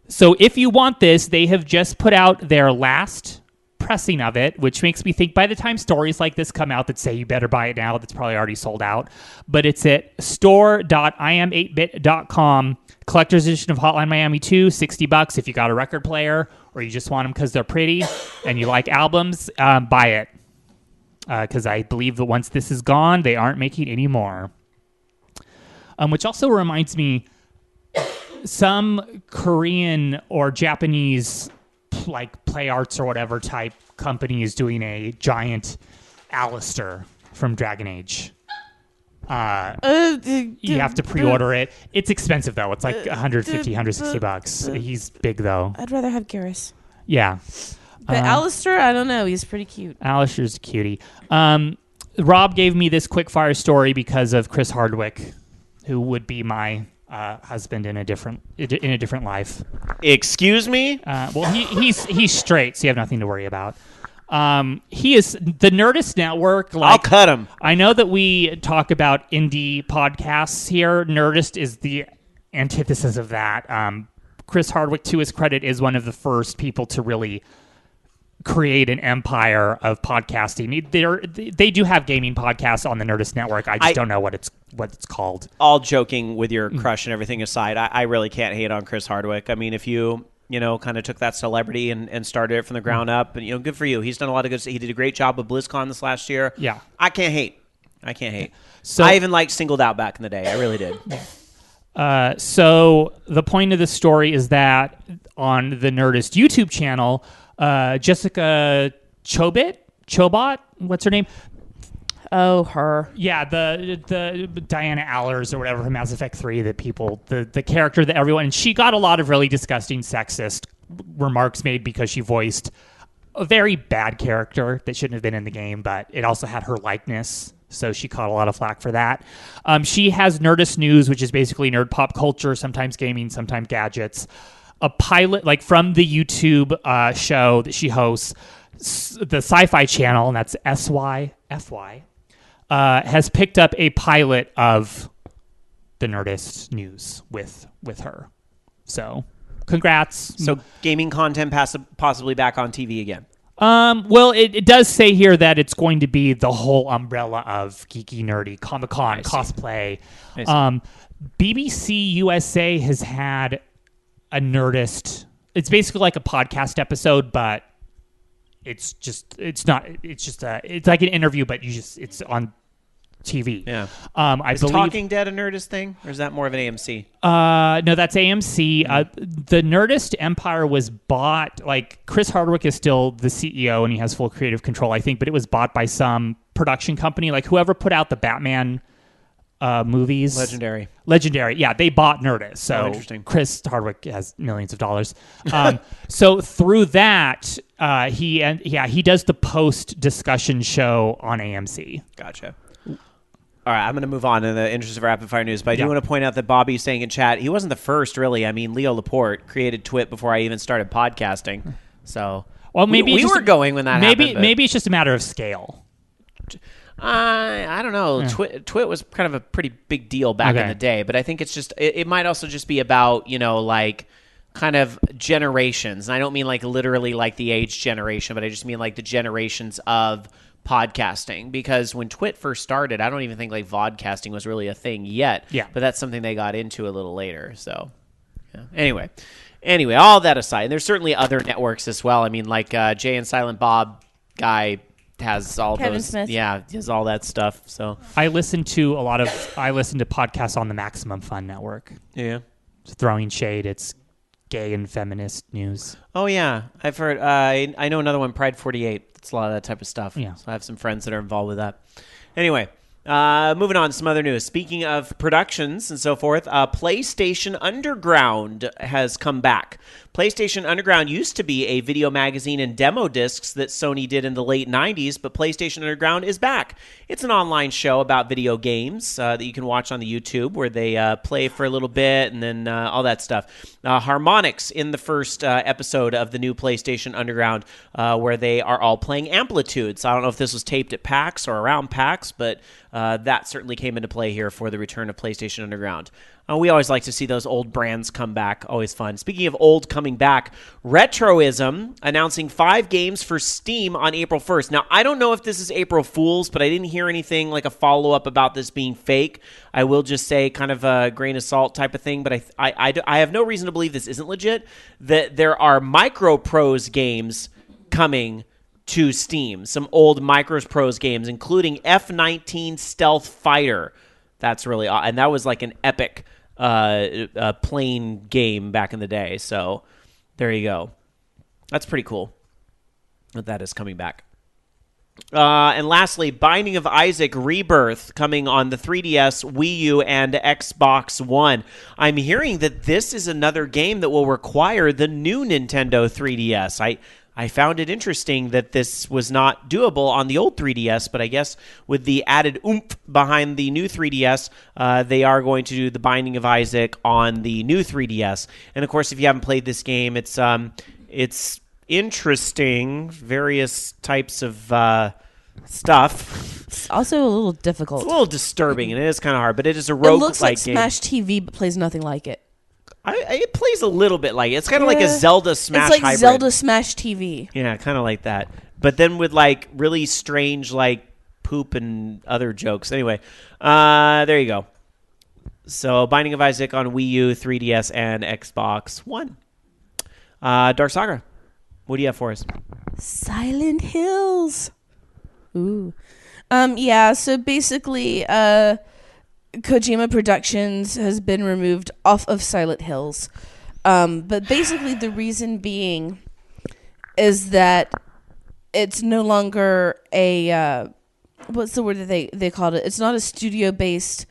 So if you want this, they have just put out their last pressing of it, which makes me think by the time stories like this come out that say you better buy it now, that's probably already sold out. But it's at store.im8bit.com. Collector's edition of Hotline Miami 2, $60 if you got a record player or you just want them because they're pretty and you like albums, buy it. Because I believe that once this is gone, they aren't making any more. Which also reminds me, some Korean or Japanese like Play Arts or whatever type company is doing a giant Alistair from Dragon Age. You have to pre-order it. It's expensive though. It's like $150-$160. He's big though. I'd rather have Garrus. Yeah. But Alistair, I don't know. He's pretty cute. Alistair's a cutie. Rob gave me this quick fire story because of Chris Hardwick, who would be my husband in a different life. Excuse me? Well, he's straight, so you have nothing to worry about. He is the Nerdist Network. Like, I'll cut him. I know that we talk about indie podcasts here. Nerdist is the antithesis of that. Chris Hardwick, to his credit, is one of the first people to really create an empire of podcasting. They do have gaming podcasts on the Nerdist Network. I just don't know what it's called. All joking with your crush and everything aside, I really can't hate on Chris Hardwick. I mean, if you kind of took that celebrity and started it from the ground up, and good for you. He's done a lot of good. He did a great job with BlizzCon this last year. Yeah, I can't hate. So I even liked Singled Out back in the day. I really did. So the point of the story is that on the Nerdist YouTube channel, Jessica Chobot, what's her name? Oh, her. Yeah, the Diana Allers or whatever from Mass Effect 3, the character that everyone, and she got a lot of really disgusting sexist remarks made because she voiced a very bad character that shouldn't have been in the game, but it also had her likeness, so she caught a lot of flack for that. She has Nerdist News, which is basically nerd pop culture, sometimes gaming, sometimes gadgets. A pilot, like from the YouTube show that she hosts, the Sci-Fi Channel, and that's SYFY, has picked up a pilot of the Nerdist News with her. So, congrats. So, gaming content possibly back on TV again. Well, it does say here that it's going to be the whole umbrella of geeky, nerdy, Comic-Con, cosplay. BBC USA has had a Nerdist. It's basically like a podcast episode, but it's like an interview, but it's on TV. Yeah. I is believe Talking Dead a Nerdist thing, or is that more of an AMC? No, that's AMC. The Nerdist empire was bought. Like Chris Hardwick is still the CEO, and he has full creative control, I think. But it was bought by some production company, like whoever put out the Batman movies. Legendary. Yeah, they bought Nerdist. So interesting. Chris Hardwick has millions of dollars. So through that, he does the post discussion show on AMC. Gotcha. All right, I'm going to move on in the interest of rapid fire news, but I do want to point out that Bobby's saying in chat, he wasn't the first, really. I mean, Leo Laporte created Twit before I even started podcasting. So, well, maybe we were going when that happened. Maybe it's just a matter of scale. I don't know. Yeah. Twit was kind of a pretty big deal back in the day, but I think it's just it might also just be about like kind of generations, and I don't mean like literally like the age generation, but I just mean like the generations of podcasting. Because when Twit first started, I don't even think like vodcasting was really a thing yet. Yeah, but that's something they got into a little later. So yeah. Anyway, all that aside, and there's certainly other networks as well. I mean, like Jay and Silent Bob guy has all Kevin those. Smith. Yeah, has all that stuff. So I listen to podcasts on the Maximum Fun Network. Yeah, it's throwing shade. It's gay and feminist news. Oh yeah, I've heard. I know another one, Pride 48. It's a lot of that type of stuff. Yeah, so I have some friends that are involved with that. Anyway. Moving on to some other news. Speaking of productions and so forth, PlayStation Underground has come back. PlayStation Underground used to be a video magazine and demo discs that Sony did in the late 90s, but PlayStation Underground is back. It's an online show about video games that you can watch on the YouTube, where they play for a little bit and then all that stuff. Harmonix in the first episode of the new PlayStation Underground, where they are all playing Amplitude. So I don't know if this was taped at PAX or around PAX, but that certainly came into play here for the return of PlayStation Underground. We always like to see those old brands come back. Always fun. Speaking of old coming back, Retroism announcing 5 games for Steam on April 1st. Now, I don't know if this is April Fool's, but I didn't hear anything like a follow-up about this being fake. I will just say kind of a grain of salt type of thing, but I have no reason to believe this isn't legit, that there are Microprose games coming to Steam. Some old Microprose games, including F-19 Stealth Fighter. That's really odd. And that was like an epic plane game back in the day. So there you go. That's pretty cool that is coming back. And lastly, Binding of Isaac Rebirth coming on the 3DS, Wii U, and Xbox One. I'm hearing that this is another game that will require the new Nintendo 3DS. I found it interesting that this was not doable on the old 3DS, but I guess with the added oomph behind the new 3DS, they are going to do the Binding of Isaac on the new 3DS. And of course, if you haven't played this game, it's interesting, various types of stuff. It's also a little difficult. It's a little disturbing, and it is kind of hard, but it is a roguelike game. It looks like Smash TV, but plays nothing like it. It plays a little bit like it. It's kind of like a Zelda Smash hybrid. It's like hybrid. Zelda Smash TV. Yeah, kind of like that. But then with like really strange like poop and other jokes. Anyway, there you go. So Binding of Isaac on Wii U, 3DS, and Xbox One. Dark Saga, what do you have for us? Silent Hills. Ooh. So basically, Kojima Productions has been removed off of Silent Hills. But basically the reason being is that it's no longer a, what's the word that they called it? It's not a studio-based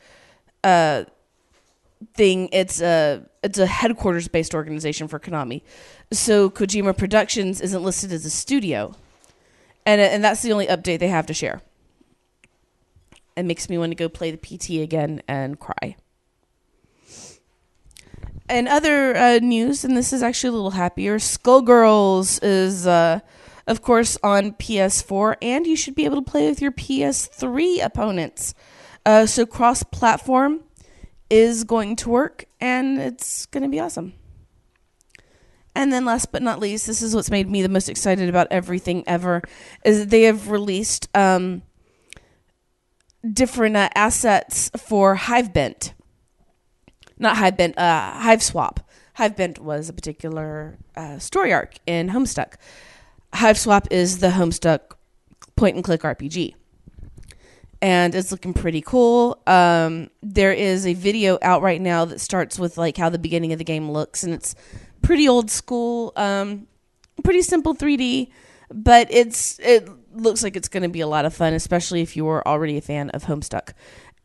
thing. It's a headquarters-based organization for Konami. So Kojima Productions isn't listed as a studio. And that's the only update they have to share. It makes me want to go play the PT again and cry. And other news, and this is actually a little happier, Skullgirls is, of course, on PS4, and you should be able to play with your PS3 opponents. So cross-platform is going to work, and it's going to be awesome. And then last but not least, this is what's made me the most excited about everything ever, is that they have released different assets for Hivebent. Not Hivebent, Hiveswap. Hivebent was a particular story arc in Homestuck. Hiveswap is the Homestuck point-and-click RPG. And it's looking pretty cool. There is a video out right now that starts with like how the beginning of the game looks, and it's pretty old school, pretty simple 3D, but it looks like it's going to be a lot of fun, especially if you were already a fan of Homestuck.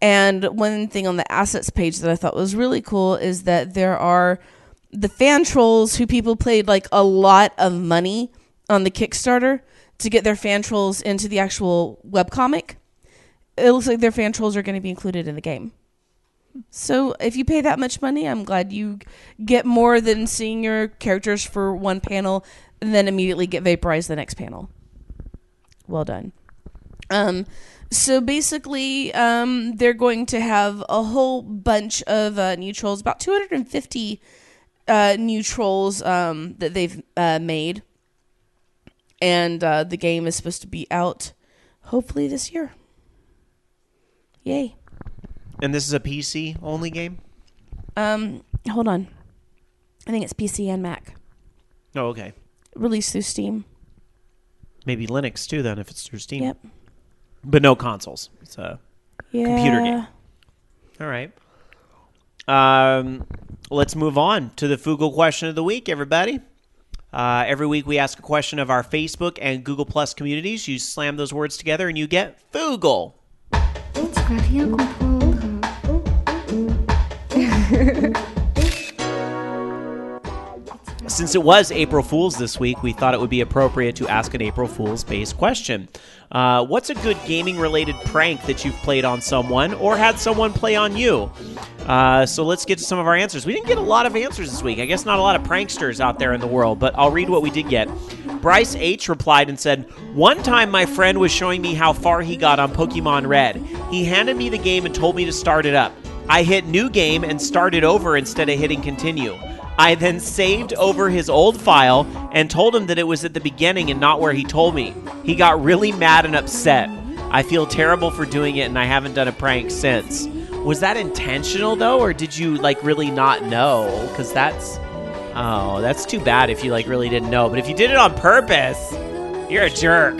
And one thing on the assets page that I thought was really cool is that there are the fan trolls who people paid like a lot of money on the Kickstarter to get their fan trolls into the actual webcomic. It looks like their fan trolls are going to be included in the game. So if you pay that much money, I'm glad you get more than seeing your characters for one panel and then immediately get vaporized the next panel. Well done. So basically, they're going to have a whole bunch of new trolls, about 250 new trolls that they've made. And the game is supposed to be out hopefully this year. Yay. And this is a PC-only game? Hold on. I think it's PC and Mac. Oh, okay. Released through Steam. Maybe Linux, too, then, if it's through Steam. Yep. But no consoles. It's a computer game. All right. Let's move on to the Fugle question of the week, everybody. Every week we ask a question of our Facebook and Google Plus communities. You slam those words together and you get Fugle. Since it was April Fool's this week, we thought it would be appropriate to ask an April Fool's-based question. What's a good gaming-related prank that you've played on someone or had someone play on you? So let's get to some of our answers. We didn't get a lot of answers this week. I guess not a lot of pranksters out there in the world, but I'll read what we did get. Bryce H. replied and said, "One time my friend was showing me how far he got on Pokemon Red. He handed me the game and told me to start it up. I hit new game and started over instead of hitting continue. I then saved over his old file and told him that it was at the beginning and not where he told me. He got really mad and upset. I feel terrible for doing it, and I haven't done a prank since." Was that intentional, though, or did you, really not know? Because that's too bad if you, really didn't know. But if you did it on purpose, you're a jerk.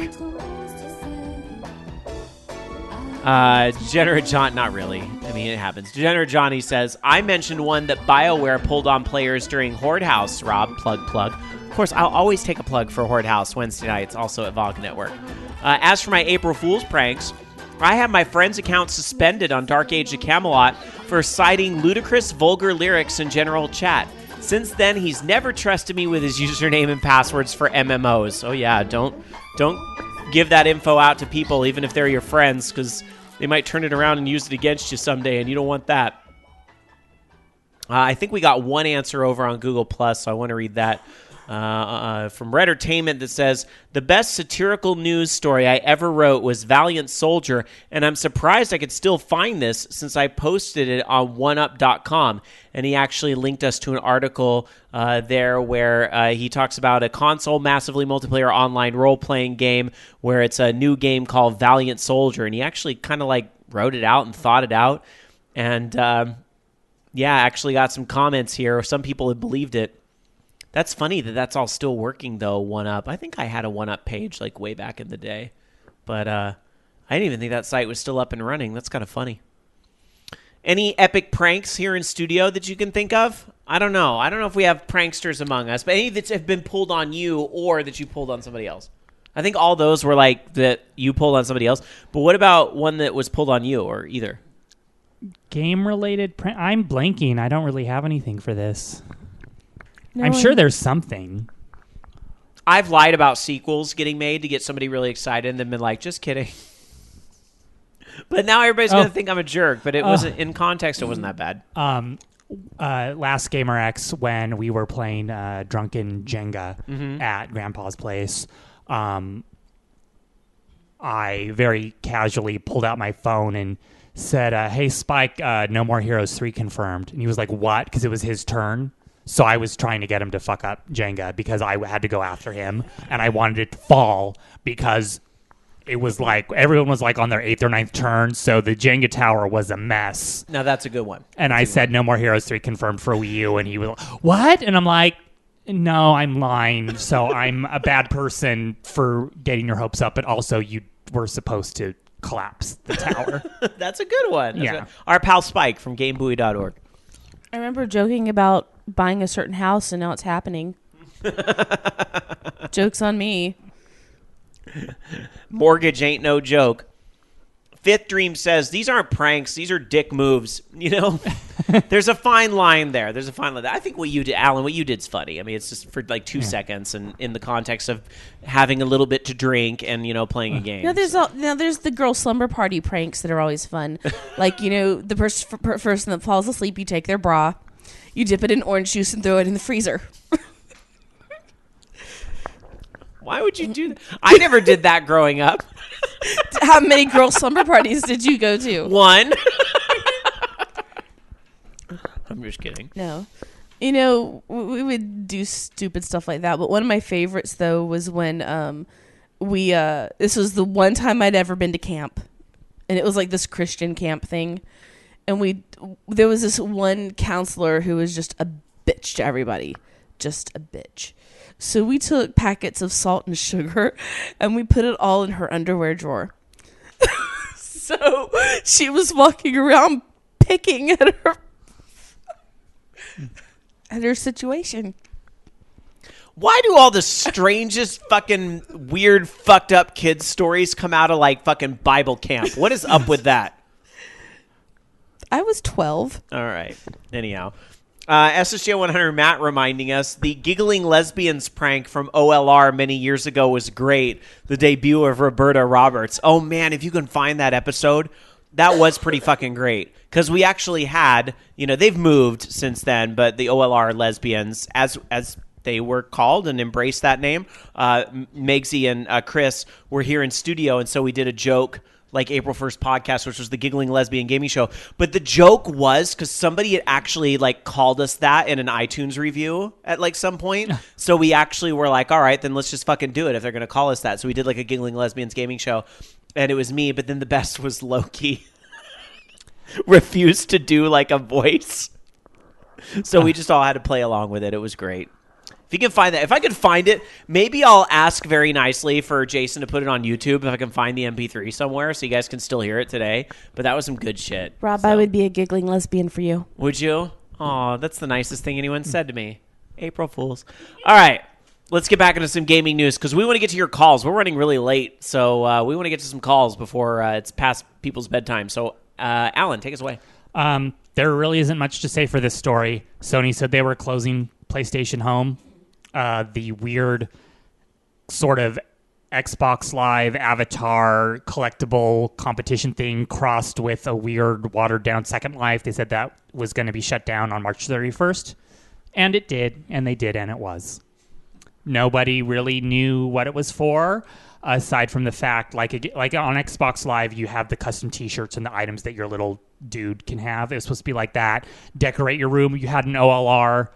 Generate John, not really. I mean, it happens. Degenerate Johnny says, I mentioned one that BioWare pulled on players during Horde House. Rob, plug. Of course, I'll always take a plug for Horde House Wednesday nights, also at VOG Network. As for my April Fool's pranks, I had my friend's account suspended on Dark Age of Camelot for citing ludicrous, vulgar lyrics in general chat. Since then, he's never trusted me with his username and passwords for MMOs. Oh yeah, don't give that info out to people, even if they're your friends, because they might turn it around and use it against you someday, and you don't want that. I think we got one answer over on Google+, so I want to read that. From Reddertainment that says, the best satirical news story I ever wrote was Valiant Soldier, and I'm surprised I could still find this since I posted it on oneup.com. And he actually linked us to an article there where he talks about a console massively multiplayer online role-playing game where it's a new game called Valiant Soldier, and he actually kind of like wrote it out and thought it out. And actually got some comments here. Some people have believed it. That's funny that that's all still working, though, 1UP. I think I had a 1UP page, like, way back in the day. But I didn't even think that site was still up and running. That's kind of funny. Any epic pranks here in studio that you can think of? I don't know. I don't know if we have pranksters among us, but any that have been pulled on you or that you pulled on somebody else. I think all those were, like, that you pulled on somebody else. But what about one that was pulled on you or either? Game-related prank? I'm blanking. I don't really have anything for this. No, I'm sure there's something. I've lied about sequels getting made to get somebody really excited and then been like, just kidding. But now everybody's going to think I'm a jerk, but it wasn't, in context, it wasn't that bad. Last Gamer X, when we were playing Drunken Jenga at Grandpa's place, I very casually pulled out my phone and said, hey, Spike, No More Heroes 3 confirmed. And he was like, what? Because it was his turn. So I was trying to get him to fuck up Jenga because I had to go after him, and I wanted it to fall because it was like everyone was like on their 8th or 9th turn, so the Jenga tower was a mess. Now that's a good one. And I said, No More Heroes 3 confirmed for Wii U, and he was like, what? And I'm like, no, I'm lying. So I'm a bad person for getting your hopes up, but also you were supposed to collapse the tower. That's a good one. Yeah. Our pal Spike from GameBuoy.org. I remember joking about buying a certain house, and now it's happening. Joke's on me. Mortgage ain't no joke. Fifth Dream says, these aren't pranks. These are dick moves. You know, there's a fine line there. I think what you did, Alan, what you did's funny. I mean, it's just for like 2 seconds and in the context of having a little bit to drink and, you know, playing a game. There's the girl slumber party pranks that are always fun. Like, you know, the person that falls asleep, you take their bra, you dip it in orange juice and throw it in the freezer. Why would you do that? I never did that growing up. How many girl slumber parties did you go to? One. I'm just kidding. No. You know, we would do stupid stuff like that. But one of my favorites, though, was when this was the one time I'd ever been to camp. And it was like this Christian camp thing. And there was this one counselor who was just a bitch to everybody. Just a bitch. So we took packets of salt and sugar and we put it all in her underwear drawer. So she was walking around picking at her situation. Why do all the strangest fucking weird fucked up kids stories come out of like fucking Bible camp? What is up with that? I was 12. All right. Anyhow. SSJ 100 Matt reminding us, the giggling lesbians prank from OLR many years ago was great. The debut of Roberta Roberts. Oh, man, if you can find that episode, that was pretty fucking great. Because we actually had, you know, they've moved since then, but the OLR lesbians, as they were called and embraced that name, Megsy and Chris were here in studio, and so we did a joke like April 1st podcast, which was the Giggling Lesbian Gaming Show. But the joke was because somebody had actually like called us that in an iTunes review at like some point. So we actually were like, all right, then let's just fucking do it if they're going to call us that. So we did like a Giggling Lesbians Gaming Show, and it was me. But then the best was LOKI refused to do like a voice. So we just all had to play along with it. It was great. If you can find that, if I could find it, maybe I'll ask very nicely for Jason to put it on YouTube if I can find the MP3 somewhere so you guys can still hear it today. But that was some good shit. Rob, I would be a giggling lesbian for you. Would you? Oh, that's the nicest thing anyone said to me. April Fools. All right. Let's get back into some gaming news because we want to get to your calls. We're running really late, so we want to get to some calls before it's past people's bedtime. So, Alan, take us away. There really isn't much to say for this story. Sony said they were closing PlayStation Home. The weird sort of Xbox Live avatar collectible competition thing crossed with a weird watered-down Second Life. They said that was going to be shut down on March 31st. And it did, and they did, and it was. Nobody really knew what it was for, aside from the fact, like on Xbox Live, you have the custom T-shirts and the items that your little dude can have. It was supposed to be like that. Decorate your room. You had an OLR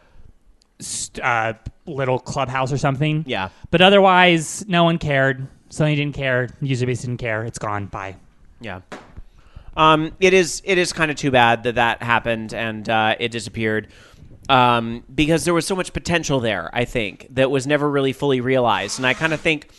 little clubhouse or something. Yeah. But otherwise, no one cared. Sony didn't care. User base didn't care. It's gone. Bye. Yeah. It is kind of too bad that happened and it disappeared. Because there was so much potential there, I think, that was never really fully realized. And I kind of think,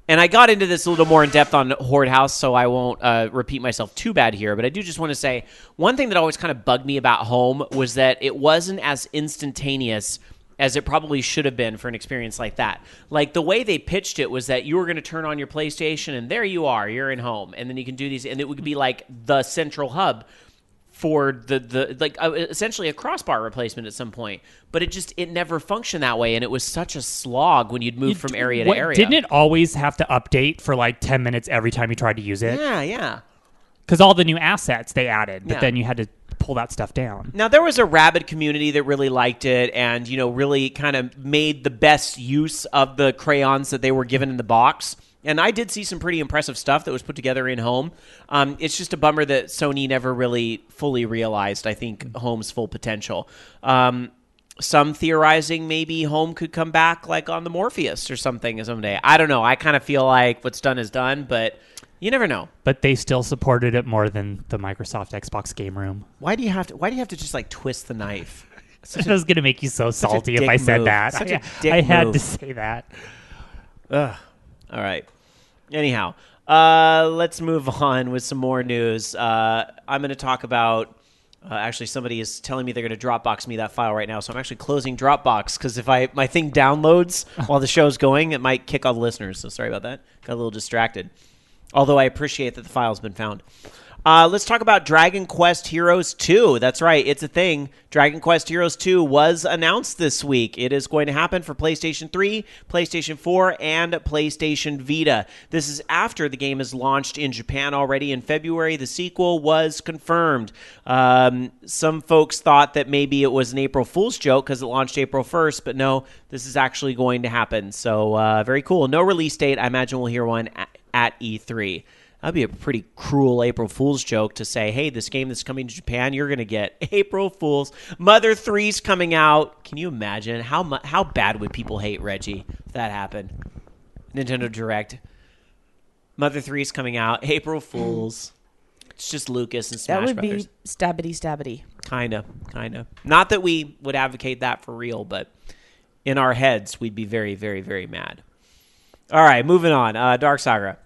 and I got into this a little more in depth on Horde House, so I won't repeat myself too bad here, but I do just want to say one thing that always kind of bugged me about Home was that it wasn't as instantaneous as it probably should have been for an experience like that. Like, the way they pitched it was that you were going to turn on your PlayStation, and there you are, you're in Home, and then you can do these, and it would be like the central hub for essentially a crossbar replacement at some point, but it never functioned that way, and it was such a slog when you'd move from area to area. Didn't it always have to update for like 10 minutes every time you tried to use it? Yeah. Because all the new assets they added, but then you had to pull that stuff down. Now, there was a rabid community that really liked it and, really kind of made the best use of the crayons that they were given in the box. And I did see some pretty impressive stuff that was put together in Home. It's just a bummer that Sony never really fully realized, I think, Home's full potential. Some theorizing maybe Home could come back like on the Morpheus or something someday. I don't know. I kind of feel like what's done is done, but you never know. But they still supported it more than the Microsoft Xbox Game Room. Why do you have to just like twist the knife? It was going to make you so salty if I said that. I had to say that. Ugh. All right. Anyhow, let's move on with some more news. I'm going to talk about... actually, somebody is telling me they're going to Dropbox me that file right now, so I'm actually closing Dropbox, because if my thing downloads while the show's going, it might kick all the listeners, so sorry about that. Got a little distracted. Although I appreciate that the file's been found. Let's talk about Dragon Quest Heroes 2. That's right, it's a thing. Dragon Quest Heroes 2 was announced this week. It is going to happen for PlayStation 3, PlayStation 4, and PlayStation Vita. This is after the game is launched in Japan already in February. The sequel was confirmed. Some folks thought that maybe it was an April Fool's joke because it launched April 1st, but no, this is actually going to happen. So very cool. No release date. I imagine we'll hear one at E3. That'd be a pretty cruel April Fool's joke to say, hey, this game that's coming to Japan, you're going to get April Fool's. Mother 3's coming out. Can you imagine? How bad would people hate Reggie if that happened? Nintendo Direct. Mother 3's coming out. April Fool's. It's just Lucas and Smash Brothers. Brothers. That would be stabbity. Kind of. Not that we would advocate that for real, but in our heads, we'd be very, very, very mad. All right, moving on. Dark Saga.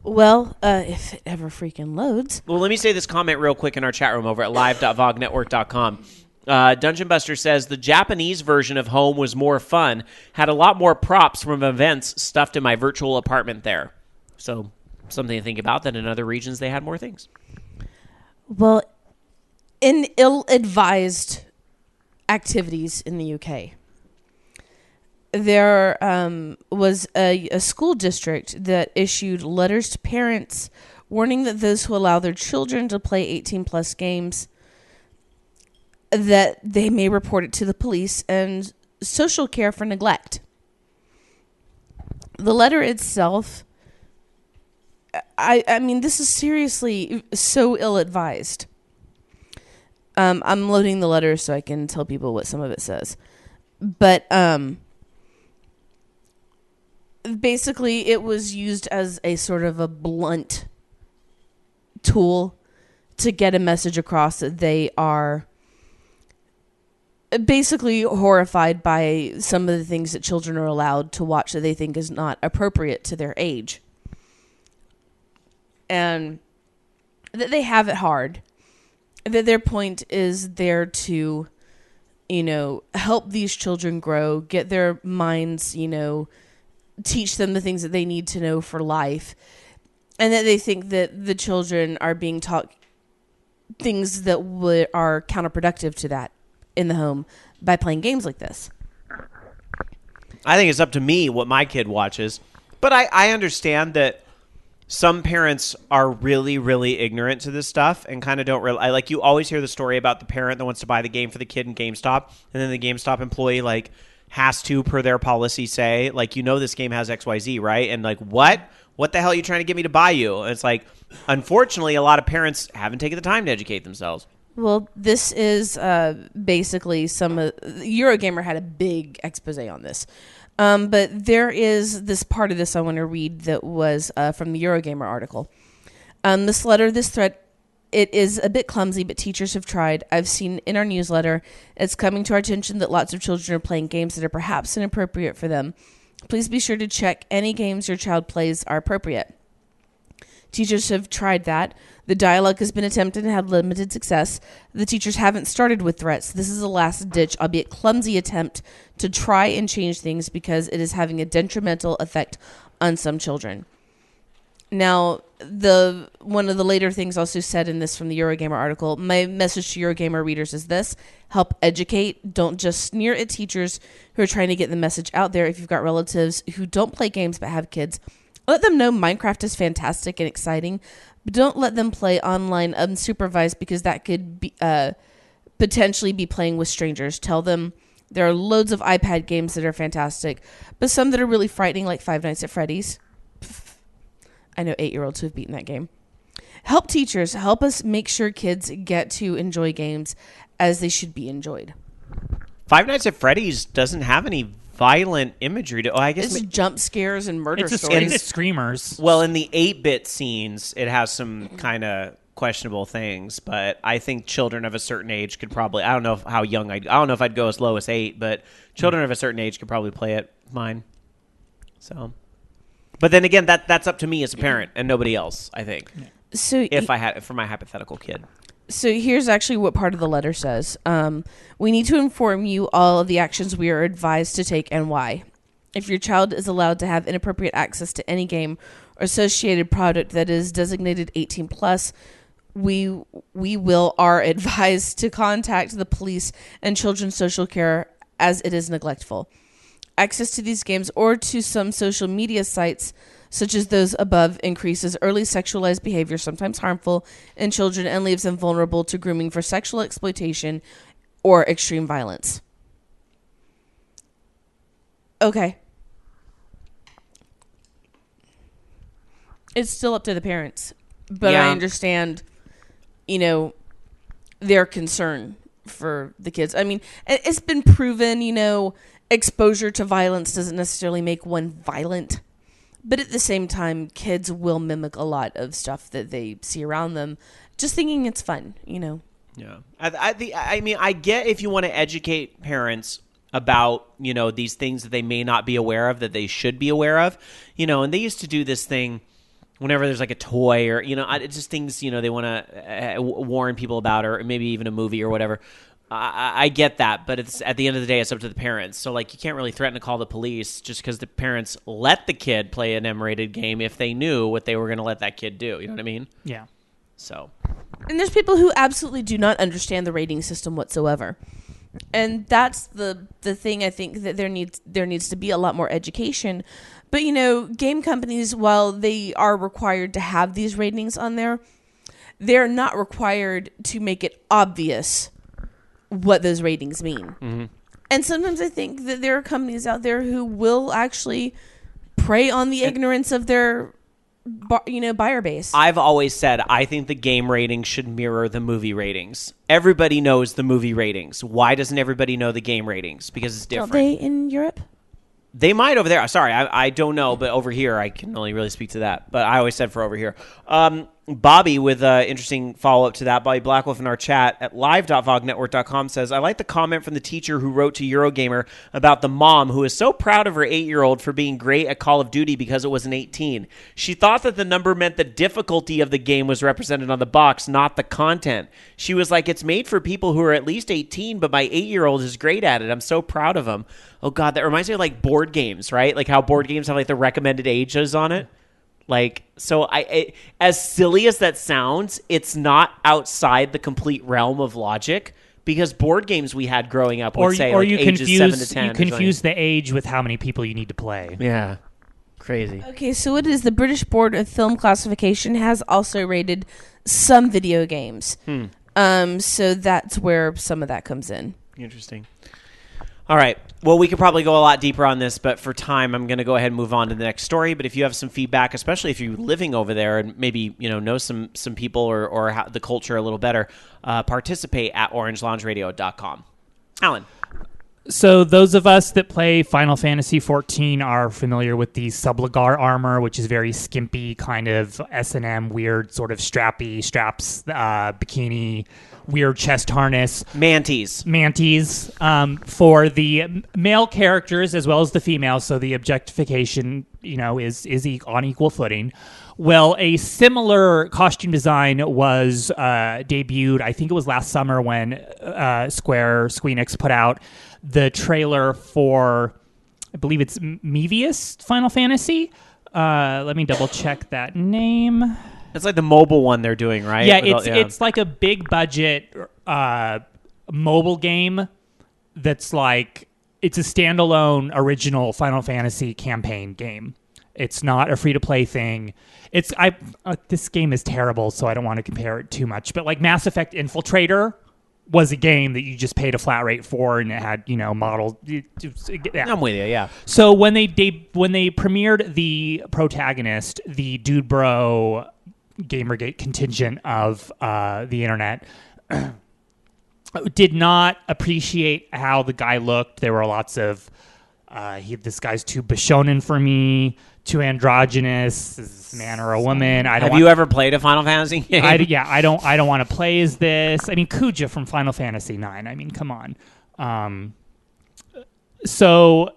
Well, if it ever freaking loads. Well, let me say this comment real quick in our chat room over at live.vognetwork.com. Dungeon Buster says, the Japanese version of Home was more fun, had a lot more props from events stuffed in my virtual apartment there. So, something to think about, that in other regions they had more things. Well, in ill-advised activities in the UK, there was a school district that issued letters to parents warning that those who allow their children to play 18-plus games, that they may report it to the police and social care for neglect. The letter itself, I mean, this is seriously so ill-advised. I'm loading the letter so I can tell people what some of it says. But basically, it was used as a sort of a blunt tool to get a message across that they are basically horrified by some of the things that children are allowed to watch that they think is not appropriate to their age. And that they have it hard. That their point is there to, help these children grow, get their minds, teach them the things that they need to know for life. And that they think that the children are being taught things that are counterproductive to that in the home by playing games like this. I think it's up to me what my kid watches. But I understand that some parents are really, really ignorant to this stuff and kind of don't realize. Like, you always hear the story about the parent that wants to buy the game for the kid in GameStop, and then the GameStop employee, has to, per their policy, say, this game has XYZ, right? And, what? What the hell are you trying to get me to buy you? And it's unfortunately, a lot of parents haven't taken the time to educate themselves. Well, this is basically Eurogamer had a big expose on this. But there is this part of this I want to read that was from the Eurogamer article. This thread, it is a bit clumsy, but teachers have tried. I've seen in our newsletter, it's coming to our attention that lots of children are playing games that are perhaps inappropriate for them. Please be sure to check any games your child plays are appropriate. Teachers have tried that. The dialogue has been attempted and had limited success. The teachers haven't started with threats. This is a last-ditch, albeit clumsy attempt to try and change things because it is having a detrimental effect on some children. Now, one of the later things also said in this from the Eurogamer article, my message to Eurogamer readers is this: help educate. Don't just sneer at teachers who are trying to get the message out there. If you've got relatives who don't play games but have kids, let them know Minecraft is fantastic and exciting, but don't let them play online unsupervised because that could be, potentially be playing with strangers. Tell them there are loads of iPad games that are fantastic, but some that are really frightening, like Five Nights at Freddy's. I know 8-year-olds who have beaten that game. Help teachers. Help us make sure kids get to enjoy games as they should be enjoyed. Five Nights at Freddy's doesn't have any violent imagery to. I guess it's jump scares and murder stories. It's screamers. Well, in the 8-bit scenes, it has some kind of questionable things, but I think children of a certain age could probably. I don't know how young. I don't know if I'd go as low as 8, but children of a certain age could probably play it fine. So, but then again, that's up to me as a parent and nobody else. I think. So if I had for my hypothetical kid. So here's actually what part of the letter says. We need to inform you all of the actions we are advised to take and why. If your child is allowed to have inappropriate access to any game or associated product that is designated 18 plus, we are advised to contact the police and children's social care as it is neglectful. Access to these games or to some social media sites such as those above increases early sexualized behavior, sometimes harmful, in children and leaves them vulnerable to grooming for sexual exploitation or extreme violence. Okay. It's still up to the parents, but Yeah. I understand, their concern for the kids. I mean, it's been proven, exposure to violence doesn't necessarily make one violent. But at the same time, kids will mimic a lot of stuff that they see around them, just thinking it's fun, Yeah. I mean, I get if you want to educate parents about, these things that they may not be aware of, that they should be aware of, and they used to do this thing whenever there's like a toy or, it's just things, they want to warn people about, or maybe even a movie or whatever. I get that, but it's at the end of the day, it's up to the parents. So, you can't really threaten to call the police just because the parents let the kid play an M-rated game if they knew what they were going to let that kid do. You know what I mean? Yeah. So. And there's people who absolutely do not understand the rating system whatsoever. And that's the thing. I think that there needs to be a lot more education. But, game companies, while they are required to have these ratings on there, they're not required to make it obvious what those ratings mean. Mm-hmm. And sometimes I think that there are companies out there who will actually prey on the ignorance of their buyer base. I've always said I think the game ratings should mirror the movie ratings. Everybody knows the movie ratings. Why doesn't everybody know the game ratings? Because it's different. Don't they in Europe? They might over there. Sorry, I don't know, but over here I can only really speak to that. But I always said for over here. Bobby with an interesting follow-up to that. Bobby Blackwolf in our chat at live.vognetwork.com says, I like the comment from the teacher who wrote to Eurogamer about the mom who is so proud of her 8-year-old for being great at Call of Duty because it was an 18. She thought that the number meant the difficulty of the game was represented on the box, not the content. She was like, it's made for people who are at least 18, but my 8-year-old is great at it. I'm so proud of him. Oh, God, that reminds me of like board games, right? Like how board games have like the recommended ages on it. Like, so as silly as that sounds, it's not outside the complete realm of logic because board games we had growing up would say like ages 7 to 10. You confuse the age with how many people you need to play. Yeah. Crazy. Okay, so it is the British Board of Film Classification has also rated some video games. So that's where some of that comes in. Interesting. All right. Well, we could probably go a lot deeper on this, but for time, I'm going to go ahead and move on to the next story. But if you have some feedback, especially if you're living over there and maybe know some people or how the culture a little better, participate at orangeloungeradio.com. Alan. So those of us that play Final Fantasy XIV are familiar with the Subligar armor, which is very skimpy, kind of S&M, weird sort of straps, bikini, weird chest harness. Manties. For the male characters as well as the female, so the objectification, is on equal footing. Well, a similar costume design was debuted, I think it was last summer when Squeenix put out the trailer for, I believe it's Mevius Final Fantasy. Let me double check that name. It's like the mobile one they're doing, right? Yeah, it's like a big budget mobile game that's like, it's a standalone original Final Fantasy campaign game. It's not a free-to-play thing. This game is terrible, so I don't want to compare it too much. But like Mass Effect Infiltrator was a game that you just paid a flat rate for, and it had models. Yeah. I'm with you, yeah. So when they premiered the protagonist, the Dude Bro Gamergate contingent of the internet did not appreciate how the guy looked. There were lots of this guy's too Bishonen for me, too androgynous. Is this a man or a woman? Have you ever played a Final Fantasy game? I don't want to play as this. I mean, Kuja from Final Fantasy IX. I mean, come on. So,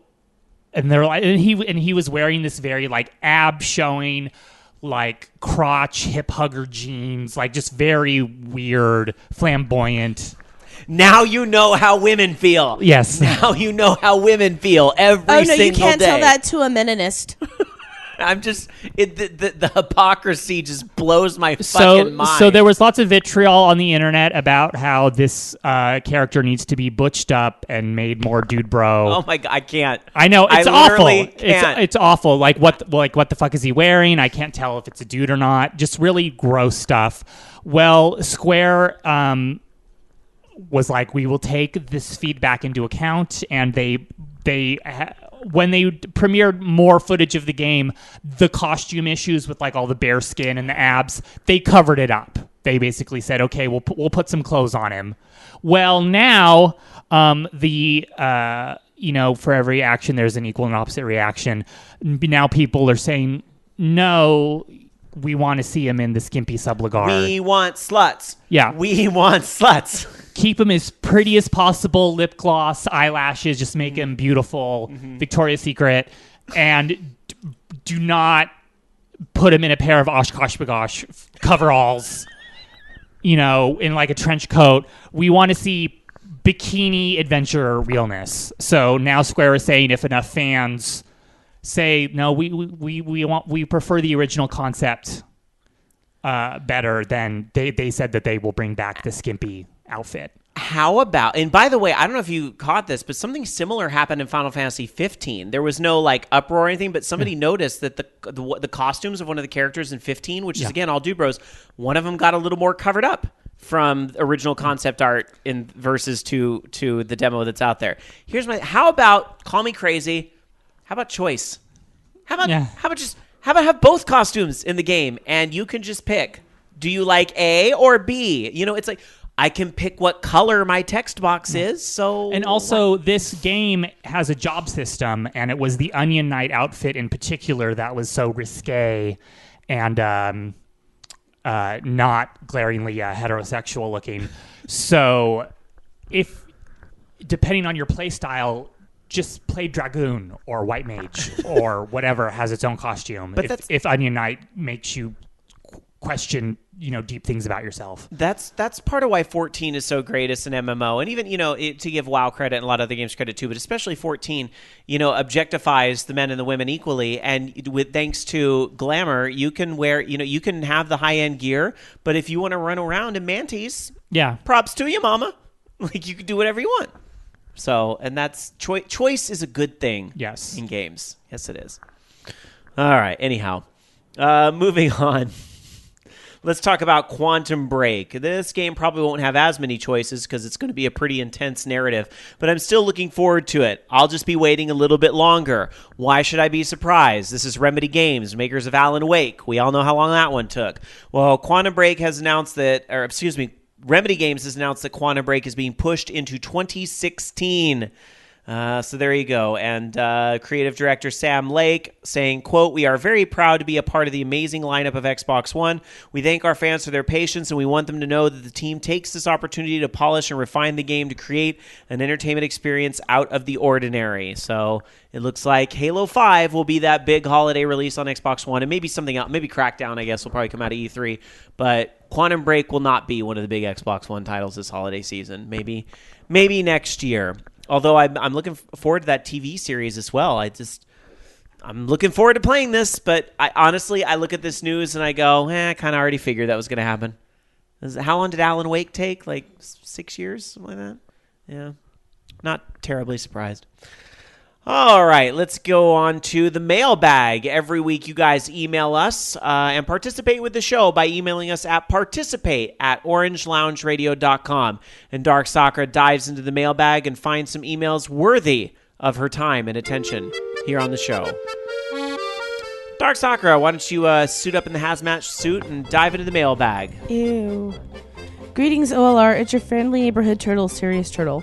and they're like, and he was wearing this very like ab showing, like crotch hip hugger jeans, like just very weird, flamboyant. Now you know how women feel. Yes. Now you know how women feel every single day. Oh, no, you can't tell that to a Meninist. I'm just... the hypocrisy just blows my fucking mind. So there was lots of vitriol on the internet about how this character needs to be butched up and made more dude bro. Oh my God, I can't. I know, it's I awful. Can't. It's awful. Like what the fuck is he wearing? I can't tell if it's a dude or not. Just really gross stuff. Well, Square... was like, we will take this feedback into account, and when they premiered more footage of the game, the costume issues with like all the bare skin and the abs, they covered it up. They basically said, okay, we'll put some clothes on him. Well, now for every action there's an equal and opposite reaction. Now people are saying, no, we want to see him in the skimpy Subligar. We want sluts. Yeah. We want sluts. Keep him as pretty as possible, lip gloss, eyelashes, just make him beautiful, Victoria's Secret, and do not put him in a pair of Oshkosh Bagosh coveralls, in like a trench coat. We want to see bikini adventure realness. So now Square is saying if enough fans say, no, we prefer the original concept better, then they said that they will bring back the skimpy outfit. How about, and by the way, I don't know if you caught this, but something similar happened in Final Fantasy 15. There was no like uproar or anything, but somebody noticed that the costumes of one of the characters in 15, which is again all dude bros, one of them got a little more covered up from original concept art versus to the demo that's out there. How about, call me crazy, how about choice? How about have both costumes in the game and you can just pick, do you like A or B? It's like, I can pick what color my text box is. So, and also this game has a job system, and it was the Onion Knight outfit in particular that was so risque and not glaringly heterosexual looking. So if, depending on your play style, just play Dragoon or White Mage or whatever has its own costume. But if Onion Knight makes you question, deep things about yourself. That's part of why 14 is so great as an MMO, and even to give WoW credit and a lot of other games credit too, but especially 14, objectifies the men and the women equally, and with thanks to glamour, you can wear, you can have the high end gear, but if you want to run around in manties, props to you, mama. Like you can do whatever you want. So, and that's choice is a good thing. Yes, in games, yes, it is. All right. Anyhow, moving on. Let's talk about Quantum Break. This game probably won't have as many choices because it's going to be a pretty intense narrative, but I'm still looking forward to it. I'll just be waiting a little bit longer. Why should I be surprised? This is Remedy Games, makers of Alan Wake. We all know how long that one took. Well, Quantum Break has announced Remedy Games has announced that Quantum Break is being pushed into 2016. So there you go. And creative director Sam Lake saying, quote, "We are very proud to be a part of the amazing lineup of Xbox One. We thank our fans for their patience, and we want them to know that the team takes this opportunity to polish and refine the game to create an entertainment experience out of the ordinary." So it looks like Halo 5 will be that big holiday release on Xbox One, and maybe something else. Maybe Crackdown, I guess, will probably come out of E3. But Quantum Break will not be one of the big Xbox One titles this holiday season. Maybe next year. Although I'm looking forward to that TV series as well. I'm looking forward to playing this, but I look at this news and I go, I kind of already figured that was going to happen. How long did Alan Wake take? Like 6 years, something like that? Yeah. Not terribly surprised. All right, let's go on to the mailbag. Every week you guys email us and participate with the show by emailing us at participate@orangeloungeradio.com. And Dark Sakura dives into the mailbag and finds some emails worthy of her time and attention here on the show. Dark Sakura, why don't you suit up in the hazmat suit and dive into the mailbag? Ew. Greetings, OLR. It's your friendly neighborhood turtle, Serious Turtle.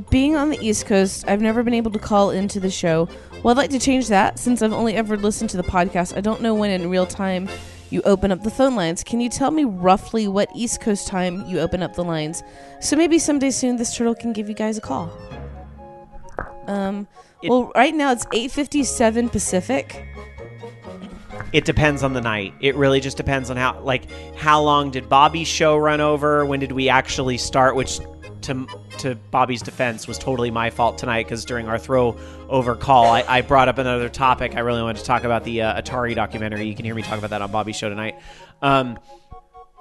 Being on the East Coast, I've never been able to call into the show. Well, I'd like to change that. Since I've only ever listened to the podcast, I don't know when in real time you open up the phone lines. Can you tell me roughly what East Coast time you open up the lines? So maybe someday soon this turtle can give you guys a call. Well, right now it's 8:57 Pacific. It depends on the night. It really just depends on how long did Bobby's show run over? When did we actually start? Which, to Bobby's defense, was totally my fault tonight because during our throw over call, I brought up another topic. I really wanted to talk about the Atari documentary. You can hear me talk about that on Bobby's show tonight.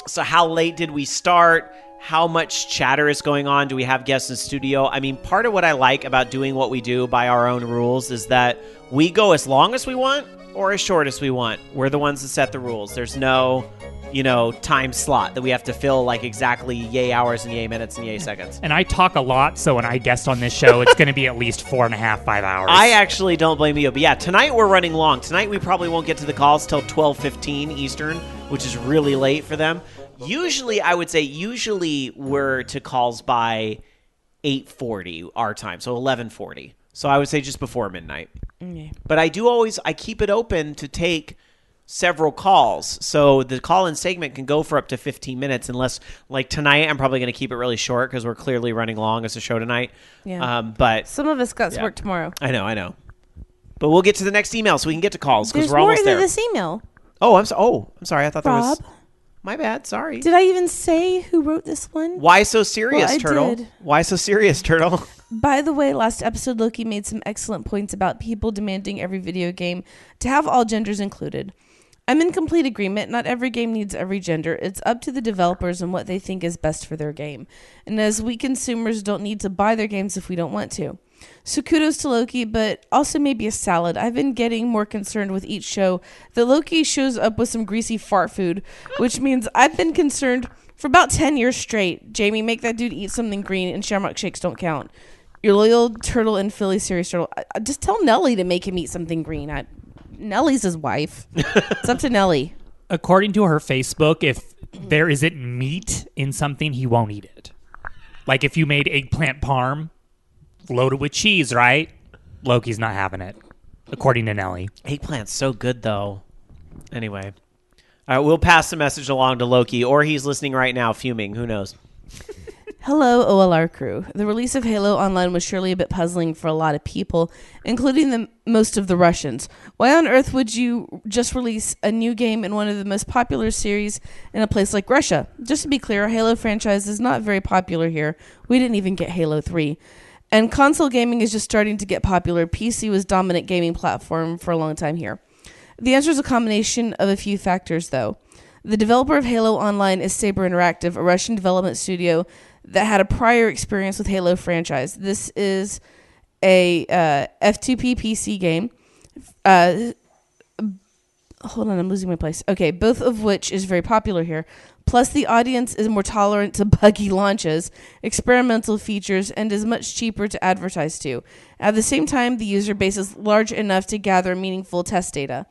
So how late did we start? How much chatter is going on? Do we have guests in studio? I mean, part of what I like about doing what we do by our own rules is that we go as long as we want or as short as we want. We're the ones that set the rules. There's no time slot that we have to fill like exactly yay hours and yay minutes and yay seconds. And I talk a lot, so when I guest on this show, it's going to be at least 4.5, 5 hours. I actually don't blame you. But yeah, tonight we're running long. Tonight we probably won't get to the calls till 12:15 Eastern, which is really late for them. Usually we're to calls by 8:40 our time, so 11:40. So I would say just before midnight. Okay. But I keep it open to take several calls. So the call-in segment can go for up to 15 minutes unless, like tonight, I'm probably going to keep it really short because we're clearly running long as a show tonight. Yeah. But some of us got work tomorrow. I know. But we'll get to the next email so we can get to calls because we're more almost there. There's more into this email. Oh, I'm sorry. I thought there was... Rob? My bad. Sorry. Did I even say who wrote this one? Why so serious, Well, I Turtle? did. Why so serious, Turtle? By the way, last episode, Loki made some excellent points about people demanding every video game to have all genders included. I'm in complete agreement. Not every game needs every gender. It's up to the developers and what they think is best for their game. And as we consumers don't need to buy their games if we don't want to. So kudos to Loki, but also maybe a salad. I've been getting more concerned with each show that Loki shows up with some greasy fart food, which means I've been concerned for about 10 years straight. Jamie, make that dude eat something green, and Shamrock Shakes don't count. Your loyal turtle and Philly Serious Turtle. Just tell Nelly to make him eat something green. Nellie's his wife. It's up to Nelly. According to her Facebook, if there isn't meat in something, he won't eat it. Like if you made eggplant parm loaded with cheese, right? Loki's not having it, according to Nelly. Eggplant's so good, though. Anyway. All right, we'll pass the message along to Loki, or he's listening right now, fuming. Who knows? Hello, OLR crew. The release of Halo Online was surely a bit puzzling for a lot of people, including most of the Russians. Why on earth would you just release a new game in one of the most popular series in a place like Russia? Just to be clear, Halo franchise is not very popular here. We didn't even get Halo 3. And console gaming is just starting to get popular. PC was dominant gaming platform for a long time here. The answer is a combination of a few factors, though. The developer of Halo Online is Saber Interactive, a Russian development studio that had a prior experience with Halo franchise. This is a F2P PC game. Hold on, I'm losing my place. Okay, both of which is very popular here. Plus, the audience is more tolerant to buggy launches, experimental features, and is much cheaper to advertise to. At the same time, the user base is large enough to gather meaningful test data.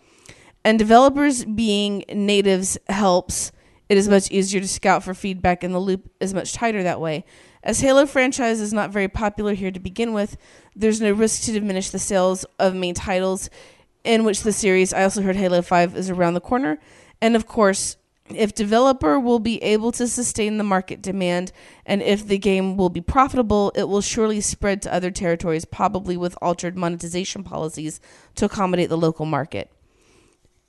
And developers being natives helps. It is much easier to scout for feedback, and the loop is much tighter that way. As Halo franchise is not very popular here to begin with, there's no risk to diminish the sales of main titles in which the series, I also heard Halo 5 is around the corner. And of course, if developer will be able to sustain the market demand, and if the game will be profitable, it will surely spread to other territories, probably with altered monetization policies to accommodate the local market.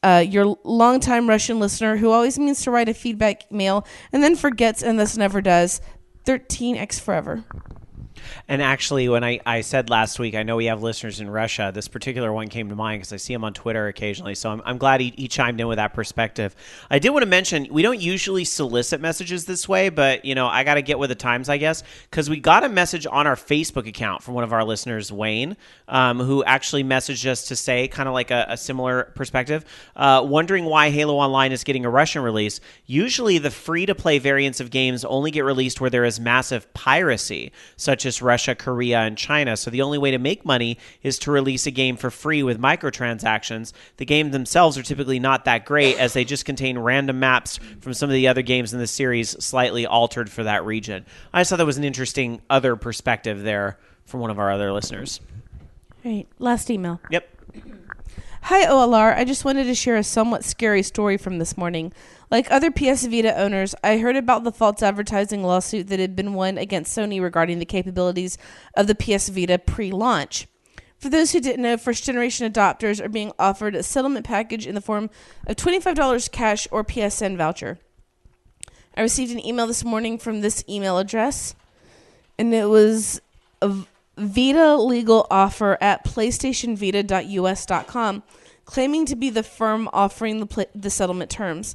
Your longtime Russian listener who always means to write a feedback mail and then forgets and thus never does. 13x forever. And actually, when I said last week, I know we have listeners in Russia, this particular one came to mind because I see him on Twitter occasionally. So I'm glad he chimed in with that perspective. I did want to mention, we don't usually solicit messages this way, but, I got to get with the times, I guess, because we got a message on our Facebook account from one of our listeners, Wayne, who actually messaged us to say kind of like a similar perspective, wondering why Halo Online is getting a Russian release. Usually the free-to-play variants of games only get released where there is massive piracy, such as Russia, Korea, and China. So the only way to make money is to release a game for free with microtransactions. The games themselves are typically not that great, as they just contain random maps from some of the other games in the series, slightly altered for that region. I just thought that was an interesting other perspective there from one of our other listeners. All right, last email. Yep. Hi, OLR. I just wanted to share a somewhat scary story from this morning. Like other PS Vita owners, I heard about the false advertising lawsuit that had been won against Sony regarding the capabilities of the PS Vita pre-launch. For those who didn't know, first-generation adopters are being offered a settlement package in the form of $25 cash or PSN voucher. I received an email this morning from this email address, and it was a Vita legal offer at PlayStationVita.us.com, claiming to be the firm offering the settlement terms.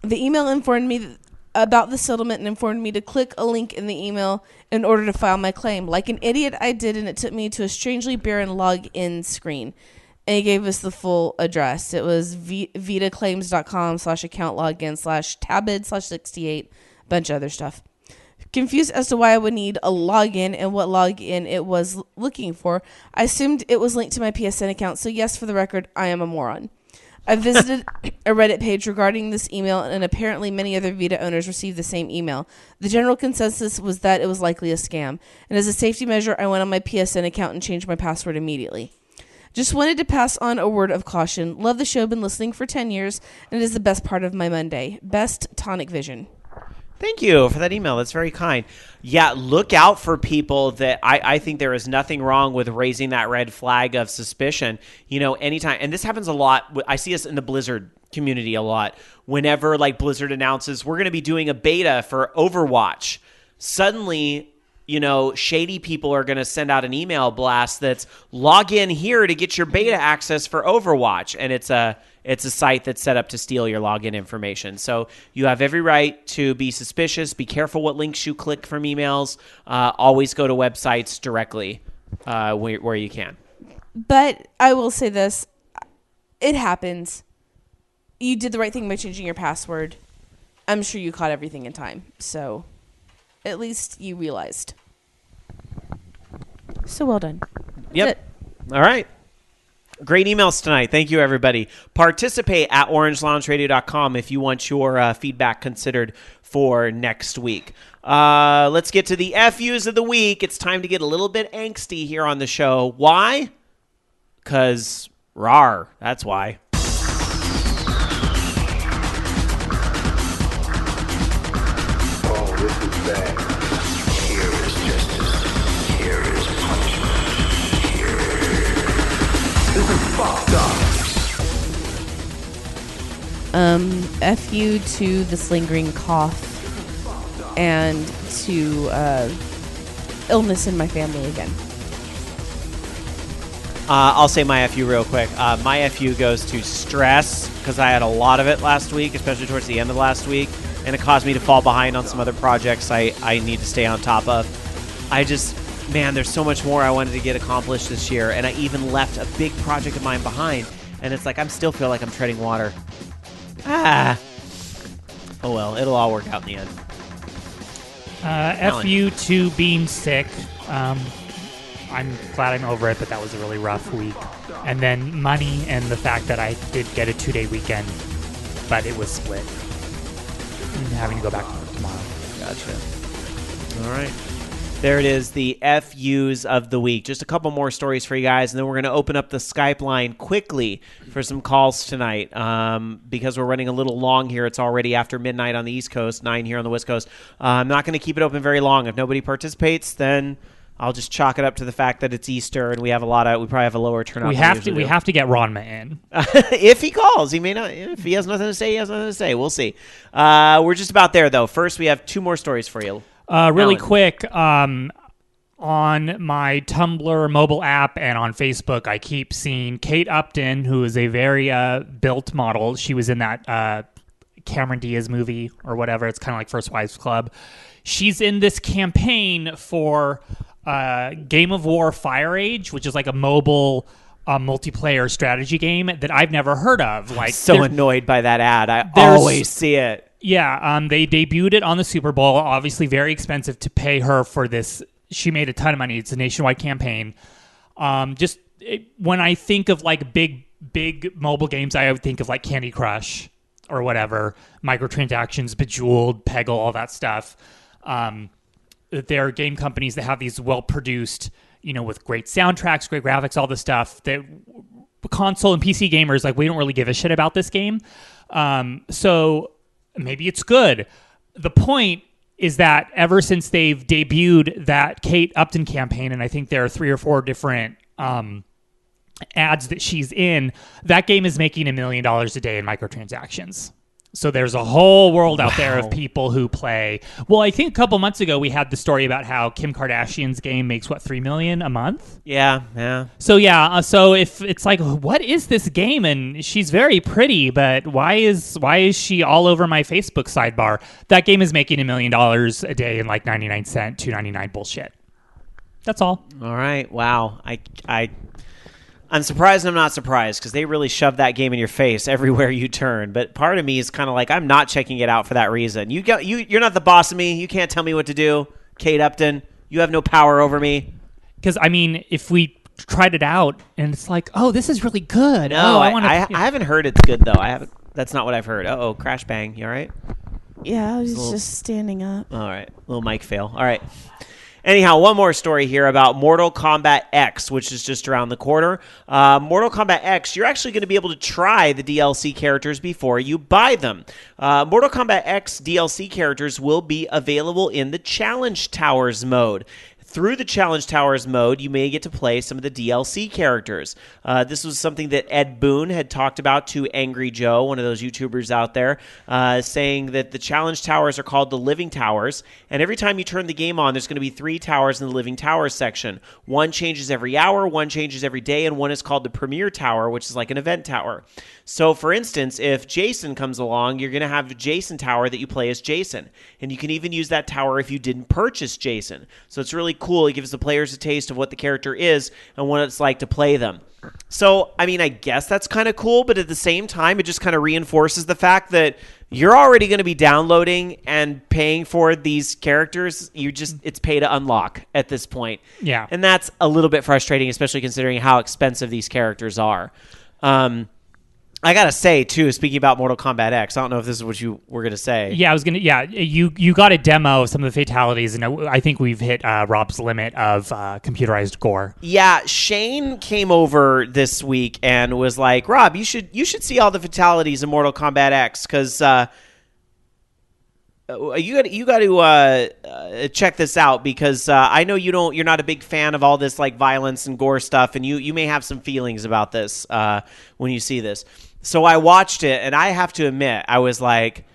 The email informed me about the settlement and informed me to click a link in the email in order to file my claim. Like an idiot, I did, and it took me to a strangely barren login screen. And he gave us the full address. It was vitaclaims.com/account login/tabid/68, bunch of other stuff. Confused as to why I would need a login and what login it was looking for, I assumed it was linked to my PSN account. So yes, for the record, I am a moron. I visited a Reddit page regarding this email, and apparently many other Vita owners received the same email. The general consensus was that it was likely a scam, and as a safety measure, I went on my PSN account and changed my password immediately. Just wanted to pass on a word of caution. Love the show, been listening for 10 years, and it is the best part of my Monday. Best Tonic Vision. Thank you for that email. That's very kind. Yeah, look out for people that I think there is nothing wrong with raising that red flag of suspicion. Anytime, and this happens a lot. I see this in the Blizzard community a lot. Whenever Blizzard announces we're going to be doing a beta for Overwatch, suddenly, shady people are going to send out an email blast that's log in here to get your beta access for Overwatch, and it's a site that's set up to steal your login information. So you have every right to be suspicious. Be careful what links you click from emails. Always go to websites directly where you can. But I will say this. It happens. You did the right thing by changing your password. I'm sure you caught everything in time. So at least you realized. So well done. Yep. All right. Great emails tonight. Thank you, everybody. Participate at orangeloungeradio.com if you want your feedback considered for next week. Let's get to the FUs of the week. It's time to get a little bit angsty here on the show. Why? Because rawr. That's why. F you to this lingering cough and to illness in my family again. I'll say my FU real quick. My FU goes to stress because I had a lot of it last week, especially towards the end of last week, and it caused me to fall behind on some other projects I need to stay on top of. There's so much more I wanted to get accomplished this year, and I even left a big project of mine behind, and it's like I still feel like I'm treading water. Oh well, it'll all work out in the end. FU to being sick. I'm glad I'm over it, but that was a really rough week. And then money and the fact that I did get a 2-day weekend, but it was split. And having to go back to work tomorrow. Gotcha. All right. There it is, the FUs of the week. Just a couple more stories for you guys, and then we're going to open up the Skype line quickly for some calls tonight because we're running a little long here. It's already after midnight on the East Coast, 9 here on the West Coast. I'm not going to keep it open very long. If nobody participates, then I'll just chalk it up to the fact that it's Easter and we probably have a lower turnout. We have to get Ronma in. If he calls, he may not. If he has nothing to say, he has nothing to say. We'll see. We're just about there though. First, we have 2 more stories for you. Really quick, on my Tumblr mobile app and on Facebook, I keep seeing Kate Upton, who is a very built model. She was in that Cameron Diaz movie or whatever. It's kind of like First Wives Club. She's in this campaign for Game of War Fire Age, which is like a mobile multiplayer strategy game that I've never heard of. Like, so annoyed by that ad. I always see it. Yeah, they debuted it on the Super Bowl. Obviously, very expensive to pay her for this. She made a ton of money. It's a nationwide campaign. When I think of like big mobile games, I would think of like Candy Crush or whatever, microtransactions, Bejeweled, Peggle, all that stuff. There are game companies that have these well-produced, with great soundtracks, great graphics, all this stuff that console and PC gamers, like, we don't really give a shit about this game. So maybe it's good. The point is that ever since they've debuted that Kate Upton campaign, and I think there are 3 or 4 different ads that she's in, that game is making $1 million a day in microtransactions. So there's a whole world out there of people who play. Well, I think a couple months ago we had the story about how Kim Kardashian's game makes $3 million a month. Yeah. So so if it's like, what is this game? And she's very pretty, but why is she all over my Facebook sidebar? That game is making $1 million a day in like 99-cent, $2.99 bullshit. That's all. All right. Wow. I'm surprised and I'm not surprised because they really shove that game in your face everywhere you turn. But part of me is kind of like, I'm not checking it out for that reason. You're not the boss of me. You can't tell me what to do, Kate Upton. You have no power over me. Because, if we tried it out and it's like, oh, this is really good. No, I haven't heard it's good, though. That's not what I've heard. Uh-oh, crash bang. You all right? Yeah, I was just standing up. All right. Little mic fail. All right. Anyhow, one more story here about Mortal Kombat X, which is just around the corner. Mortal Kombat X, you're actually going to be able to try the DLC characters before you buy them. Mortal Kombat X DLC characters will be available in the Challenge Towers mode. Through the Challenge Towers mode, you may get to play some of the DLC characters. This was something that Ed Boon had talked about to Angry Joe, one of those YouTubers out there, saying that the Challenge Towers are called the Living Towers, and every time you turn the game on, there's going to be 3 towers in the Living Towers section. One changes every hour, one changes every day, and one is called the Premier Tower, which is like an event tower. So, for instance, if Jason comes along, you're going to have a Jason Tower that you play as Jason, and you can even use that tower if you didn't purchase Jason. So it's really cool. It gives the players a taste of what the character is and what it's like to play them. So, I guess that's kind of cool, but at the same time, it just kind of reinforces the fact that you're already going to be downloading and paying for these characters. It's pay to unlock at this point. Yeah. And that's a little bit frustrating, especially considering how expensive these characters are. I gotta say too, speaking about Mortal Kombat X, I don't know if this is what you were gonna say. Yeah, you got a demo of some of the fatalities, and I think we've hit Rob's limit of computerized gore. Yeah, Shane came over this week and was like, Rob, you should see all the fatalities in Mortal Kombat X, because you got to check this out because I know you're not a big fan of all this like violence and gore stuff, and you may have some feelings about this when you see this. So I watched it, and I have to admit, I was like,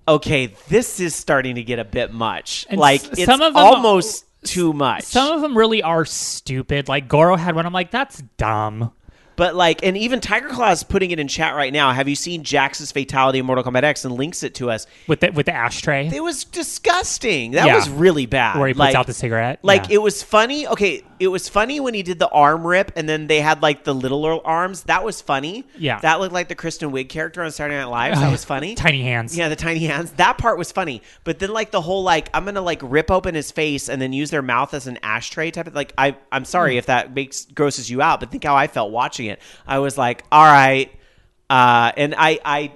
okay, this is starting to get a bit much. And like it's some of them almost too much. Some of them really are stupid. Like Goro had one. I'm like, that's dumb. But like, and even Tiger Claw is putting it in chat right now. Have you seen Jax's fatality in Mortal Kombat X and links it to us? With the ashtray. It was disgusting. That was really bad. Where he puts out the cigarette. Like it was funny. Okay, it was funny when he did the arm rip, and then they had like the littler arms. That was funny. Yeah, that looked like the Kristen Wiig character on Saturday Night Live. That was funny. Tiny hands. Yeah, the tiny hands. That part was funny. But then like the whole like I'm gonna like rip open his face and then use their mouth as an ashtray type of like I'm sorry if that grosses you out, but think how I felt watching it. I was like, all right, and I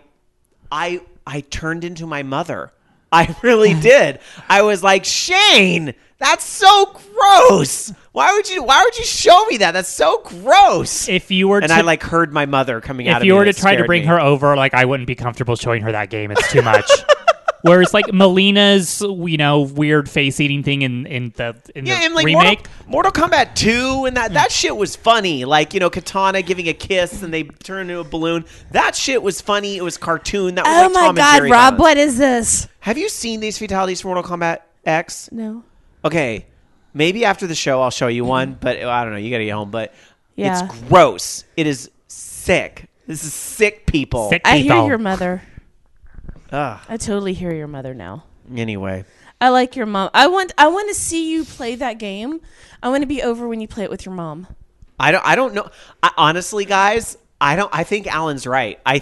turned into my mother. I really did. I was like, Shane, that's so gross. Why would you show me that? That's so gross. If you were, I like heard my mother coming out of me. If you were to try to bring her over, like I wouldn't be comfortable showing her that game. It's too much. Whereas like Melina's, weird face eating thing in the like remake, Mortal Kombat 2, and that shit was funny. Like Katana giving a kiss and they turn into a balloon. That shit was funny. It was cartoon. That was oh like my Tom God, and Jerry Rob, violence. what is this? Have you seen these fatalities from Mortal Kombat X? No. Okay, maybe after the show I'll show you one, but I don't know. You got to get home, but Yeah. it's gross. It is sick. This is sick people. Sick I hear people. your mother. Ugh. I totally hear your mother now. Anyway. I like your mom. I want to see you play that game. I want to be over when you play it with your mom. I don't know. Honestly, guys, I think Alan's right. I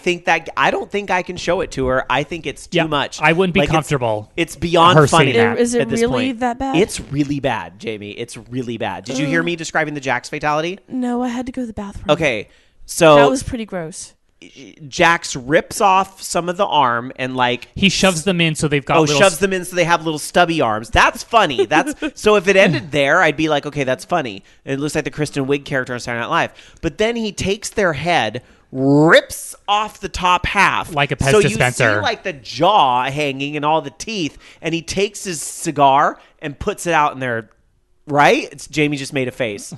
don't think I can show it to her. I think it's too much. I wouldn't be Like, comfortable. It's beyond her funny. seeing that. Is it at this really point. that bad? It's really bad, Jamie. It's really bad. Did you hear me describing the Jax fatality? No, I had to go to the bathroom. Okay, so That was pretty gross. Jax rips off some of the arm and like He shoves them in so they've got. shoves them in so they have little stubby arms. That's funny. That's so if it ended there, I'd be like, okay, that's funny. It looks like the Kristen Wiig character on Saturday Night Live. But then he takes their head, rips off the top half Like a Pez so dispenser. you see like the jaw hanging and all the teeth, and he takes his cigar and puts it out in there. Right? Jamie just made a face.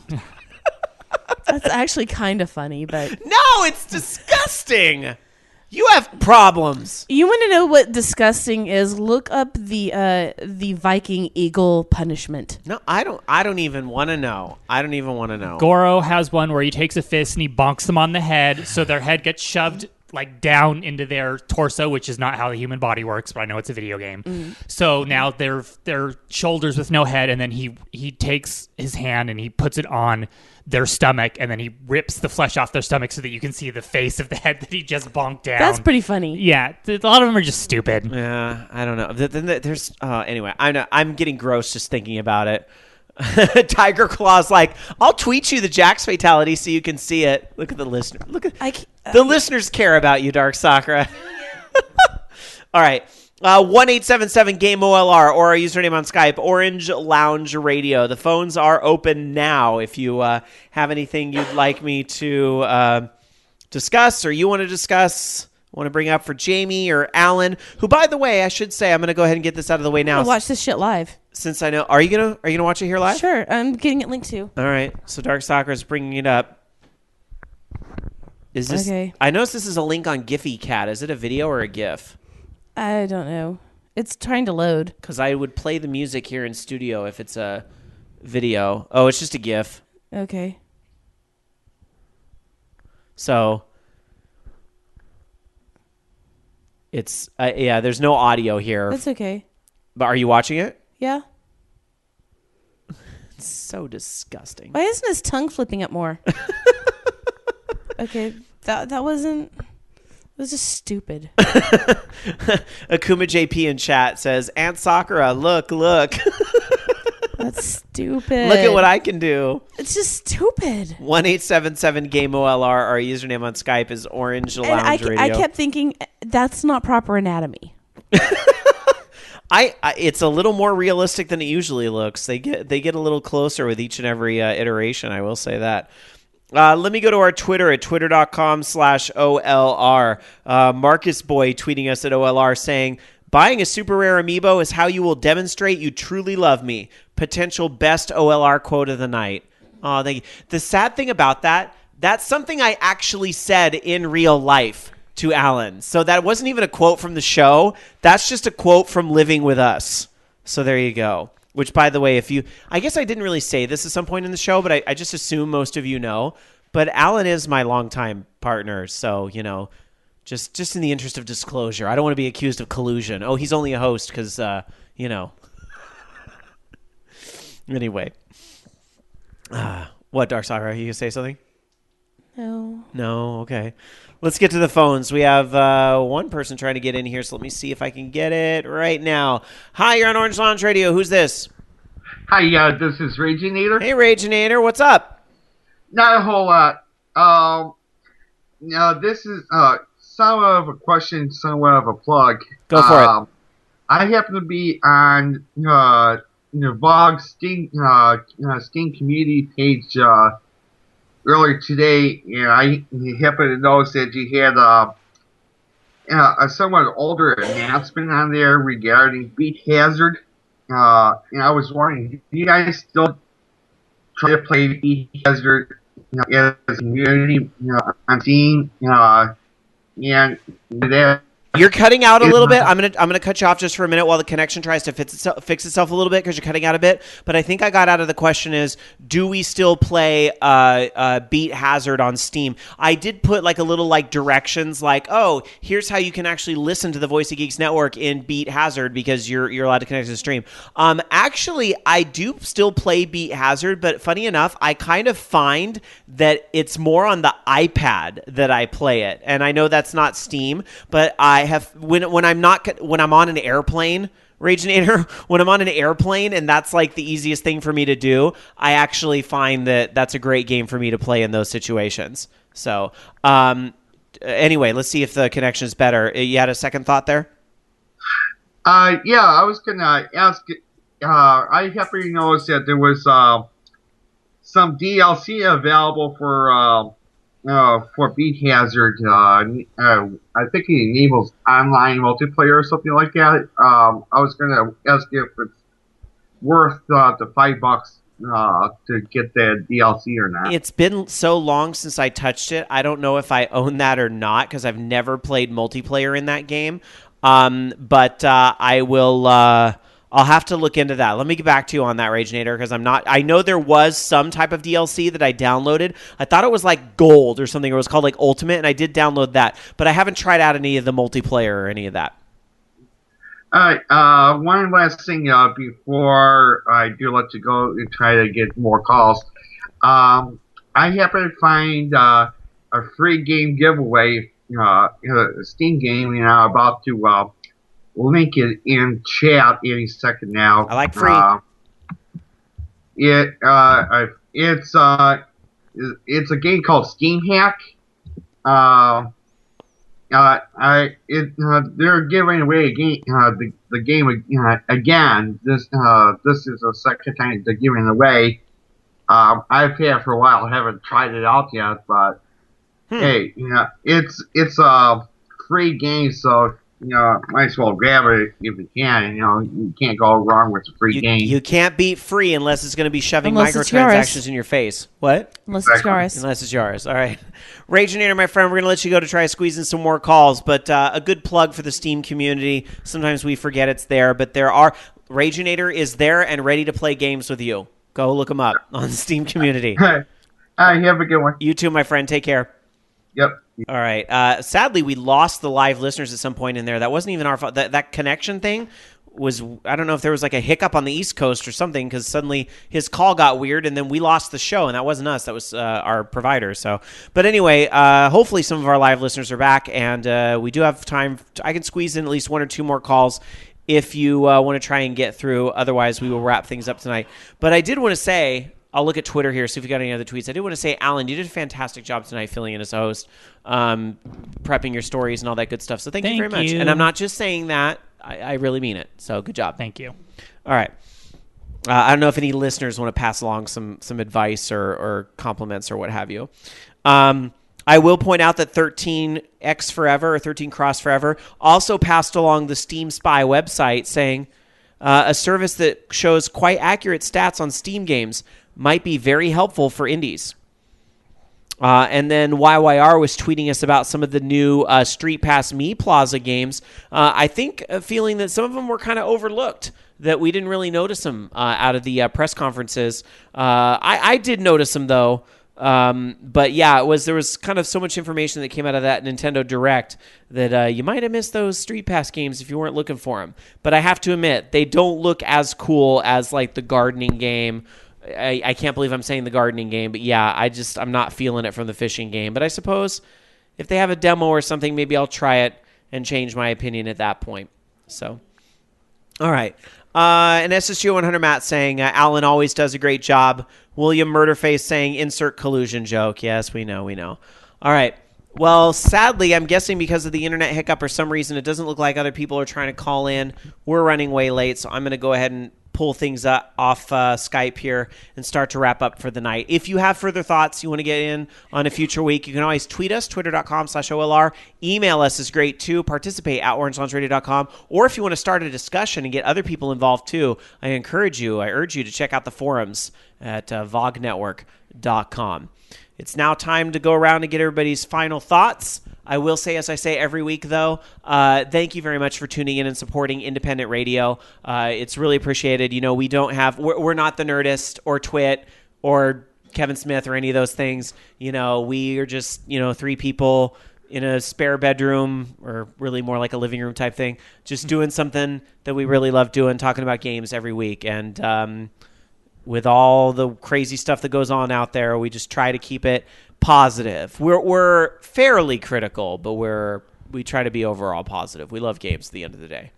That's actually kind of funny, but No, it's disgusting. You have problems. you want to know what disgusting is? Look up the Viking eagle punishment. No, I don't even want to know. I don't even want to know. Goro has one where he takes a fist and he bonks them on the head, so their head gets shoved like down into their torso, which is not how the human body works, but I know it's a video game. So now they're shoulders with no head, and then he takes his hand and he puts it on their stomach, and then he rips the flesh off their stomach so that you can see the face of the head that he just bonked down. That's pretty funny. Yeah, a lot of them are just stupid. Yeah, I don't know. Then there's anyway. I'm getting gross just thinking about it. Tiger Claw's like, I'll tweet you the Jax fatality so you can see it. Look at the listener. Look at the listeners care about you, Dark Sakura. All right. 1-877-GAME-OLR or our username on Skype, Orange Lounge Radio. The phones are open now if you have anything you'd like me to discuss or you want to discuss, want to bring up for Jamie or Alan, who, by the way, I should say, I'm going to go ahead and get this out of the way now. I'll watch this shit live. Since I know, are you gonna watch it here live? Sure, I'm getting it linked to. All right. So Dark Soccer is bringing it up. Is this? Okay. I noticed this is a link on Giphy Cat. Is it a video or a GIF? I don't know. It's trying to load. Because I would play the music here in studio if it's a video. Oh, it's just a GIF. Okay. So it's yeah. There's no audio here. That's okay. But are you watching it? Yeah. It's so disgusting. Why isn't his tongue flipping up more? Okay, that wasn't. It was just stupid. Akuma JP in chat says, Aunt Sakura, look. That's stupid. Look at what I can do. It's just stupid. 1-877-GAME-OLR. Our username on Skype is Orange And Lounge Radio. I kept thinking, that's not proper anatomy. It's a little more realistic than it usually looks. They get a little closer with each and every iteration. I will say that. Let me go to our Twitter at twitter.com/OLR. Marcus Boy tweeting us at OLR saying, Buying a super rare amiibo is how you will demonstrate you truly love me. Potential best OLR quote of the night. Oh, thank you. The sad thing about that's something I actually said in real life to Alan. So that wasn't even a quote from the show. That's just a quote from Living With Us. So there you go. Which, by the way, I guess I didn't really say this at some point in the show, but I just assume most of you know. But Alan is my longtime partner, so, just in the interest of disclosure. I don't want to be accused of collusion. Oh, he's only a host because, Anyway. What, Darsara? You going to say something? No? Okay. Let's get to the phones. We have one person trying to get in here, so let me see if I can get it right now. Hi, you're on Orange Lounge Radio. Who's this? Hi, this is Raginator. Hey, Raginator. What's up? Not a whole lot. Now, this is somewhat of a question, somewhat of a plug. Go for it. I happen to be on Vogue's Steam community page earlier today, and I happened to notice that you had a somewhat older announcement on there regarding Beat Hazard. And I was wondering, do you guys still try to play Beat Hazard as a community on Steam? And that. You're cutting out a little bit. I'm gonna cut you off just for a minute while the connection tries to fix itself a little bit because you're cutting out a bit. But I think I got out of the question is, do we still play Beat Hazard on Steam? I did put like a little like directions like, oh, here's how you can actually listen to the Voice of Geeks Network in Beat Hazard because you're allowed to connect to the stream. Actually, I do still play Beat Hazard, but funny enough, I kind of find that it's more on the iPad that I play it, and I know that's not Steam, but I have when I'm on an airplane, Raginator, when I'm on an airplane and that's like the easiest thing for me to do, I actually find that that's a great game for me to play in those situations. So anyway, let's see if the connection is better. You had a second thought there? Yeah, I was gonna ask. I happen to notice that there was some DLC available for Beat Hazard. I think it enables online multiplayer or something like that. I was gonna ask if it's worth the $5 to get the DLC or not. It's been so long since I touched it. I don't know if I own that or not because I've never played multiplayer in that game. But I will. I'll have to look into that. Let me get back to you on that, Raginator, because I know there was some type of DLC that I downloaded. I thought it was like Gold or something, or it was called like Ultimate, and I did download that. But I haven't tried out any of the multiplayer or any of that. All right. One last thing before I do let you go and try to get more calls. I happen to find a free game giveaway, a Steam game, and I'm about to link it in chat any second now. I like free. It's a game called Steam Hack. They're giving away a game, the game again. This is the second time they're giving it away. I've had it for a while. I haven't tried it out yet, but hey, it's a free game, so might as well grab it if you can. You can't go wrong with a free game. You can't beat free unless it's going to be shoving microtransactions in your face. What? Unless it's yours. Unless it's yours. All right. Raginator, my friend, we're going to let you go to try to squeeze in some more calls, but a good plug for the Steam community. Sometimes we forget it's there, but Raginator is there and ready to play games with you. Go look him up on the Steam community. All right, have a good one. You too, my friend. Take care. Yep. All right. Sadly, we lost the live listeners at some point in there. That wasn't even our fault. That connection thing was, I don't know if there was like a hiccup on the East Coast or something, because suddenly his call got weird and then we lost the show, and that wasn't us. That was our provider. So, but anyway, hopefully some of our live listeners are back, and we do have time. I can squeeze in at least one or two more calls if you want to try and get through. Otherwise, we will wrap things up tonight. But I did want to say, I'll look at Twitter here, see if we got any other tweets. I did want to say, Alan, you did a fantastic job tonight filling in as a host, prepping your stories and all that good stuff. So thank you very much. And I'm not just saying that. I really mean it. So good job. Thank you. All right. I don't know if any listeners want to pass along some advice or compliments or what have you. I will point out that 13X Forever or 13 Cross Forever also passed along the Steam Spy website saying a service that shows quite accurate stats on Steam games might be very helpful for indies. And then YYR was tweeting us about some of the new Street Pass Me Plaza games. I think feeling that some of them were kind of overlooked, that we didn't really notice them out of the press conferences. I did notice them, though. But yeah, there was kind of so much information that came out of that Nintendo Direct that you might have missed those Street Pass games if you weren't looking for them. But I have to admit, they don't look as cool as like the gardening game. I can't believe I'm saying the gardening game, but yeah, I'm not feeling it from the fishing game. But I suppose if they have a demo or something, maybe I'll try it and change my opinion at that point. So, all right. And SSU 100 Matt saying, Alan always does a great job. William Murderface saying, insert collusion joke. Yes, we know. All right. Well, sadly, I'm guessing because of the internet hiccup or some reason, it doesn't look like other people are trying to call in. We're running way late, so I'm going to go ahead and pull things up off Skype here and start to wrap up for the night. If you have further thoughts you want to get in on a future week, you can always tweet us, twitter.com/OLR. Email us is great too. Participate at orangeloungeradio.com. Or if you want to start a discussion and get other people involved too, I urge you to check out the forums at vognetwork.com. It's now time to go around and get everybody's final thoughts. I will say, as I say every week, though, thank you very much for tuning in and supporting independent radio. It's really appreciated. You know, we're not the Nerdist or Twit or Kevin Smith or any of those things. You know, we are just, three people in a spare bedroom, or really more like a living room type thing, just doing something that we really love doing, talking about games every week. And with all the crazy stuff that goes on out there, we just try to keep it positive. We're fairly critical, but we try to be overall positive. We love games at the end of the day.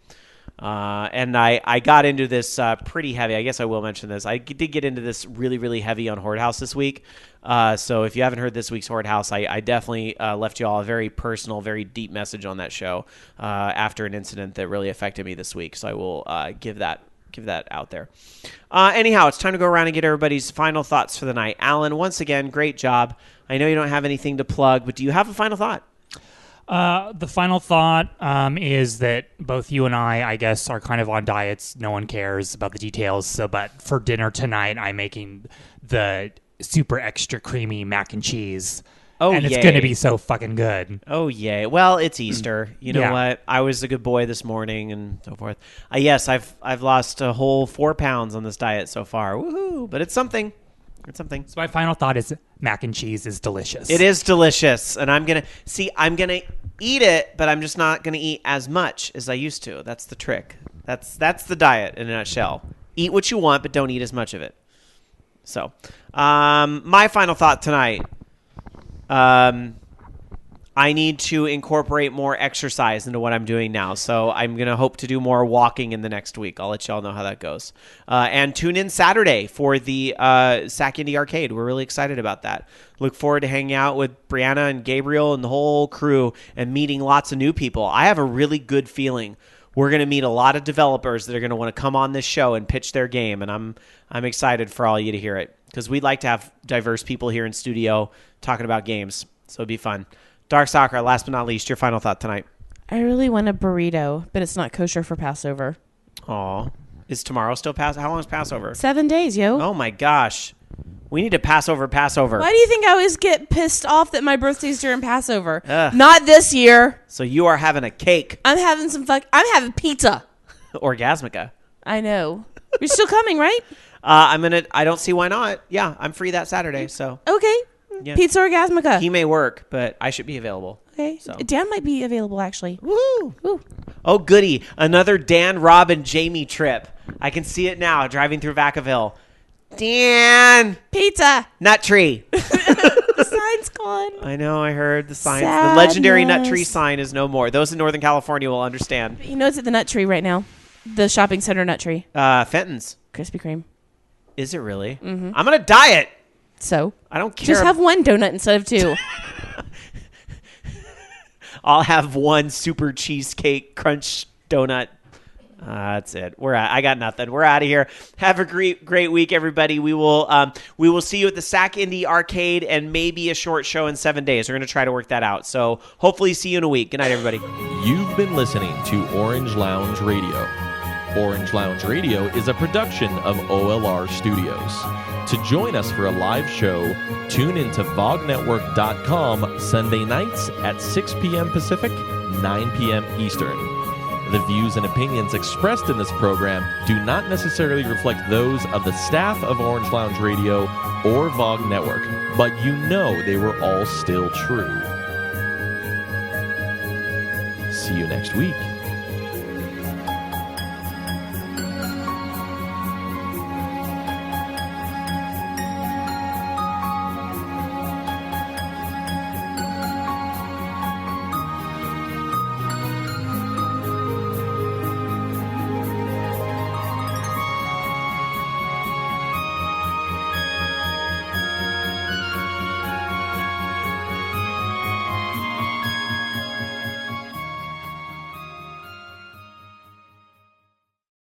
And I got into this pretty heavy. I guess I will mention this. I did get into this really, really heavy on Horde House this week. So if you haven't heard this week's Horde House, I definitely left you all a very personal, very deep message on that show after an incident that really affected me this week. So I will give that out there. Anyhow, it's time to go around and get everybody's final thoughts for the night. Alan, once again, great job. I know you don't have anything to plug, but do you have a final thought? The final thought is that both you and I guess, are kind of on diets. No one cares about the details. But for dinner tonight, I'm making the super extra creamy mac and cheese. Oh, and it's going to be so fucking good. Oh, yay. Well, it's Easter. You know what? I was a good boy this morning and so forth. Yes, I've lost a whole 4 pounds on this diet so far. Woohoo! But it's something. It's something. So my final thought is mac and cheese is delicious. It is delicious. And I'm going to eat it, but I'm just not going to eat as much as I used to. That's the trick. That's the diet in a nutshell. Eat what you want, but don't eat as much of it. So, my final thought tonight. I need to incorporate more exercise into what I'm doing now. So I'm going to hope to do more walking in the next week. I'll let y'all know how that goes. And tune in Saturday for the Sac Indie Arcade. We're really excited about that. Look forward to hanging out with Brianna and Gabriel and the whole crew and meeting lots of new people. I have a really good feeling we're going to meet a lot of developers that are going to want to come on this show and pitch their game. And I'm excited for all you to hear it, because we'd like to have diverse people here in studio talking about games. So it'd be fun. Dark Soccer, last but not least, your final thought tonight. I really want a burrito, but it's not kosher for Passover. Aw. Is tomorrow still Passover? How long is Passover? 7 days, yo. Oh, my gosh. We need to Passover. Why do you think I always get pissed off that my birthday's during Passover? Ugh. Not this year. So you are having a cake. I'm having pizza. Orgasmica. I know. You're still coming, right? I don't see why not. Yeah, I'm free that Saturday, so. Okay. Yeah. Pizza Orgasmica. He may work, but I should be available. Okay. So. Dan might be available, actually. Woo! Woo. Oh, goody. Another Dan, Rob, and Jamie trip. I can see it now, driving through Vacaville. Dan! Pizza! Nut tree. The sign's gone. I know, I heard the sign. Sadness. The legendary nut tree sign is no more. Those in Northern California will understand. You know it's at the Nut Tree right now. The shopping center Nut Tree. Fenton's. Krispy Kreme. Is it really? Mm-hmm. I'm on a diet. So? I don't care. Just have one donut instead of two. I'll have one super cheesecake crunch donut That's it. I got nothing. We're out of here. Have a great week, everybody. We will see you at the Sac Indie Arcade and maybe a short show in 7 days. We're going to try to work that out. So hopefully see you in a week. Good night, everybody. You've been listening to Orange Lounge Radio. Orange Lounge Radio is a production of OLR Studios. To join us for a live show, tune into vognetwork.com Sunday nights at 6 p.m. Pacific, 9 p.m. Eastern. The views and opinions expressed in this program do not necessarily reflect those of the staff of Orange Lounge Radio or VOG Network, but you know they were all still true. See you next week.